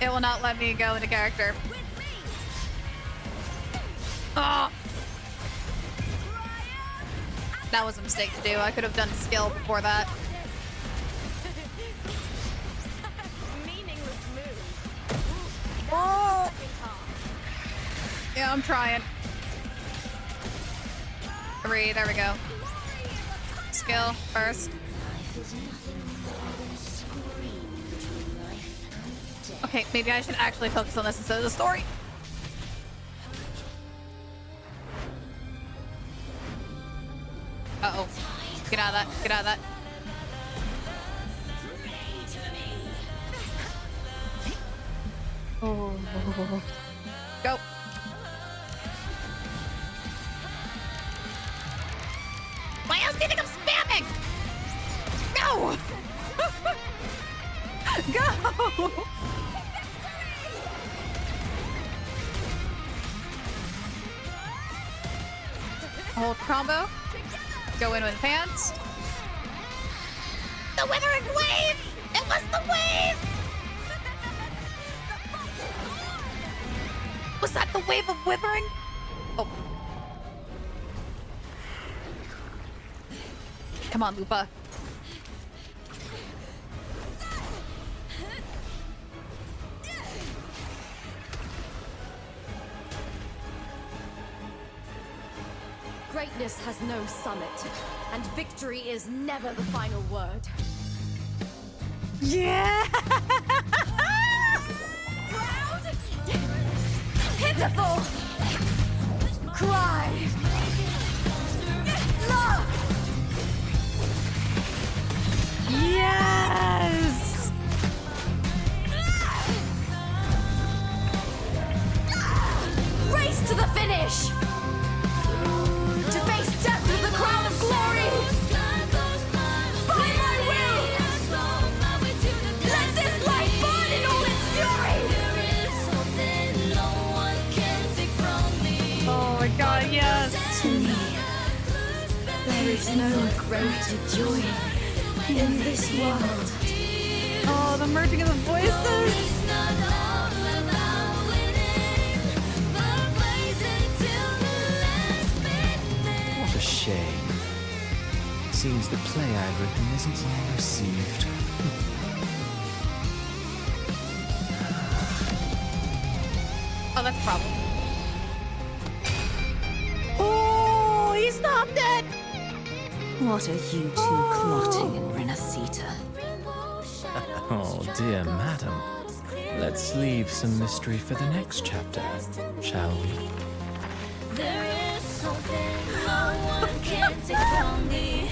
It will not let me go into character. Oh. That was a mistake to do. I could have done skill before that. Oh. Yeah, I'm trying. 3. There we go. Skill first. Okay, maybe I should actually focus on this instead of the story. Uh-oh. Get out of that. Get out of that. Oh. Go. Why else do you think I'm spamming? Go! Go! Hold combo. Go in with pants. The withering wave! It was the wave! Was that the wave of withering? Oh. Come on, Lupa. Greatness has no summit, and victory is never the final word. Yeah! Proud! Pitiful! Cry! Love! Yes! Race to the finish! To face death with the crown of glory! By my will! Let this light burn in all its fury! Oh my god, yes! To me, there is no greater joy in this world. Oh, the merging of the voices! What a shame. Seems the play I've written isn't well received. Oh, that's a problem. Oh, he stopped it! What are you two plotting in Rinascita? Oh, dear madam. Let's leave some mystery for the next chapter, shall we? There is something no one can take from me.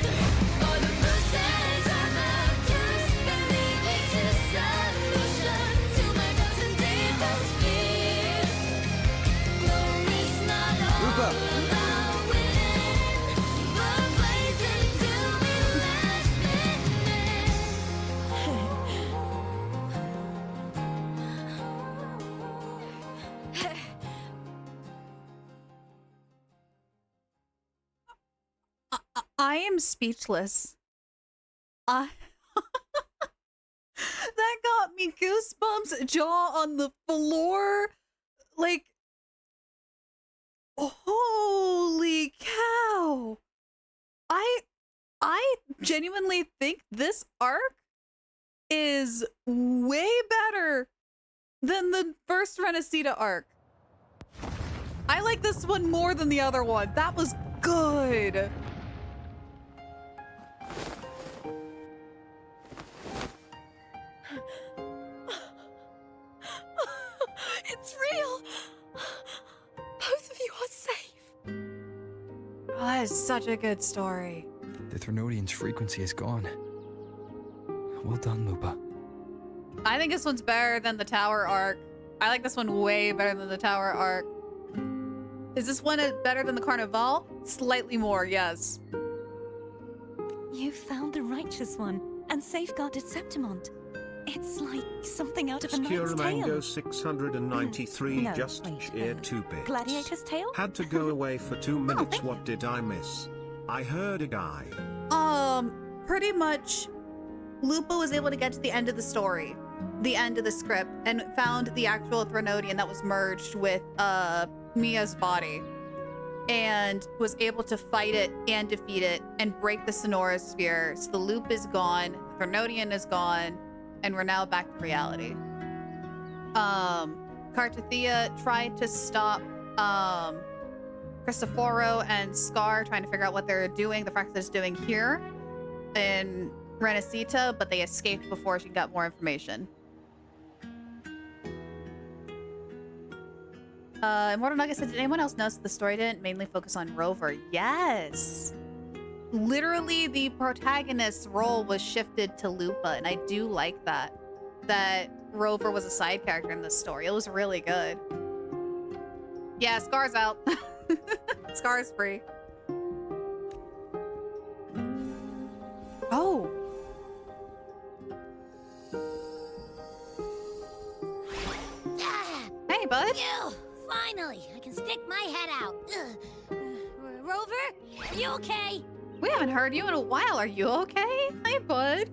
All the bruises I have just believe it's a solution to my doubts and deepest fears. Glory's not all about winning, but blazing till we last I am speechless. That got me goosebumps, jaw on the floor. Like, holy cow. I genuinely think this arc is way better than the first Rinascita arc. I like this one more than the other one. That was good. It's real! Both of you are safe! Oh, that is such a good story. The Threnodian's frequency is gone. Well done, Lupa. I think this one's better than the Tower arc. I like this one way better than the Tower arc. Is this one better than the Carnival? Slightly more, yes. You found the righteous one and safeguarded Septimont. It's like something out of a knight's Mango tale. 693 No, just wait, cheered 2 bits. Gladiator's tale? Had to go away for 2 minutes. What did I miss? I heard a guy. Pretty much Lupa was able to get to the end of the story, the end of the script, and found the actual Threnodian that was merged with Mia's body, and was able to fight it and defeat it and break the Sonora Sphere. So the loop is gone, the Threnodian is gone, and we're now back to reality. Kartathea tried to stop Cristoforo and Scar trying to figure out what they're doing, the Fraxis is doing here in Rinascita, but they escaped before she got more information. Immortal Nugget said, did anyone else notice that the story didn't mainly focus on Rover? Yes. Literally, the protagonist's role was shifted to Lupa, and I do like that. That Rover was a side character in this story. It was really good. Yeah, Scar's out. Scar's free. Oh. Hey, bud. Phew, finally, I can stick my head out. Rover, are you okay? We haven't heard you in a while. Are you okay? Hey, bud.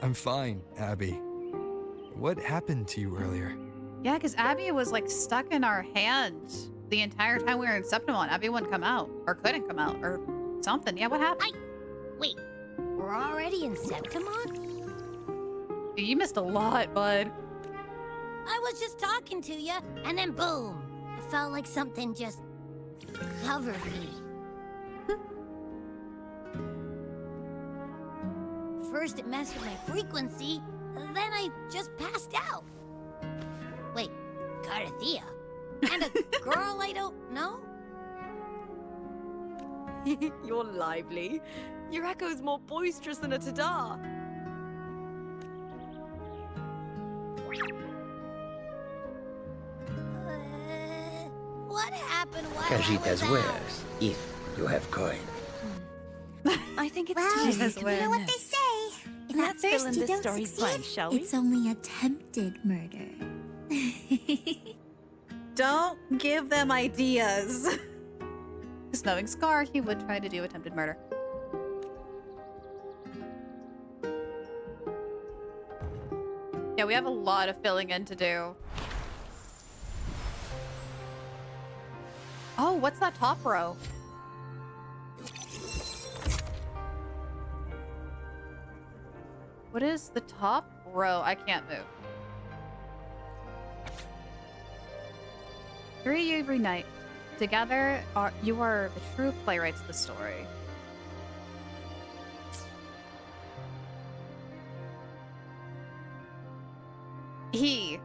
I'm fine, Abby. What happened to you earlier? Yeah, because Abby was like stuck in our hand the entire time we were in Septimon. Abby wouldn't come out, or couldn't come out, or something. Yeah, what happened? Wait, we're already in Septimon? You missed a lot, bud. I was just talking to you, and then boom. It felt like something just covered me. First it messed with my frequency, then I just passed out. Wait, Carthea? And a girl I don't know? You're lively. Your echo's more boisterous than a Tadar. What happened while Cajitas I was wares, if you have coin. I think it's Well, time. you know what they say. If Let's at fill first in you this don't story's succeed, blank, shall we? it's only attempted murder. Don't give them ideas. Just knowing Scar, he would try to do attempted murder. Yeah, we have a lot of filling in to do. Oh, what's that top row? What is the top row? I can't move. 3 every night. Together, you are the true playwrights of the story.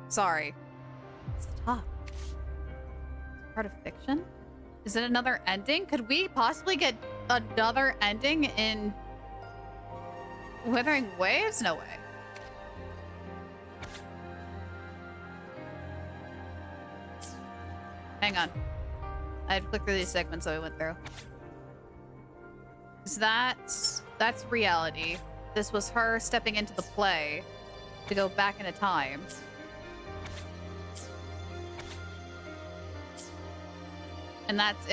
Sorry. It's the top. Part of fiction? Is it another ending? Could we possibly get another ending in Withering Waves? No way. Hang on. I had to click through these segments that we went through. So that's reality. This was her stepping into the play to go back into time. And that's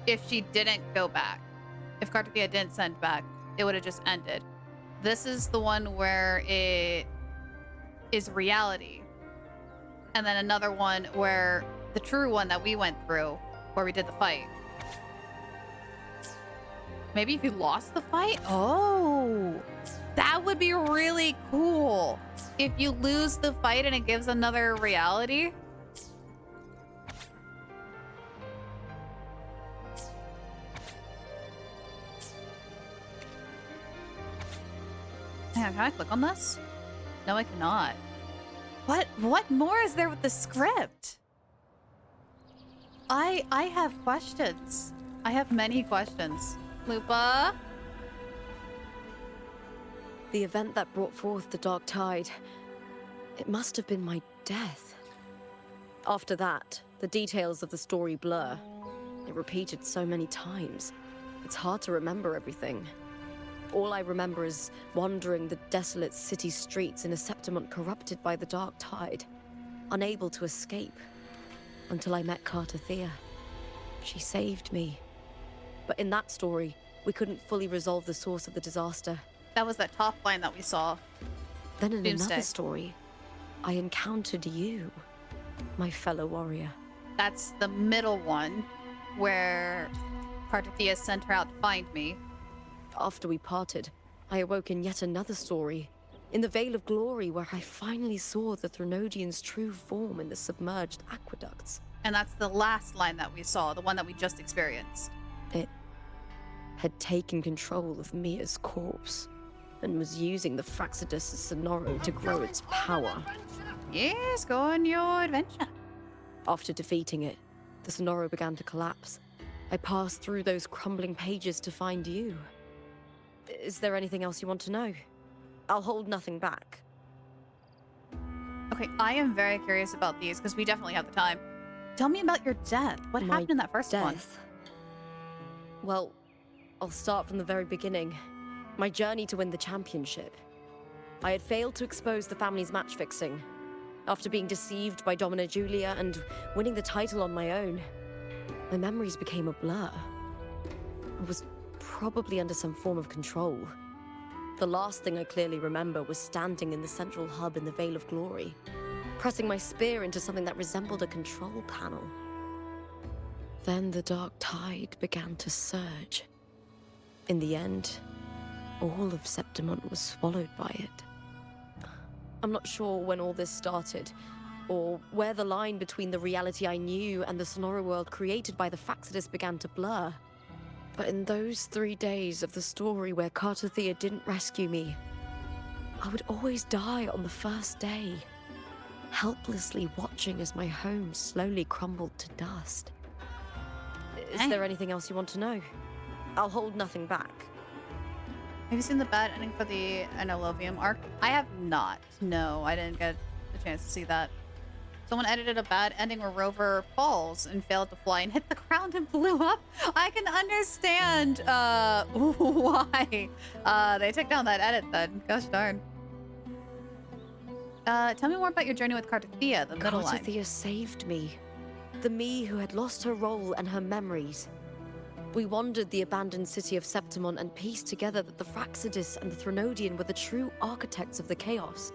if she didn't go back. If Carthea didn't send back, it would have just ended. This is the one where it is reality. And then another one where the true one that we went through, where we did the fight. Maybe if you lost the fight? Oh, that would be really cool. If you lose the fight and it gives another reality. Hang on, can I click on this? No, I cannot. What more is there with the script? I have questions. I have many questions. Lupa? The event that brought forth the dark tide, it must have been my death. After that, the details of the story blur. It repeated so many times. It's hard to remember everything. All I remember is wandering the desolate city streets in a Septimont corrupted by the dark tide, unable to escape, until I met Carthea. She saved me. But in that story, we couldn't fully resolve the source of the disaster. That was that top line that we saw. Then in Doomsday. another story, I encountered you, my fellow warrior. That's the middle one, where Carthea sent her out to find me. After we parted, I awoke in yet another story, In the Veil of Glory, where I finally saw the Threnodian's true form in the submerged aqueducts. And that's the last line that we saw, the one that we just experienced. It had taken control of Mia's corpse and was using the Fraxidus Sonoro to grow its power. Yes, go on your adventure. After defeating it, the Sonoro began to collapse. I passed through those crumbling pages to find you. Is there anything else you want to know? I'll hold nothing back. Okay, I am very curious about these because we definitely have the time. Tell me about your death. What happened in that first one? Well, I'll start from the very beginning. My journey to win the championship. I had failed to expose the family's match fixing. After being deceived by Domina Julia and winning the title on my own, my memories became a blur. I was probably under some form of control. The last thing I clearly remember was standing in the central hub in the Veil of Glory, pressing my spear into something that resembled a control panel. Then the dark tide began to surge. In the end, all of Septimont was swallowed by it. I'm not sure when all this started, or where the line between the reality I knew and the Sonora world created by the Fraxidus began to blur. But in those 3 days of the story where Cartothea didn't rescue me, I would always die on the first day, helplessly watching as my home slowly crumbled to dust. Is there anything else you want to know? I'll hold nothing back. Have you seen the bad ending for the Enolovium arc? I have not. No, I didn't get the chance to see that. Someone edited a bad ending where Rover falls and failed to fly and hit the ground and blew up. I can understand why they took down that edit then. Gosh darn. Tell me more about your journey with Cartothea, the middle line. Cartothea saved me. The me who had lost her role and her memories. We wandered the abandoned city of Septimont and pieced together that the Fraxidus and the Threnodian were the true architects of the chaos.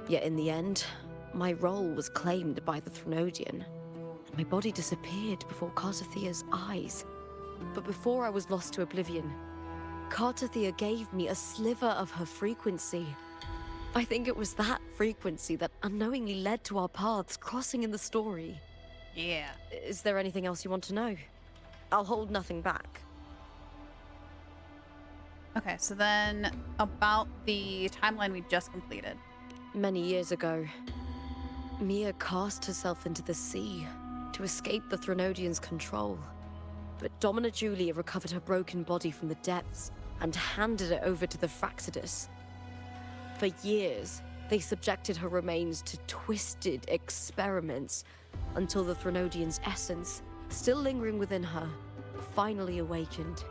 Yet in the end, my role was claimed by the Threnodian, and my body disappeared before Cartothea's eyes. But before I was lost to oblivion, Cartothea gave me a sliver of her frequency. I think it was that frequency that unknowingly led to our paths crossing in the story. Yeah. Is there anything else you want to know? I'll hold nothing back. Okay, so then about the timeline we just completed. Many years ago, Mia cast herself into the sea to escape the Threnodian's control. But Domina Julia recovered her broken body from the depths and handed it over to the Fraxidus. For years, they subjected her remains to twisted experiments until the Threnodian's essence, still lingering within her, finally awakened.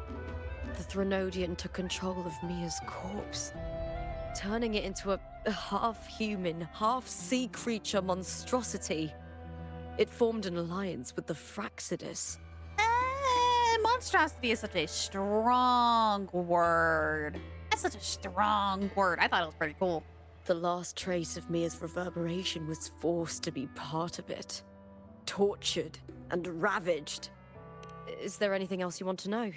The Threnodian took control of Mia's corpse, turning it into a half-human, half-sea creature monstrosity. It formed an alliance with the Fraxidus. Monstrosity is such a strong word. That's such a strong word. I thought it was pretty cool. The last trace of Mia's reverberation was forced to be part of it. Tortured and ravaged. Is there anything else you want to know?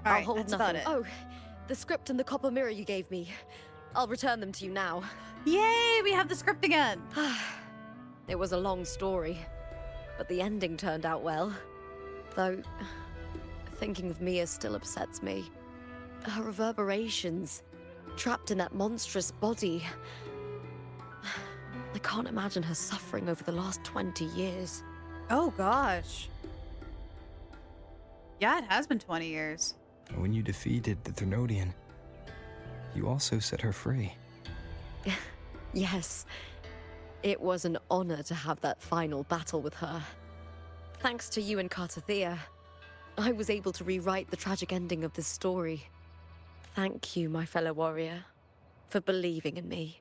I'll hold that's nothing. about it. Oh, the script and the copper mirror you gave me. I'll return them to you now. Yay, we have the script again. It was a long story, but the ending turned out well. Though, thinking of Mia still upsets me. Her reverberations, trapped in that monstrous body. I can't imagine her suffering over the last 20 years. Oh gosh. Yeah, it has been 20 years. When you defeated the Threnodian, you also set her free. Yes. It was an honor to have that final battle with her. Thanks to you and Cartothea, I was able to rewrite the tragic ending of this story. Thank you, my fellow warrior, for believing in me.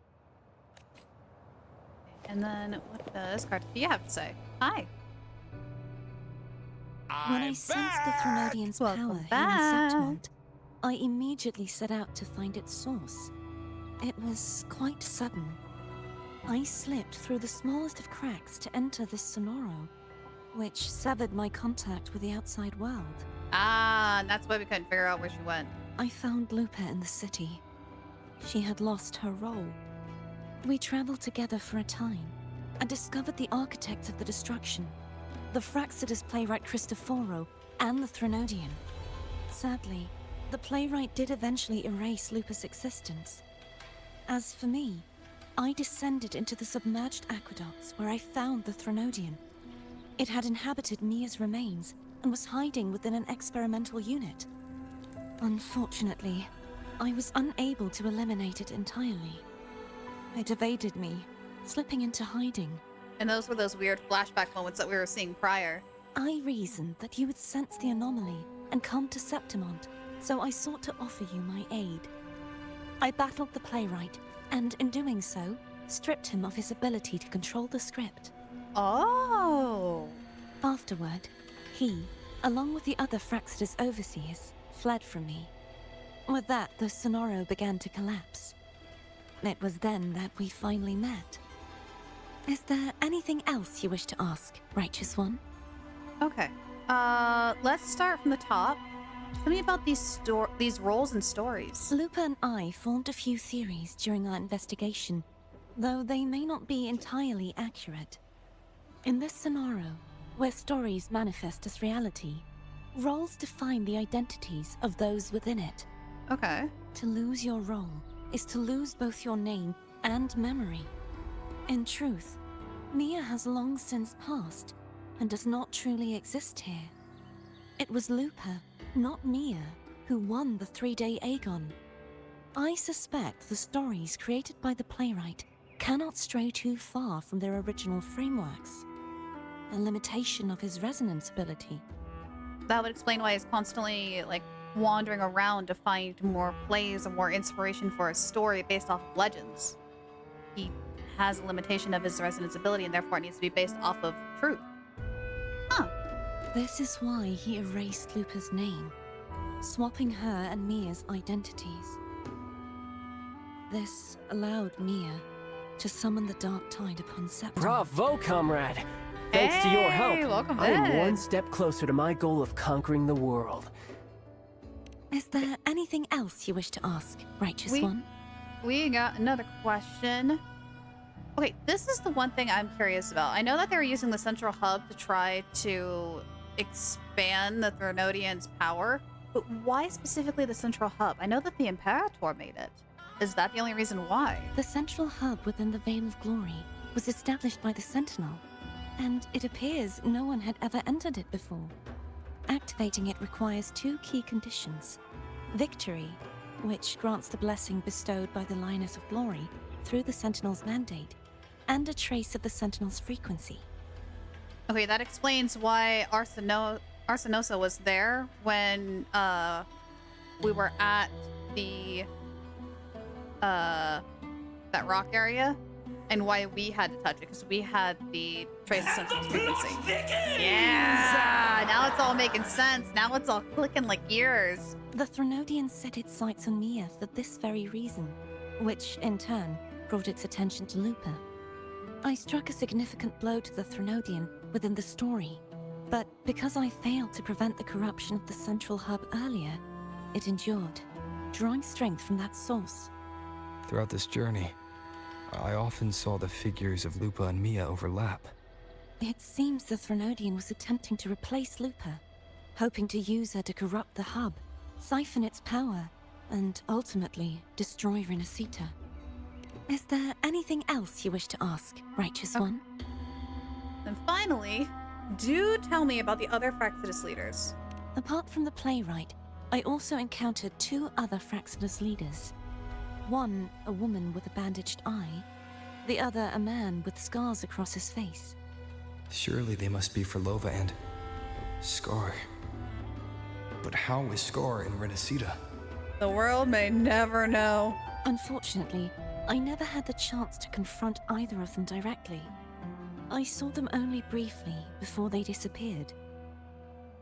And then what does Cartothea have to say? Hi. When I sensed the Threnodian's power here in Septimont, I immediately set out to find its source. It was quite sudden. I slipped through the smallest of cracks to enter this Sonoro, which severed my contact with the outside world. Ah, and that's why we couldn't figure out where she went. I found Lupa in the city. She had lost her role, We traveled together for a time and discovered the architects of the destruction, the Fraxidus playwright Cristoforo and the Threnodian. Sadly, the playwright did eventually erase Lupa's existence. As for me, I descended into the submerged aqueducts where I found the Threnodian. It had inhabited Mia's remains and was hiding within an experimental unit. Unfortunately, I was unable to eliminate it entirely. It evaded me, slipping into hiding. And those were those weird flashback moments that we were seeing prior. I reasoned that you would sense the anomaly and come to Septimont, so I sought to offer you my aid. I battled the playwright, and in doing so, stripped him of his ability to control the script. Oh! Afterward, he, along with the other Fraxidus overseers, fled from me. With that, the Sonoro began to collapse. It was then that we finally met. Is there anything else you wish to ask, Righteous One? Okay. Let's start from the top. Tell me about these roles and stories. Lupa and I formed a few theories during our investigation, though they may not be entirely accurate. In this scenario, where stories manifest as reality, roles define the identities of those within it. Okay. To lose your role is to lose both your name and memory. In truth, Mia has long since passed and does not truly exist here. It was Lupa, not Mia, who won the 3-day Aegon. I suspect the stories created by the playwright cannot stray too far from their original frameworks. A limitation of his resonance ability. That would explain why he's constantly, wandering around to find more plays or more inspiration for a story based off of legends. He has a limitation of his resonance ability, and therefore it needs to be based off of truth. Huh. This is why he erased Lupa's name, swapping her and Mia's identities. This allowed Mia to summon the Dark Tide upon September. Bravo, comrade! Thanks to your help, welcome I am back. one step closer to my goal of conquering the world. Is there anything else you wish to ask, Righteous One? We got another question. Okay, this is the one thing I'm curious about. I know that they were using the central hub to try to expand the Threnodian's power, but why specifically the central hub? I know that the Imperator made it. Is that the only reason why? The central hub within the Veil of Glory was established by the Sentinel, and it appears no one had ever entered it before. Activating it requires 2 key conditions. Victory, which grants the blessing bestowed by the Lioness of Glory through the Sentinel's mandate, and a trace of the Sentinel's frequency. Okay, that explains why Arsenosa was there when we were at the that rock area, and why we had to touch it, because we had the trace of Sentinel's frequency. Yeah! Now it's all making sense. Now it's all clicking like gears. The Threnodian set its sights on Mia for this very reason, which, in turn, brought its attention to Lupa. I struck a significant blow to the Threnodian within the story, but because I failed to prevent the corruption of the central hub earlier, it endured, drawing strength from that source. Throughout this journey, I often saw the figures of Lupa and Mia overlap. It seems the Threnodian was attempting to replace Lupa, hoping to use her to corrupt the hub, siphon its power, and ultimately destroy Rinascita. Is there anything else you wish to ask, Righteous One? And finally, do tell me about the other Fraxidus leaders. Apart from the playwright, I also encountered 2 other Fraxidus leaders. One, a woman with a bandaged eye, the other a man with scars across his face. Surely they must be for Lova and Scar. But how is Scar in Rinascita? The world may never know. Unfortunately, I never had the chance to confront either of them directly. I saw them only briefly before they disappeared.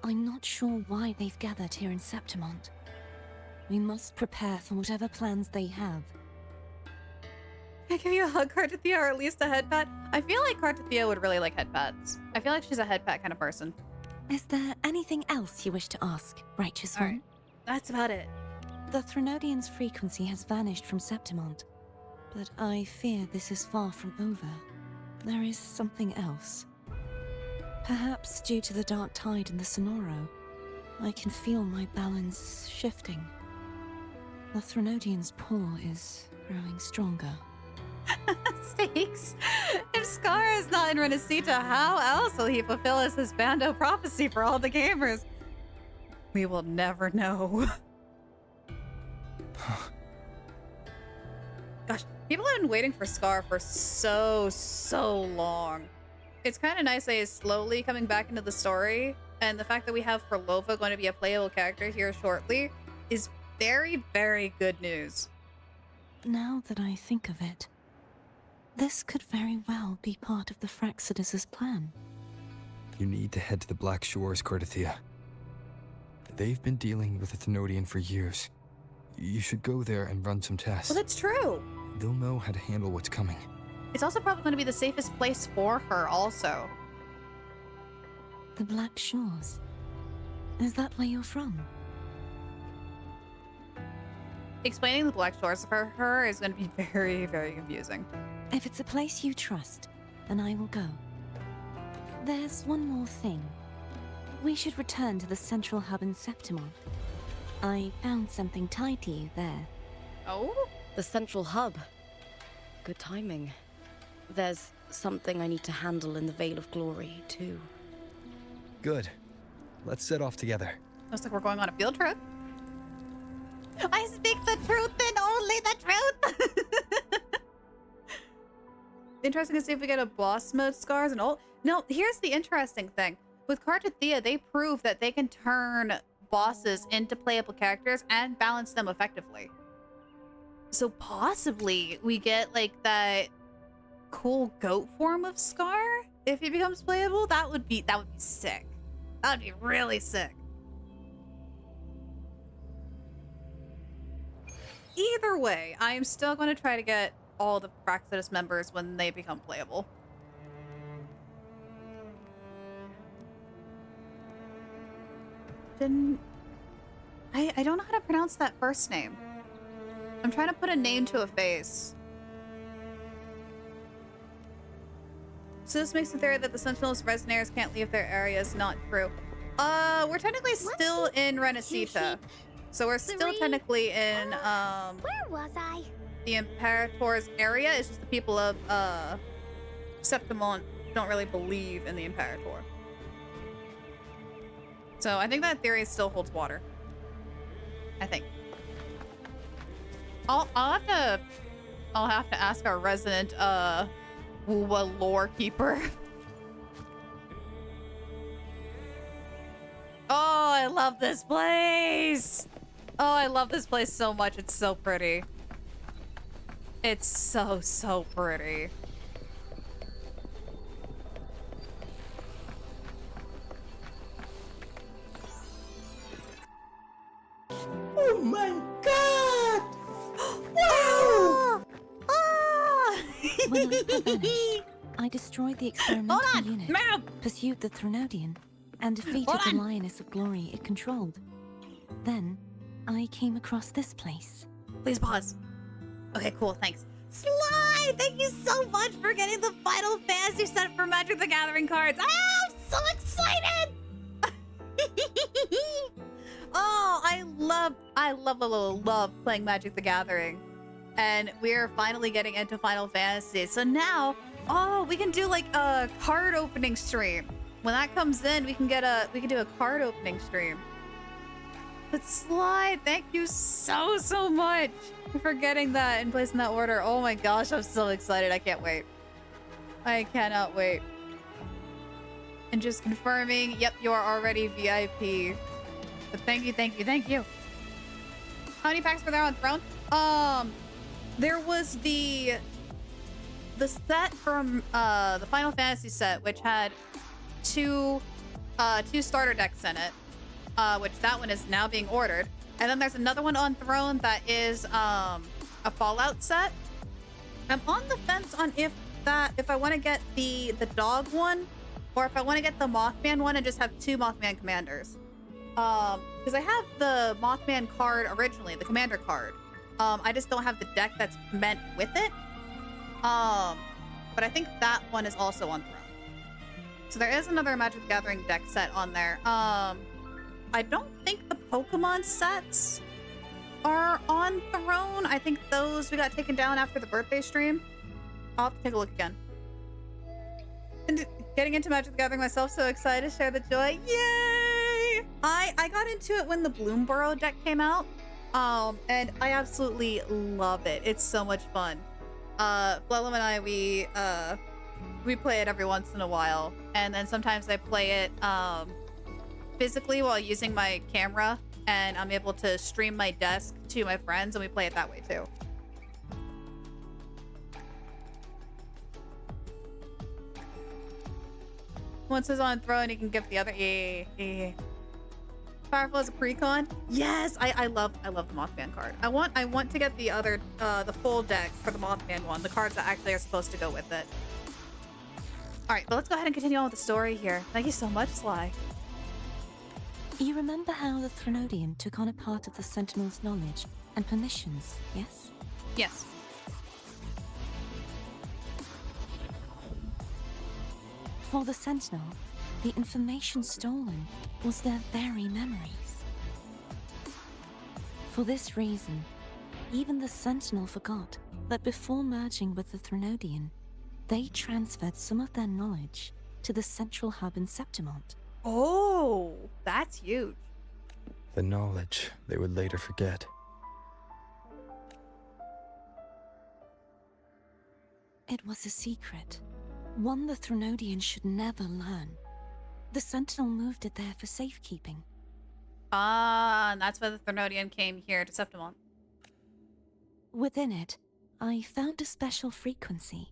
I'm not sure why they've gathered here in Septimont. We must prepare for whatever plans they have. Can I give you a hug, Cartathea, or at least a head pat? I feel like Cartathea would really like head pats. I feel like she's a head pat kind of person. Is there anything else you wish to ask, Righteous One? That's about it. The Threnodian's frequency has vanished from Septimont. But I fear this is far from over. There is something else. Perhaps due to the dark tide in the Sonoro, I can feel my balance shifting. The Threnodian's pull is growing stronger. Stakes. If Scar is not in Rinascita, how else will he fulfill his Bando prophecy for all the gamers? We will never know. Gosh, people have been waiting for Scar for so long. It's kind of nice that he's slowly coming back into the story, and the fact that we have Forlova going to be a playable character here shortly is very, very good news. Now that I think of it, this could very well be part of the Fraxidus' plan. You need to head to the Black Shores, Cordelia. They've been dealing with the Thenodian for years. You should go there and run some tests. Well, that's true. They'll know how to handle what's coming. It's also probably going to be the safest place for her also. The Black Shores? Is that where you're from? Explaining the Black Shores for her is going to be very, very confusing. If it's a place you trust, then I will go. There's one more thing. We should return to the central hub in Septimont. I found something tied to you there. Oh? The central hub. Good timing. There's something I need to handle in the Veil of Glory, too. Good. Let's set off together. Looks like we're going on a field trip. I speak the truth and only the truth! Interesting to see if we get a boss mode Scars and all. No, here's the interesting thing. With Cartathea, they prove that they can turn bosses into playable characters and balance them effectively. So possibly we get like that cool goat form of Scar if he becomes playable. That would be sick. That would be really sick. Either way, I am still going to try to get all the Fraxidus members when they become playable. I don't know how to pronounce that first name. I'm trying to put a name to a face. So this makes the theory that the Sentinels Resonators can't leave their area is not true. We're technically still in Rinascita. So we're still technically in, where was I? The Imperator's area. It's just the people of, Septimont don't really believe in the Imperator. So I think that theory still holds water. I think. I'll have to ask our resident, WuWa lore keeper. Oh, I love this place! Oh, I love this place so much. It's so pretty. It's so pretty. Oh my god! Wow! When Lupa vanished, I destroyed the experimental unit, pursued the Threnodian, and defeated the Lioness of Glory it controlled. Then, I came across this place. Please pause. Okay, cool, thanks. Sly, thank you so much for getting the Final Fantasy set for Magic the Gathering cards. I'm so excited! Oh, I love playing Magic the Gathering. And we're finally getting into Final Fantasy. So now, oh, we can do like a card opening stream. When that comes in, we can do a card opening stream. But Sly, thank you so much for getting that and placing that order. Oh my gosh, I'm so excited. I can't wait. I cannot wait. And just confirming, yep, you are already VIP. But thank you. How many packs were there on Throne? There was the set from the Final Fantasy set, which had two starter decks in it. Which that one is now being ordered. And then there's another one on Throne that is a Fallout set. I'm on the fence on if I want to get the dog one or if I want to get the Mothman one and just have two Mothman commanders. Because I have the Mothman card originally, the commander card. I just don't have the deck that's meant with it. But I think that one is also on Throne. So there is another Magic the Gathering deck set on there. I don't think the Pokemon sets are on Throne. I think those we got taken down after the birthday stream. I'll have to take a look again. And getting into Magic the Gathering myself, so excited to share the joy. Yay! I got into it when the Bloomborough deck came out. And I absolutely love it. It's so much fun. Flellum and I, we play it every once in a while. And then sometimes I play it physically while using my camera. And I'm able to stream my desk to my friends, and we play it that way too. Once it's on Throne, you can give the other. Powerful as a precon. Yes, I love the Mothman card. I want to get the other the full deck for the Mothman one. The cards that actually are supposed to go with it. All right, but let's go ahead and continue on with the story here. Thank you so much, Sly. You remember how the Threnodian took on a part of the Sentinel's knowledge and permissions, yes? Yes. For the Sentinel, the information stolen was their very memories. For this reason, even the Sentinel forgot that before merging with the Threnodian, they transferred some of their knowledge to the central hub in Septimont. Oh, that's huge. The knowledge they would later forget. It was a secret, one the Threnodian should never learn. The Sentinel moved it there for safekeeping. Ah, and that's why the Threnodian came here to Septimont. Within it, I found a special frequency.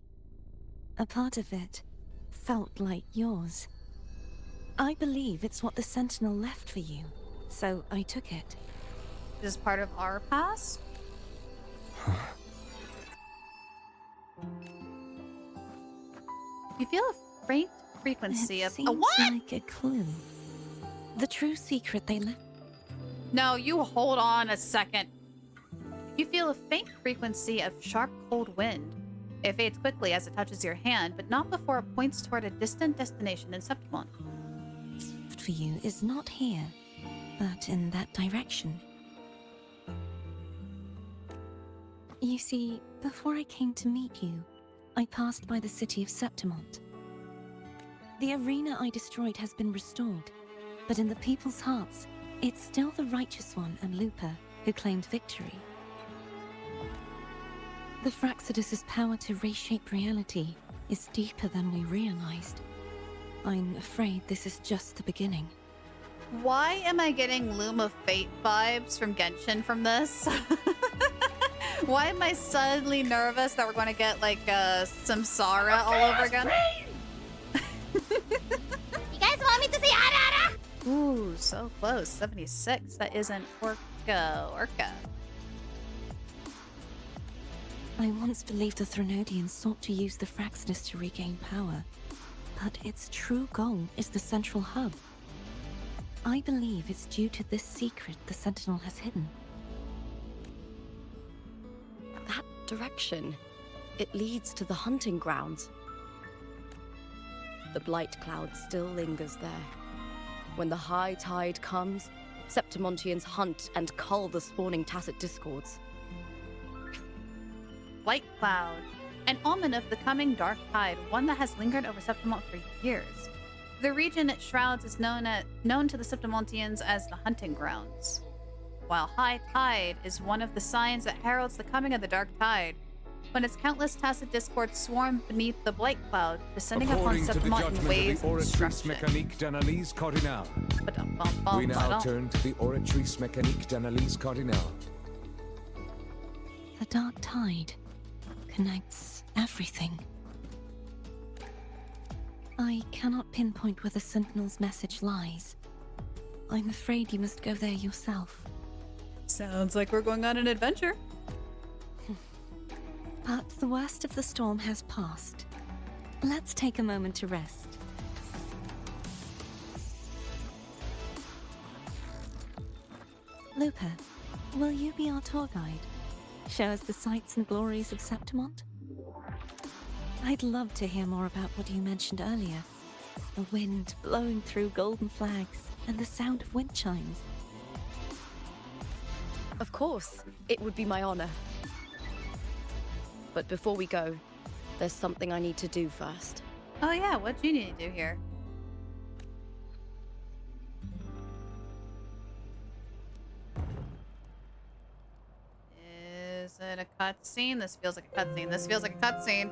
A part of it felt like yours. I believe it's what the Sentinel left for you, so I took it. This is part of our past? You feel a faint frequency of a what? Like a clue. The true secret they left. No, you hold on a second. You feel a faint frequency of sharp, cold wind. It fades quickly as it touches your hand, but not before it points toward a distant destination in Septimont. For you is not here, but in that direction. You see, before I came to meet you, I passed by the city of Septimont. The arena I destroyed has been restored, but in the people's hearts, it's still the Righteous One and Lupa who claimed victory. The Fraxidus' power to reshape reality is deeper than we realized. I'm afraid this is just the beginning. Why am I getting Loom of Fate vibes from Genshin from this? Why am I suddenly nervous that we're going to get like Samsara all over again? You guys want me to say Arara? Ooh, so close. 76. That isn't Orca. I once believed the Threnodians sought to use the Fraxidus to regain power, but its true goal is the central hub. I believe it's due to this secret the Sentinel has hidden. That direction, it leads to the hunting grounds. The blight cloud still lingers there. When the high tide comes, Septimontians hunt and cull the spawning Tacit Discords. Blight Cloud, an omen of the coming dark tide, one that has lingered over Septimont for years. The region it shrouds is known to the Septimontians as the hunting grounds. While high tide is one of the signs that heralds the coming of the dark tide, when its countless Tacit Discords swarm beneath the Blight Cloud, descending upon Septimont in waves of destruction. Mécanique d'analyse cardinale. We now turn to the Oratrice Mécanique d'analyse cardinale. The dark tide connects everything. I cannot pinpoint where the Sentinel's message lies. I'm afraid you must go there yourself. Sounds like we're going on an adventure. But the worst of the storm has passed. Let's take a moment to rest. Lupa, will you be our tour guide? Show us the sights and glories of Septimont? I'd love to hear more about what you mentioned earlier. The wind blowing through golden flags and the sound of wind chimes. Of course, it would be my honor. But before we go, there's something I need to do first. Oh yeah, what do you need to do here? Is it a cutscene? This feels like a cutscene. This feels like a cutscene.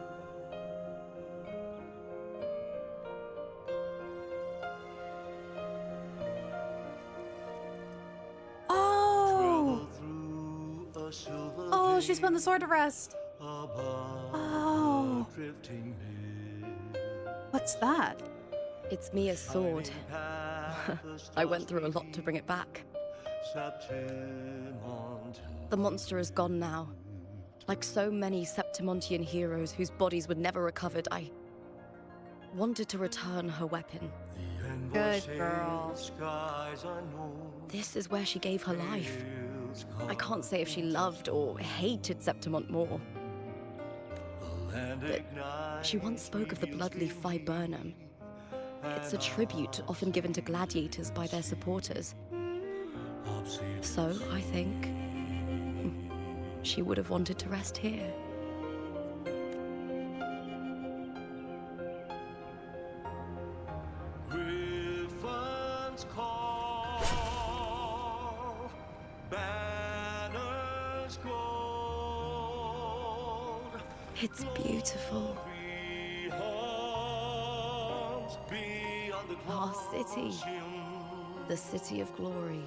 Oh! Oh, she's putting the sword to rest. Oh. What's that? It's Mia's sword. I went through a lot to bring it back. The monster is gone now. Like so many Septimontian heroes whose bodies were never recovered, I wanted to return her weapon. Good girl. This is where she gave her life. I can't say if she loved or hated Septimont more. But she once spoke of the bloodleaf viburnum. It's a tribute often given to gladiators by their supporters. So, I think she would have wanted to rest here. Griffin's call, banners gold. It's beautiful. Our city, the city of glory.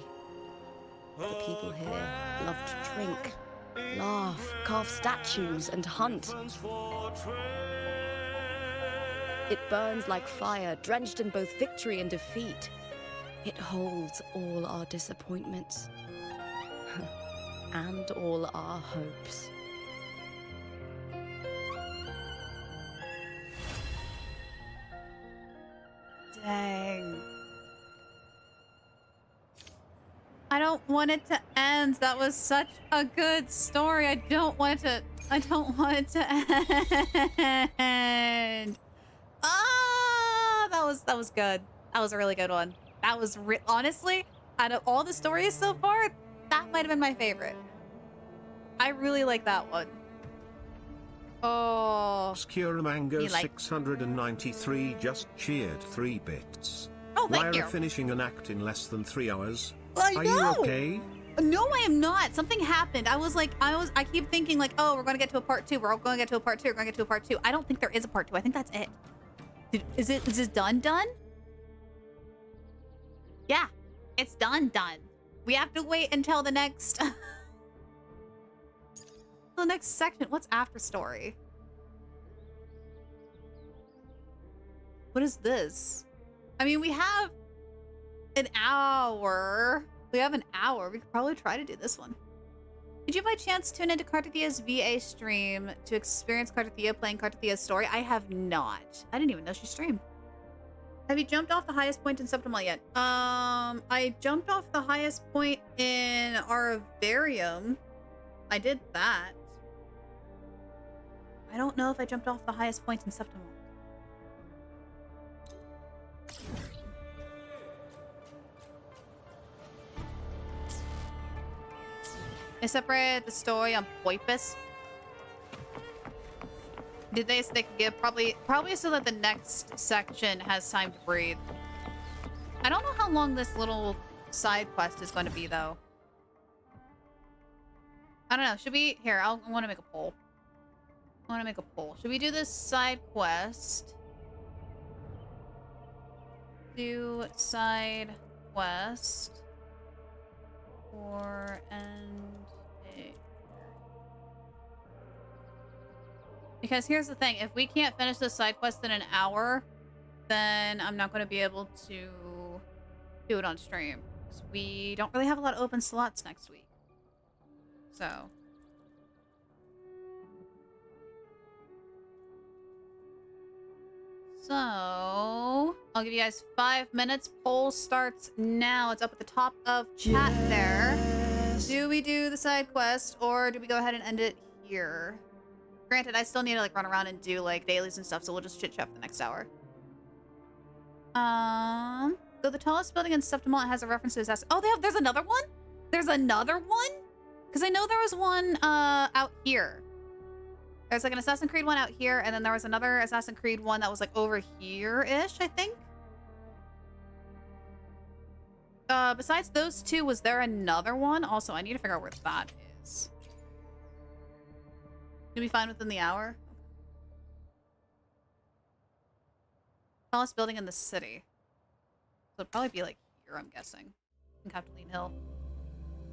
The people here love to drink, laugh, carve statues, and hunt. It burns like fire, drenched in both victory and defeat. It holds all our disappointments and all our hopes. Dang. I don't want it to end. That was such a good story. I don't want it to end. Ah, that was good. That was a really good one. That was honestly, out of all the stories so far, that might have been my favorite. I really like that one. Oh. Obscura Mango You like- 693 just cheered 3 bits. Oh, thank Lyra you. finishing an act in less than 3 hours. I Are know. you okay? No, I am not. Something happened. I keep thinking like, oh, we're going to get to a part 2. We're all going to get to a part 2. We're going to get to a part 2. I don't think there is a part 2. I think that's it. Is this done? Yeah, it's done. We have to wait until the next, the next section. What's after story? What is this? I mean, we have an hour. We have an hour. We could probably try to do this one. Did you by chance tune into Kartathia's VA stream to experience Kartathia playing Kartathia's story? I have not. I didn't even know she streamed. Have you jumped off the highest point in Septimont yet? I jumped off the highest point in our vivarium. I did that. I don't know if I jumped off the highest point in Septimont. I separated the story on Poipus. Did they could give probably so that the next section has time to breathe. I don't know how long this little side quest is going to be though. I don't know. Should we here? I want to make a poll. Should we do this side quest? Do side quest or end it? Because here's the thing, if we can't finish this side quest in an hour, then I'm not going to be able to do it on stream. Because we don't really have a lot of open slots next week. So. I'll give you guys 5 minutes. Poll starts now. It's up at the top of chat there. Do we do the side quest or do we go ahead and end it here? Granted, I still need to like run around and do like dailies and stuff, so we'll just chit chat for the next hour. So the tallest building in Septimont has a reference to assassin. Oh, there's another one? There's another one? Because I know there was one out here. There's like an Assassin's Creed one out here, and then there was another Assassin's Creed one that was like over here-ish, I think. Besides those two, was there another one? Also, I need to figure out where that is. Should be fine within the hour. Tallest building in the city. So it'd probably be like here, I'm guessing. In Capitoline Hill.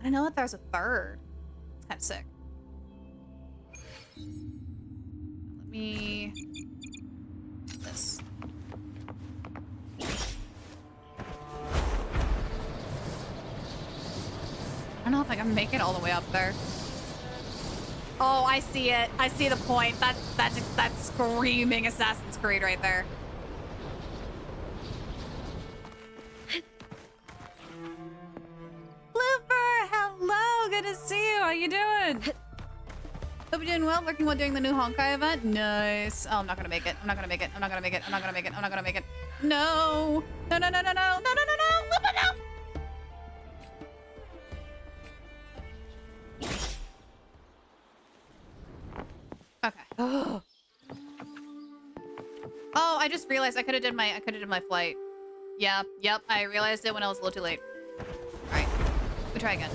I know that there's a third. It's kind of sick. Let me... this. I don't know if I can make it all the way up there. Oh, I see it. I see the point. That's screaming Assassin's Creed right there. Lupa, hello. Good to see you. How you doing? Hope you're doing well. Working while doing the new Honkai event. Nice. Oh, I'm not gonna make it. I'm not gonna make it. I'm not gonna make it. I'm not gonna make it. I'm not gonna make it. No. No, no, no, no, no, no, no, no, no. Lupa, no. Okay. Oh, I just realized I could have did my flight. Yeah, yep, I realized it when I was a little too late. Alright. We try again.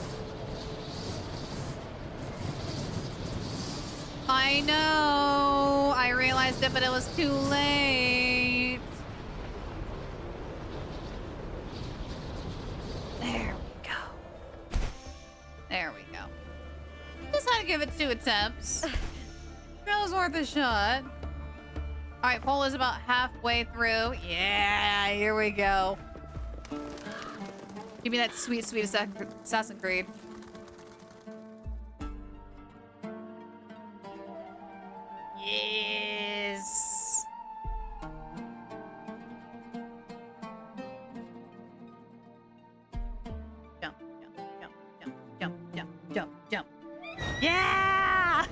I know! I realized it, but it was too late. There we go. There we go. Just had to give it 2 attempts. That was worth a shot. All right, poll is about halfway through. Yeah, here we go. Give me that sweet, sweet Assassin's Creed. Yes. Jump, jump, jump, jump, jump, jump, jump, jump. Yeah!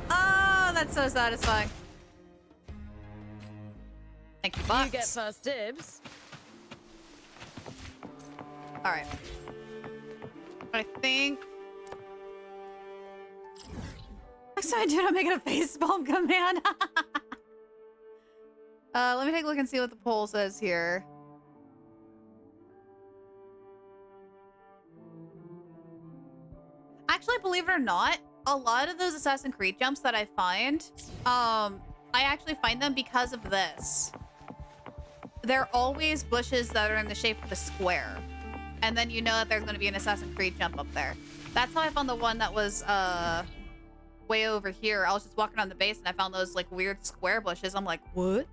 Oh, that's so satisfying. Thank you, Box. You get first dibs. All right. I think. Next time I do it, I'm making a facepalm command. Let me take a look and see what the poll says here. Actually, believe it or not, a lot of those Assassin's Creed jumps that I find, I actually find them because of this. They're always bushes that are in the shape of a square. And then you know that there's going to be an Assassin's Creed jump up there. That's how I found the one that was way over here. I was just walking on the base and I found those like weird square bushes. I'm like, what?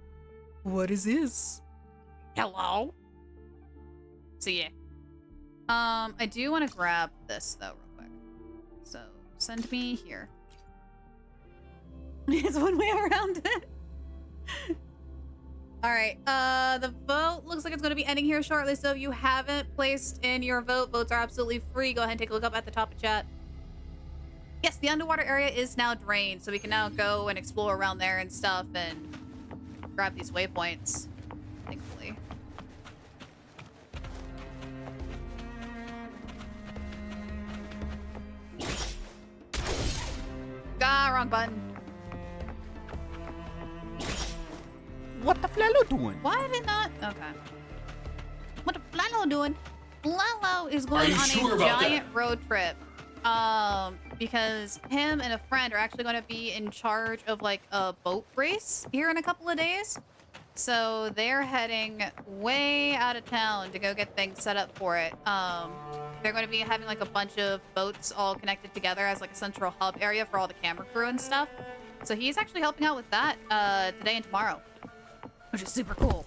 What is this? Hello? So yeah. I do want to grab this though real quick. So send me here. It's one way around it. All right, the vote looks like it's going to be ending here shortly, so if you haven't placed in your vote, votes are absolutely free. Go ahead and take a look up at the top of chat. Yes, the underwater area is now drained, so we can now go and explore around there and stuff and grab these waypoints, thankfully. Ah, wrong button. What the Flalo doing? Why did not? Okay. What the Flalo doing? Flalo is going on a giant road trip. Because him and a friend are actually going to be in charge of like a boat race here in a couple of days. So they're heading way out of town to go get things set up for it. They're going to be having like a bunch of boats all connected together as like a central hub area for all the camera crew and stuff. So he's actually helping out with that today and tomorrow, which is super cool.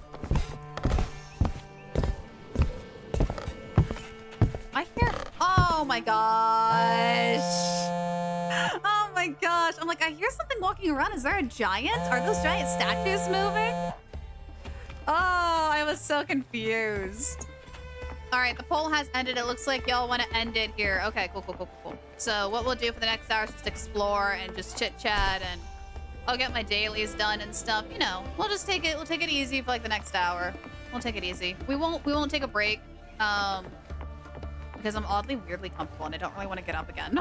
I hear, oh my gosh. Oh my gosh. I'm like, I hear something walking around. Is there a giant? Are those giant statues moving? Oh, I was so confused. All right, the poll has ended. It looks like y'all want to end it here. Okay, cool. So what we'll do for the next hour is just explore and just chit chat, and I'll get my dailies done and stuff. You know, we'll just take it. We'll take it easy for like the next hour. We'll take it easy. We won't take a break, because I'm oddly weirdly comfortable and I don't really want to get up again.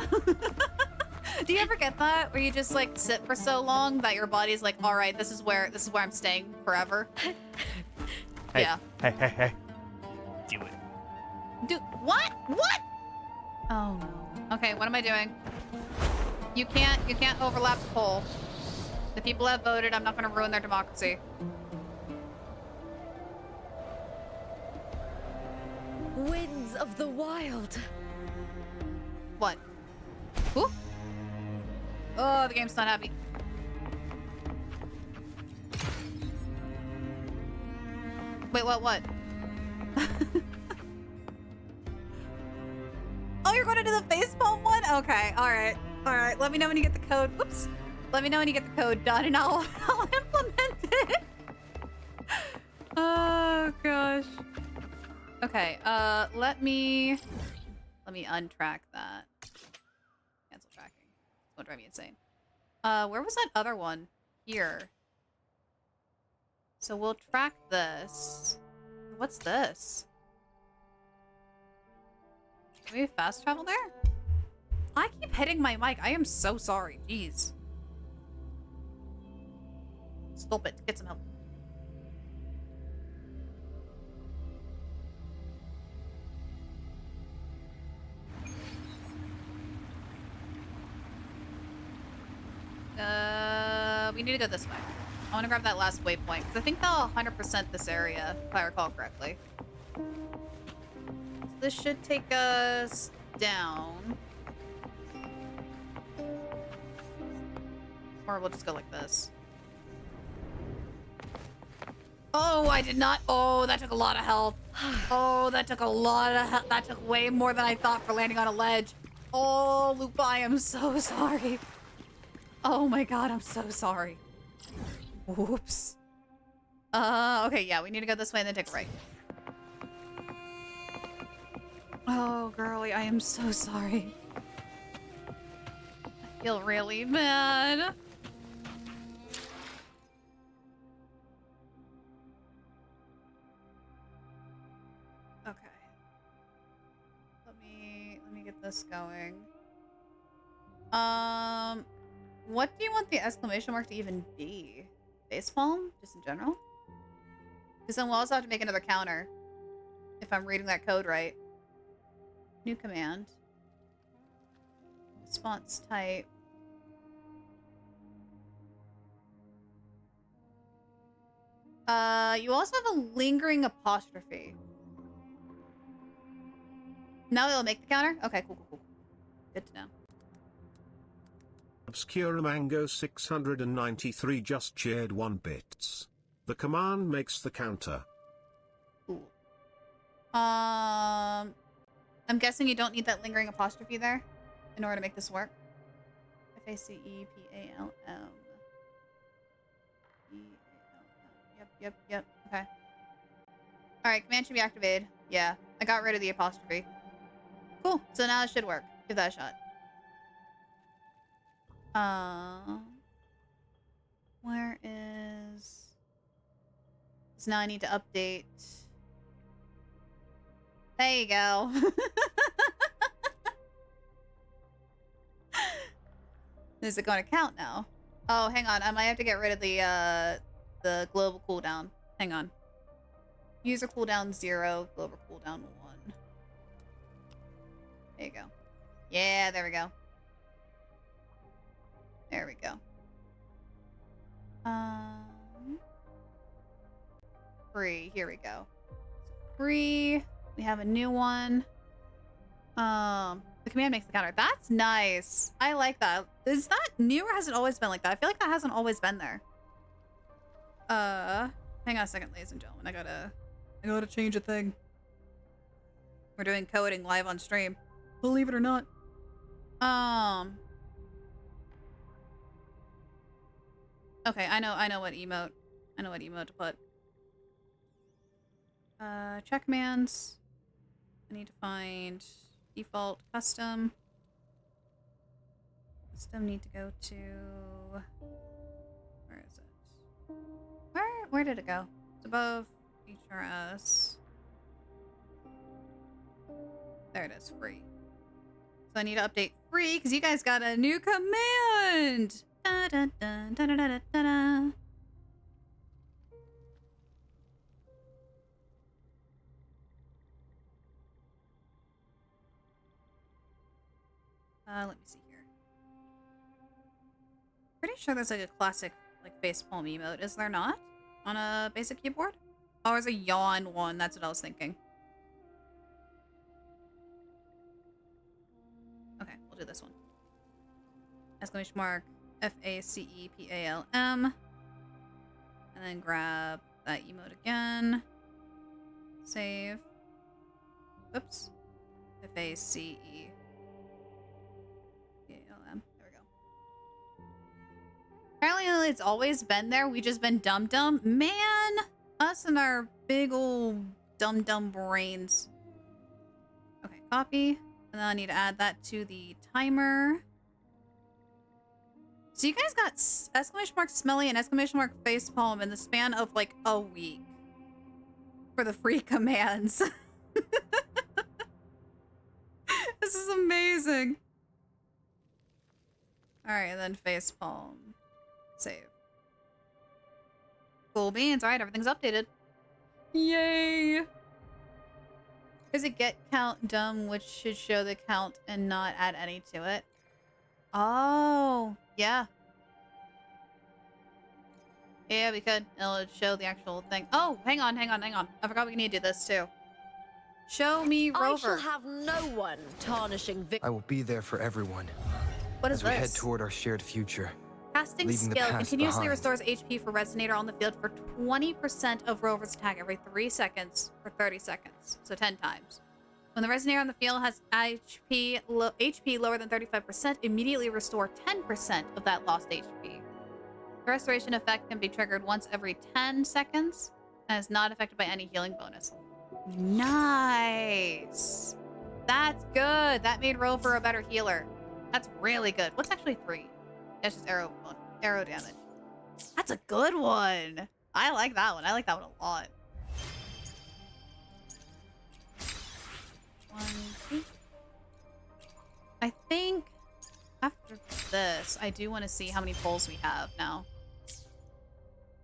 Do you ever get that where you just like sit for so long that your body's like, all right, this is where I'm staying forever? Hey, yeah. Hey. Do it. Dude, what? Oh no. Okay, what am I doing? You can't overlap the poll. The people have voted. I'm not gonna ruin their democracy. Winds of the wild. What? Who? Oh, the game's not happy. Wait, what? Oh, you're going to do the facepalm one? Okay, all right. Let me know when you get the code. Oops. Let me know when you get the code done, and I'll implement it. Oh gosh. Okay. Let me untrack that. Cancel tracking. It's gonna drive me insane. Where was that other one? Here. So we'll track this. What's this? Can we fast travel there? I keep hitting my mic. I am so sorry. Jeez. Stop it. Get some help. We need to go this way. I want to grab that last waypoint, because I think they'll 100% this area, if I recall correctly. So this should take us down. Or we'll just go like this. Oh, I did not. Oh, that took a lot of health. Oh, that took a lot of health. That took way more than I thought for landing on a ledge. Oh, Lupa, I am so sorry. Oh my god, I'm so sorry. Whoops. Okay, yeah, we need to go this way and then take a right. Oh, girly, I am so sorry. I feel really bad. Okay. Let me get this going. What do you want the exclamation mark to even be? Facepalm? Just in general? Because then we'll also have to make another counter. If I'm reading that code right. New command. Response type. You also have a lingering apostrophe. Now it'll make the counter? Okay, cool. Good to know. Obscura Mango 693 just shared 1 bits. The command makes the counter. Cool. I'm guessing you don't need that lingering apostrophe there in order to make this work. F-A-C-E-P-A-L-M. Yep. Okay. Alright, command should be activated. Yeah, I got rid of the apostrophe. Cool. So now it should work. Give that a shot. Where is... So now I need to update. There you go. Is it going to count now? Oh, hang on. I might have to get rid of the global cooldown. Hang on. User cooldown 0, global cooldown 1. There you go. Yeah, there we go. There we go. Free. Here we go. Free. We have a new one. The command makes the counter. That's nice. I like that. Is that new or has it always been like that? I feel like that hasn't always been there. Hang on a second, ladies and gentlemen. I gotta change a thing. We're doing coding live on stream. Believe it or not. Okay, I know what emote. I know what emote to put. Check commands. I need to find default custom. Custom need to go to... Where is it? Where did it go? It's above HRS. There it is, free. So I need to update free because you guys got a new command. Da, da, da, da, da, da, da, da. Let me see here. Pretty sure there's like a classic like facepalm emote, is there not? On a basic keyboard? Oh, there's a yawn one, that's what I was thinking. Okay, we'll do this one. Exclamation mark FACEPALM. And then grab that emote again. Save. Oops. FACE. Apparently it's always been there. We just been dumb. Man, us and our big old dumb brains. Okay, copy. And then I need to add that to the timer. So you guys got exclamation mark smelly and exclamation mark facepalm in the span of like a week for the free commands. This is amazing. All right, and then facepalm. Save. Cool beans. All right, everything's updated. Yay! Is it get count dumb, which should show the count and not add any to it? Oh, yeah. Yeah, we could. It'll show the actual thing. Oh, hang on. I forgot we need to do this too. Show me Rover. I shall have no one tarnishing I will be there for everyone. What is as we this? head toward our shared future. Casting leaving the skill past continuously behind. restores HP for Resonator on the field for 20% of Rover's attack every 3 seconds for 30 seconds. So 10 times. When the Resonator on the field has HP lower than 35%, immediately restore 10% of that lost HP. The restoration effect can be triggered once every 10 seconds and is not affected by any healing bonus. Nice! That's good. That made Rover a better healer. That's really good. What's actually 3? That's just arrow damage. That's a good one. I like that one. I like that one a lot. 1, 2. I think after this, I do want to see how many pulls we have now.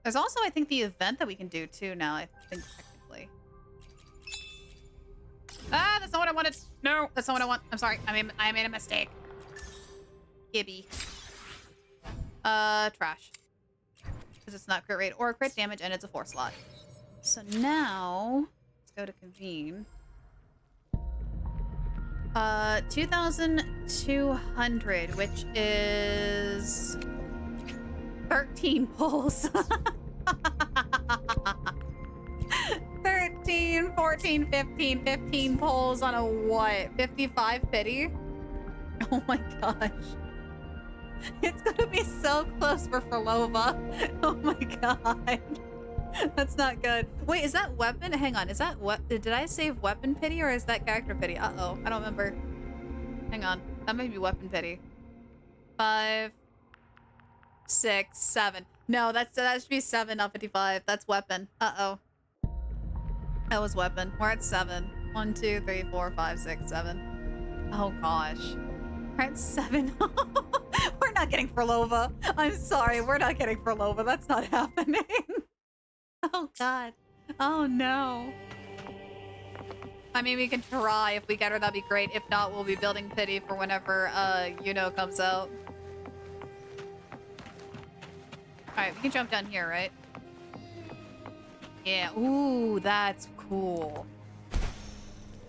There's also, I think, the event that we can do too now, I think, technically. Ah, that's not what I wanted. No, that's not what I want. I'm sorry. I made a mistake. Gibby. Trash. Because it's not crit rate or crit damage, and it's a 4 slot. So now, let's go to convene. 2,200, which is 13 pulls. 13, 14, 15 pulls on a what? 55 pity? Oh my gosh. It's gonna be so close for Ferlova. Oh my god. That's not good. Wait, is that weapon? Hang on, is that what? Did I save weapon pity or is that character pity? Uh-oh, I don't remember. Hang on, that might be weapon pity. 5, 6, 7. No, that should be 7, not 55. That's weapon. Uh-oh. That was weapon. We're at 7. 1, 2, 3, 4, 5, 6, 7. Oh gosh. We're at 7. We're not getting Ferlova. I'm sorry, we're not getting Ferlova. That's not happening. Oh god. Oh no. I mean, we can try. If we get her, that'd be great. If not, we'll be building pity for whenever, comes out. Alright, we can jump down here, right? Yeah. Ooh, that's cool.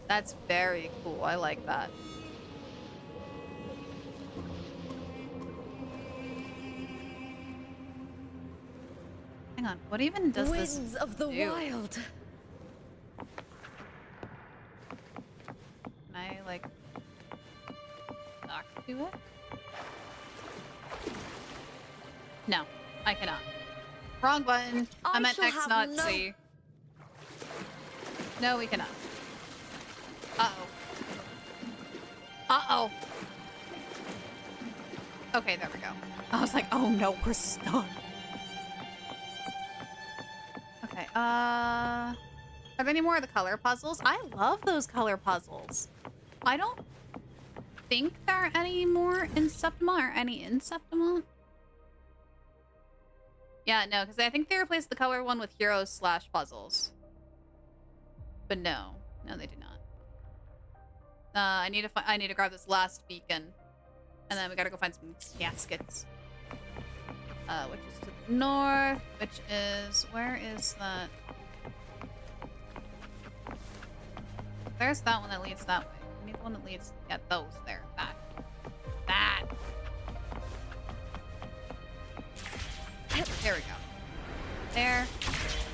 That's very cool. I like that. Hang on. What even does this Winds of the do? wild. Can I, like, knock to it? No, I cannot. Wrong button. I meant X, not C. No, we cannot. Uh-oh. Uh-oh. Okay, there we go. I was like, oh no, we're stuck. Okay, are there any more of the color puzzles? I love those color puzzles. I don't think there are any more in Septima or any in Septima. Yeah, no, because I think they replaced the color one with heroes / puzzles. But no, they do not. I need to grab this last beacon, and then we gotta go find some caskets. Which is to the north. Which is, where is that? There's that one that leads that way. I need the one that leads. Yeah, those there. That. There we go.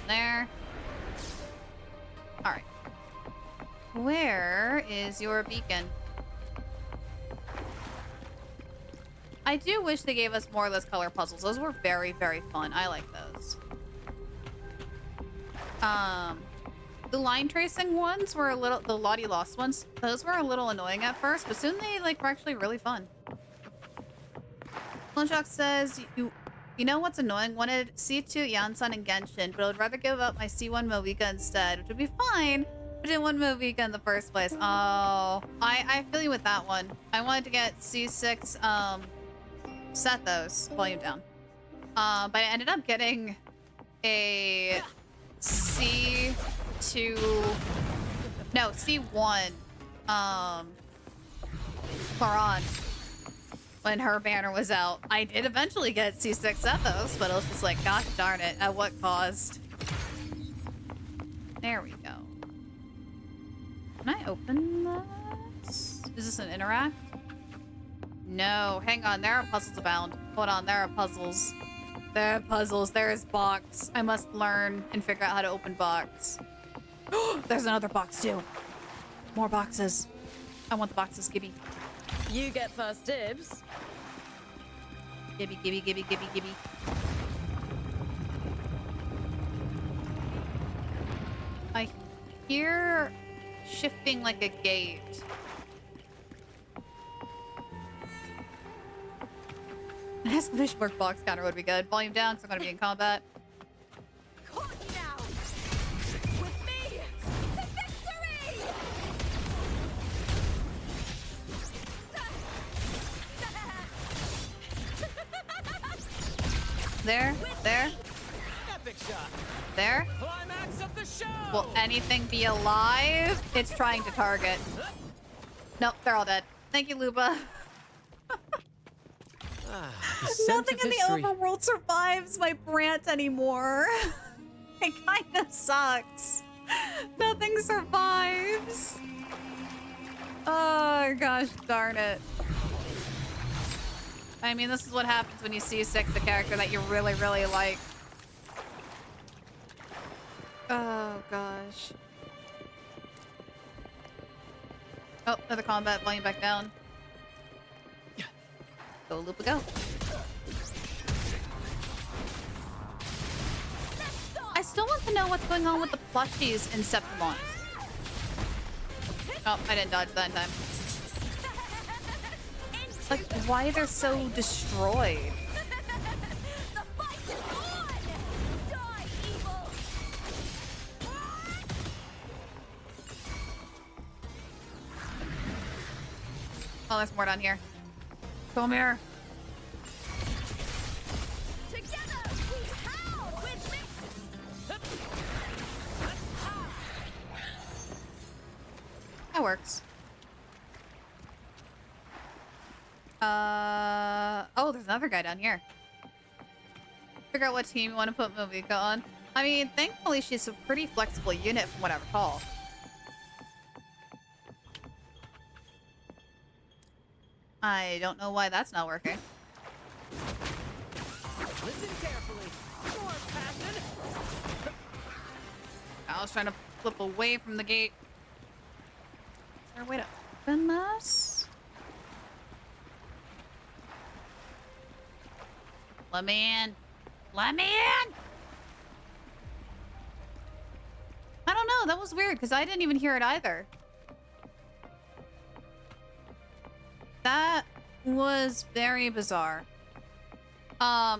There. All right. Where is your beacon? I do wish they gave us more of those color puzzles. Those were very, very fun. I like those. The line tracing ones were a little, the Lottie Lost ones, those were a little annoying at first, but soon they like were actually really fun. Loneshock says, you know what's annoying? Wanted C2, Yansan, and Genshin, but I would rather give up my C1 Movica instead, which would be fine, but didn't want Movica in the first place. Oh, I feel you with that one. I wanted to get C6, set those, volume down. But I ended up getting a C1, Claron when her banner was out. I did eventually get C6 Ethos, but I was just like, gosh darn it, at what cost? There we go. Can I open this? Is this an interact? No, hang on, there are puzzles abound. Hold on, there are puzzles. There are puzzles, there is box. I must learn and figure out how to open box. There's another box too. More boxes. I want the boxes, Gibby. You get first dibs. Gibby. I hear shifting like a gate. An exclamation mark box counter would be good. Volume down because I'm going to be in combat. There. There. Will anything be alive? It's trying to target. Nope, they're all dead. Thank you, Lupa. Nothing in the overworld survives my brand anymore. It kind of sucks. Nothing survives. Oh gosh darn it. I mean, this is what happens when you see C6, the character that you really, really like. Oh, gosh. Oh, another combat. Volume back down. Go, Lupa, go. I still want to know what's going on with the plushies in Septimon. Oh, I didn't dodge that in time. Like, why they're so destroyed? The fight is on! Die, evil! Oh, there's more down here. Come here. Together we howl with me. That works. Oh, there's another guy down here. Figure out what team you want to put Movica on. I mean, thankfully she's a pretty flexible unit from what I recall. I don't know why that's not working. Listen carefully. More passion. I was trying to flip away from the gate. Is there a way to open this? Let me in. Let me in! I don't know. That was weird because I didn't even hear it either. That was very bizarre. I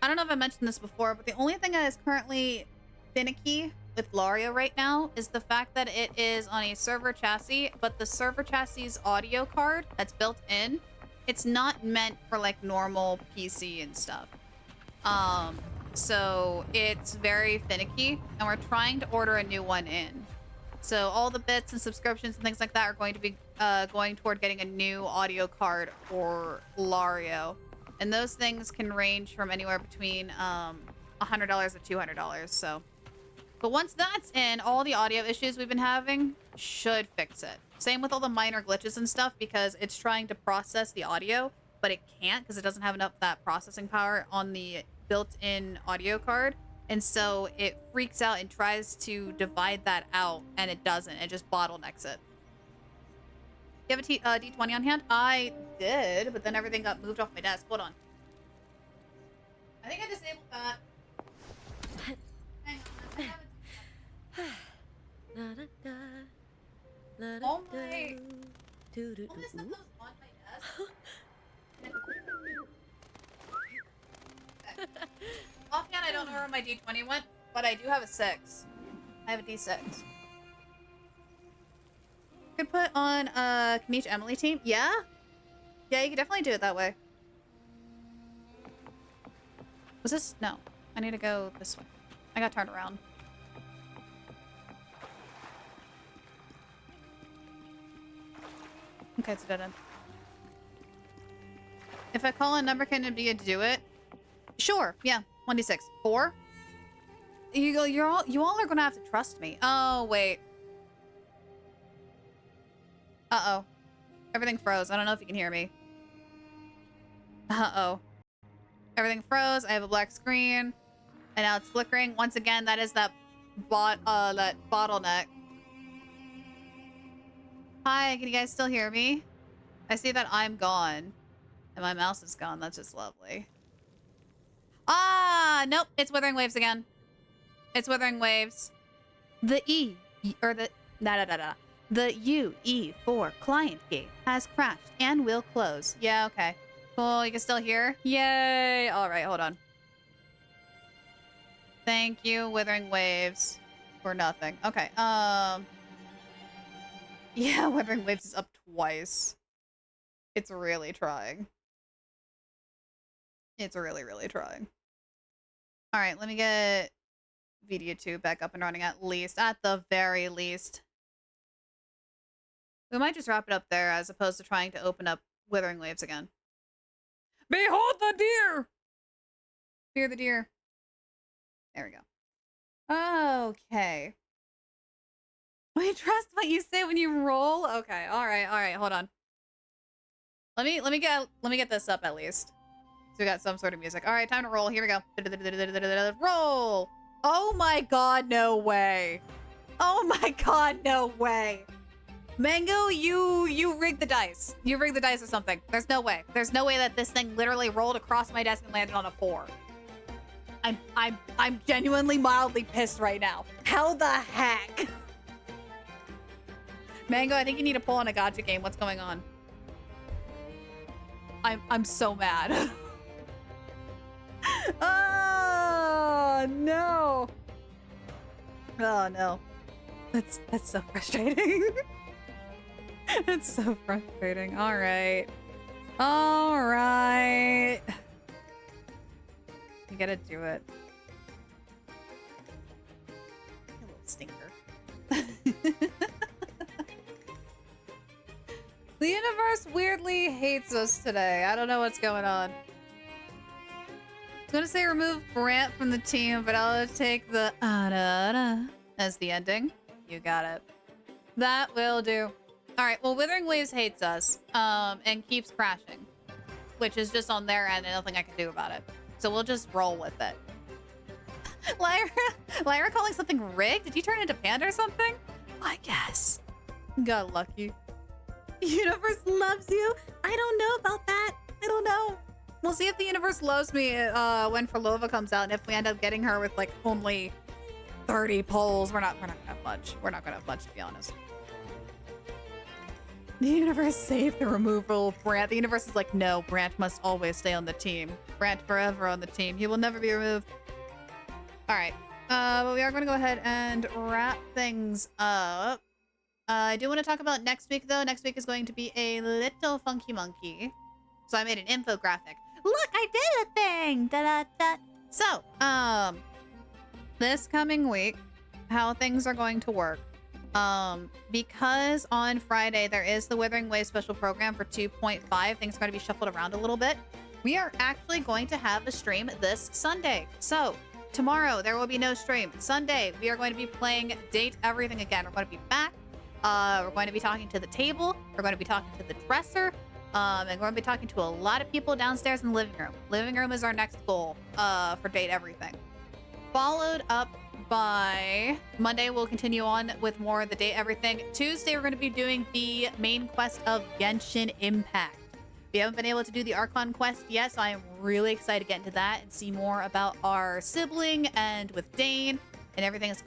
don't know if I mentioned this before, but the only thing that is currently finicky with Lario right now is the fact that it is on a server chassis, but the server chassis audio card that's built in, it's not meant for like normal PC and stuff. So it's very finicky, and we're trying to order a new one in. So all the bits and subscriptions and things like that are going to be going toward getting a new audio card for Lario. And those things can range from anywhere between $100 to $200. So, but once that's in, all the audio issues we've been having should fix it. Same with all the minor glitches and stuff, because it's trying to process the audio, but it can't because it doesn't have enough of that processing power on the built-in audio card. And so it freaks out and tries to divide that out, and it doesn't. It just bottlenecks it. You have a D20 on hand? I did, but then everything got moved off my desk. Hold on. I think I disabled that. Hang on. All my stuff that was on my desk. Okay. Offhand, I don't know where my D20 went, but I do have a 6. I have a D6. Could put on Kamish Emily team. Yeah? Yeah, you could definitely do it that way. Was this? No. I need to go this way. I got turned around. Okay, it's a dead end. If I call a number, can it be a do it? Sure, yeah. 1d6. 4? You all are gonna have to trust me. Oh, wait. Uh-oh. Everything froze. I don't know if you can hear me. Uh-oh. Everything froze. I have a black screen. And now it's flickering. Once again, that is that bottleneck. Hi, can you guys still hear me? I see that I'm gone. And my mouse is gone. That's just lovely. Ah, nope. It's Withering Waves again. It's Withering Waves. The The UE4 client gate has crashed and will close. Yeah, okay. Cool, you can still hear? Yay! Alright, hold on. Thank you, Withering Waves. For nothing. Okay, yeah, Withering Waves is up twice. It's really trying. It's really, really trying. Alright, let me get VD2 back up and running at least. At the very least. We might just wrap it up there as opposed to trying to open up Withering Waves again. Behold the deer! Fear the deer. There we go. Okay. We trust what you say when you roll? Okay, alright, hold on. Let me get this up at least. So we got some sort of music. Alright, time to roll. Here we go. Roll! Oh my god, no way. Oh my god, no way. Mango, you rigged the dice. You rigged the dice or something. There's no way. There's no way that this thing literally rolled across my desk and landed on a 4. I'm genuinely mildly pissed right now. How the heck? Mango, I think you need to pull on a gacha game. What's going on? I'm so mad. Oh no. Oh no. That's so frustrating. It's so frustrating. Alright. Alright. You gotta do it. You little stinker. The universe weirdly hates us today. I don't know what's going on. I was gonna say remove Brant from the team, but I'll take the as the ending. You got it. That will do. Alright, well, Withering Waves hates us, and keeps crashing. Which is just on their end and nothing I can do about it. So we'll just roll with it. Lyra calling something rigged? Did you turn into Panda or something? I guess. Got lucky. Universe loves you? I don't know about that. I don't know. We'll see if the universe loves me when Frolova comes out, and if we end up getting her with like only 30 polls. We're not gonna have much. We're not gonna have much, to be honest. The universe saved the removal of Brant. The universe is like, no, Brant must always stay on the team. Brant forever on the team. He will never be removed. All right. But we are going to go ahead and wrap things up. I do want to talk about next week, though. Next week is going to be a little funky monkey. So I made an infographic. Look, I did a thing! Da-da-da. So, this coming week, how things are going to work. Because on Friday there is the Withering Wave special program for 2.5, things are going to be shuffled around a little bit. We are actually going to have a stream this Sunday. So, tomorrow there will be no stream. Sunday, we are going to be playing Date Everything again. We're going to be back. We're going to be talking to the table. We're going to be talking to the dresser. And we're going to be talking to a lot of people downstairs in the living room. Living room is our next goal for Date Everything. Followed up by Monday, we'll continue on with more of the Date Everything. Tuesday, we're going to be doing the main quest of Genshin Impact. We haven't been able to do the Archon quest yet, so I am really excited to get into that and see more about our sibling and with Dane and everything else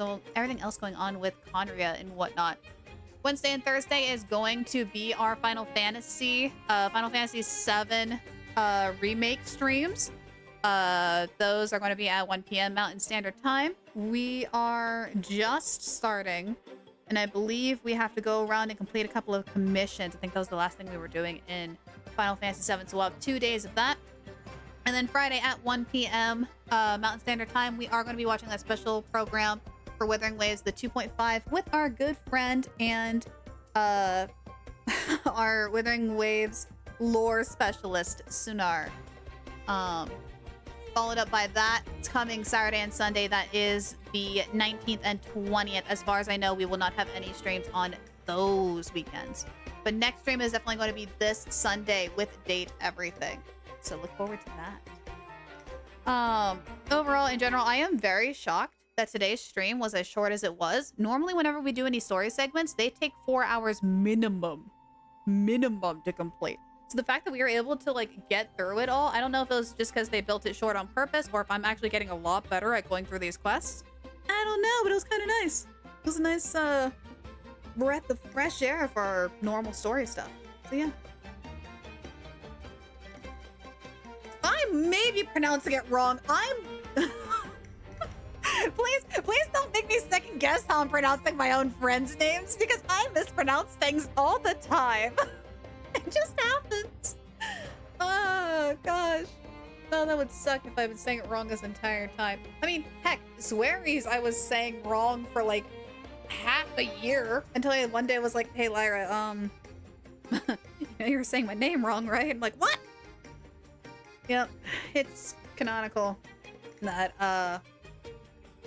going on with Conria and whatnot. Wednesday and Thursday is going to be our Final Fantasy VII remake streams. Those are going to be at 1 p.m. Mountain Standard Time. We are just starting, and I believe we have to go around and complete a couple of commissions. I think that was the last thing we were doing in Final Fantasy VII, so we'll have 2 days of that. And then Friday at 1 p.m. Mountain Standard Time, we are going to be watching that special program for Withering Waves, the 2.5, with our good friend and our Withering Waves lore specialist, Sunar. Followed up by that, it's coming Saturday and Sunday. That is the 19th and 20th. As far as I know, we will not have any streams on those weekends. But next stream is definitely going to be this Sunday with Date Everything. So look forward to that. Overall, in general, I am very shocked that today's stream was as short as it was. Normally, whenever we do any story segments, they take 4 hours minimum to complete. So the fact that we were able to like get through it all, I don't know if it was just because they built it short on purpose or if I'm actually getting a lot better at going through these quests. I don't know, but it was kind of nice. It was a nice breath of fresh air for our normal story stuff. So yeah. I may be pronouncing it wrong. Please don't make me second guess how I'm pronouncing my own friends' names because I mispronounce things all the time. It just happens. Oh, gosh. Oh, that would suck if I've been saying it wrong this entire time. I mean, heck, Swearies I was saying wrong for like half a year until I one day was like, hey, Lyra, you know, you were saying my name wrong, right? I'm like, what? Yep, it's canonical that,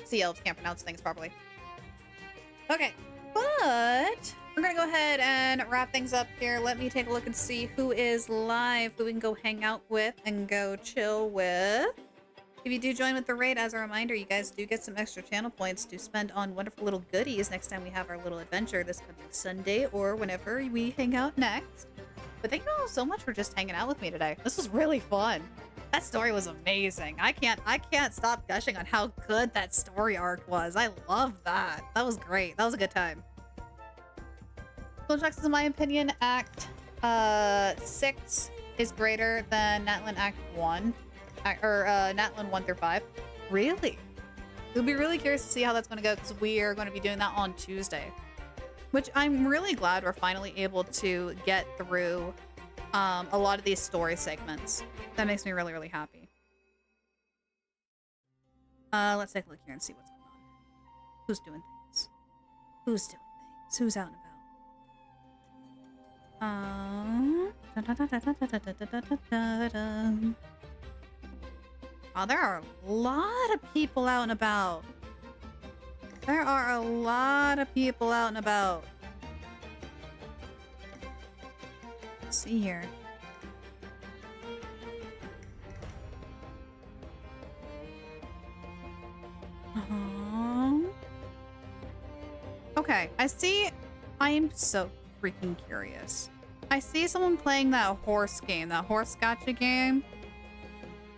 Sea Elves can't pronounce things properly. Okay, but we're gonna go ahead and wrap things up here. Let me take a look and see who is live, who we can go hang out with and go chill with. If you do join with the raid, as a reminder, you guys do get some extra channel points to spend on wonderful little goodies next time we have our little adventure this coming Sunday or whenever we hang out next. But thank you all so much for just hanging out with me today. This was really fun. That story was amazing. I can't stop gushing on how good that story arc was. I love that. That was great. That was a good time. Jackson, in my opinion, Act 6 is greater than Natlan Act 1. Or Natlan 1 through 5. Really? It'll be really curious to see how that's going to go because we are going to be doing that on Tuesday. Which I'm really glad we're finally able to get through a lot of these story segments. That makes me really, really happy. Let's take a look here and see what's going on. Who's doing things? Who's doing things? Who's out and about? Oh, there are a lot of people out and about. There are a lot of people out and about. Let's see here. Okay, I see. I am so freaking curious. I see someone playing that horse game, that horse gacha game.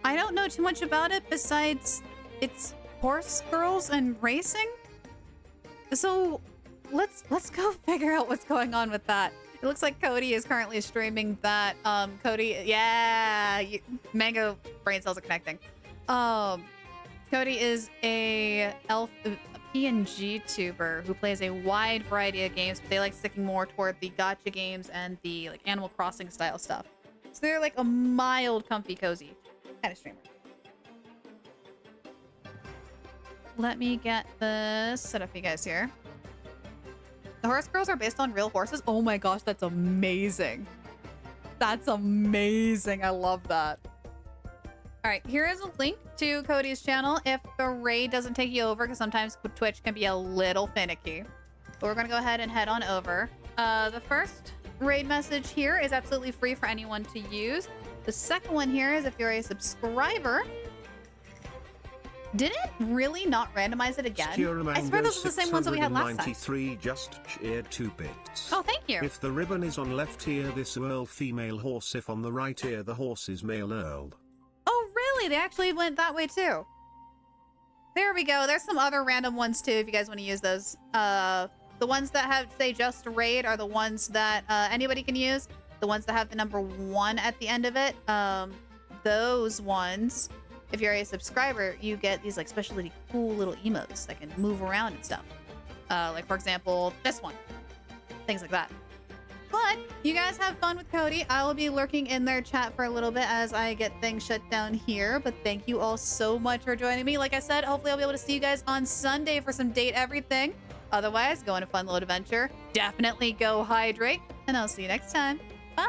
I don't know too much about it besides it's horse girls and racing. So let's go figure out what's going on with that. It looks like Cody is currently streaming that. Cody, yeah, Mango brain cells are connecting. Cody is a PNG tuber who plays a wide variety of games, but they like sticking more toward the gacha games and the like Animal Crossing style stuff. So they're like a mild, comfy, cozy kind of streamer. Let me get this set up for you guys here. The horse girls are based on real horses. Oh my gosh, that's amazing. That's amazing. I love that. All right, here is a link to Cody's channel if the raid doesn't take you over, because sometimes Twitch can be a little finicky. But we're going to go ahead and head on over. The first raid message here is absolutely free for anyone to use. The second one here is if you're a subscriber. Did it really not randomize it again? I swear those are the same ones that we had last time. Just cheered 2 bits. Oh, thank you. If the ribbon is on left ear, this earl female horse. If on the right ear, the horse is male earl. Oh, really? They actually went that way too. There we go. There's some other random ones too if you guys want to use those. The ones that have say just raid are the ones that anybody can use. The ones that have the number 1 at the end of it. Those ones, if you're a subscriber, you get these like specialty cool little emotes that can move around and stuff. Like for example, this one. Things like that. But you guys have fun with Cody. I will be lurking in their chat for a little bit as I get things shut down here. But thank you all so much for joining me. Like I said, hopefully I'll be able to see you guys on Sunday for some Date Everything. Otherwise, go on a fun little adventure. Definitely go hydrate. And I'll see you next time. Bye!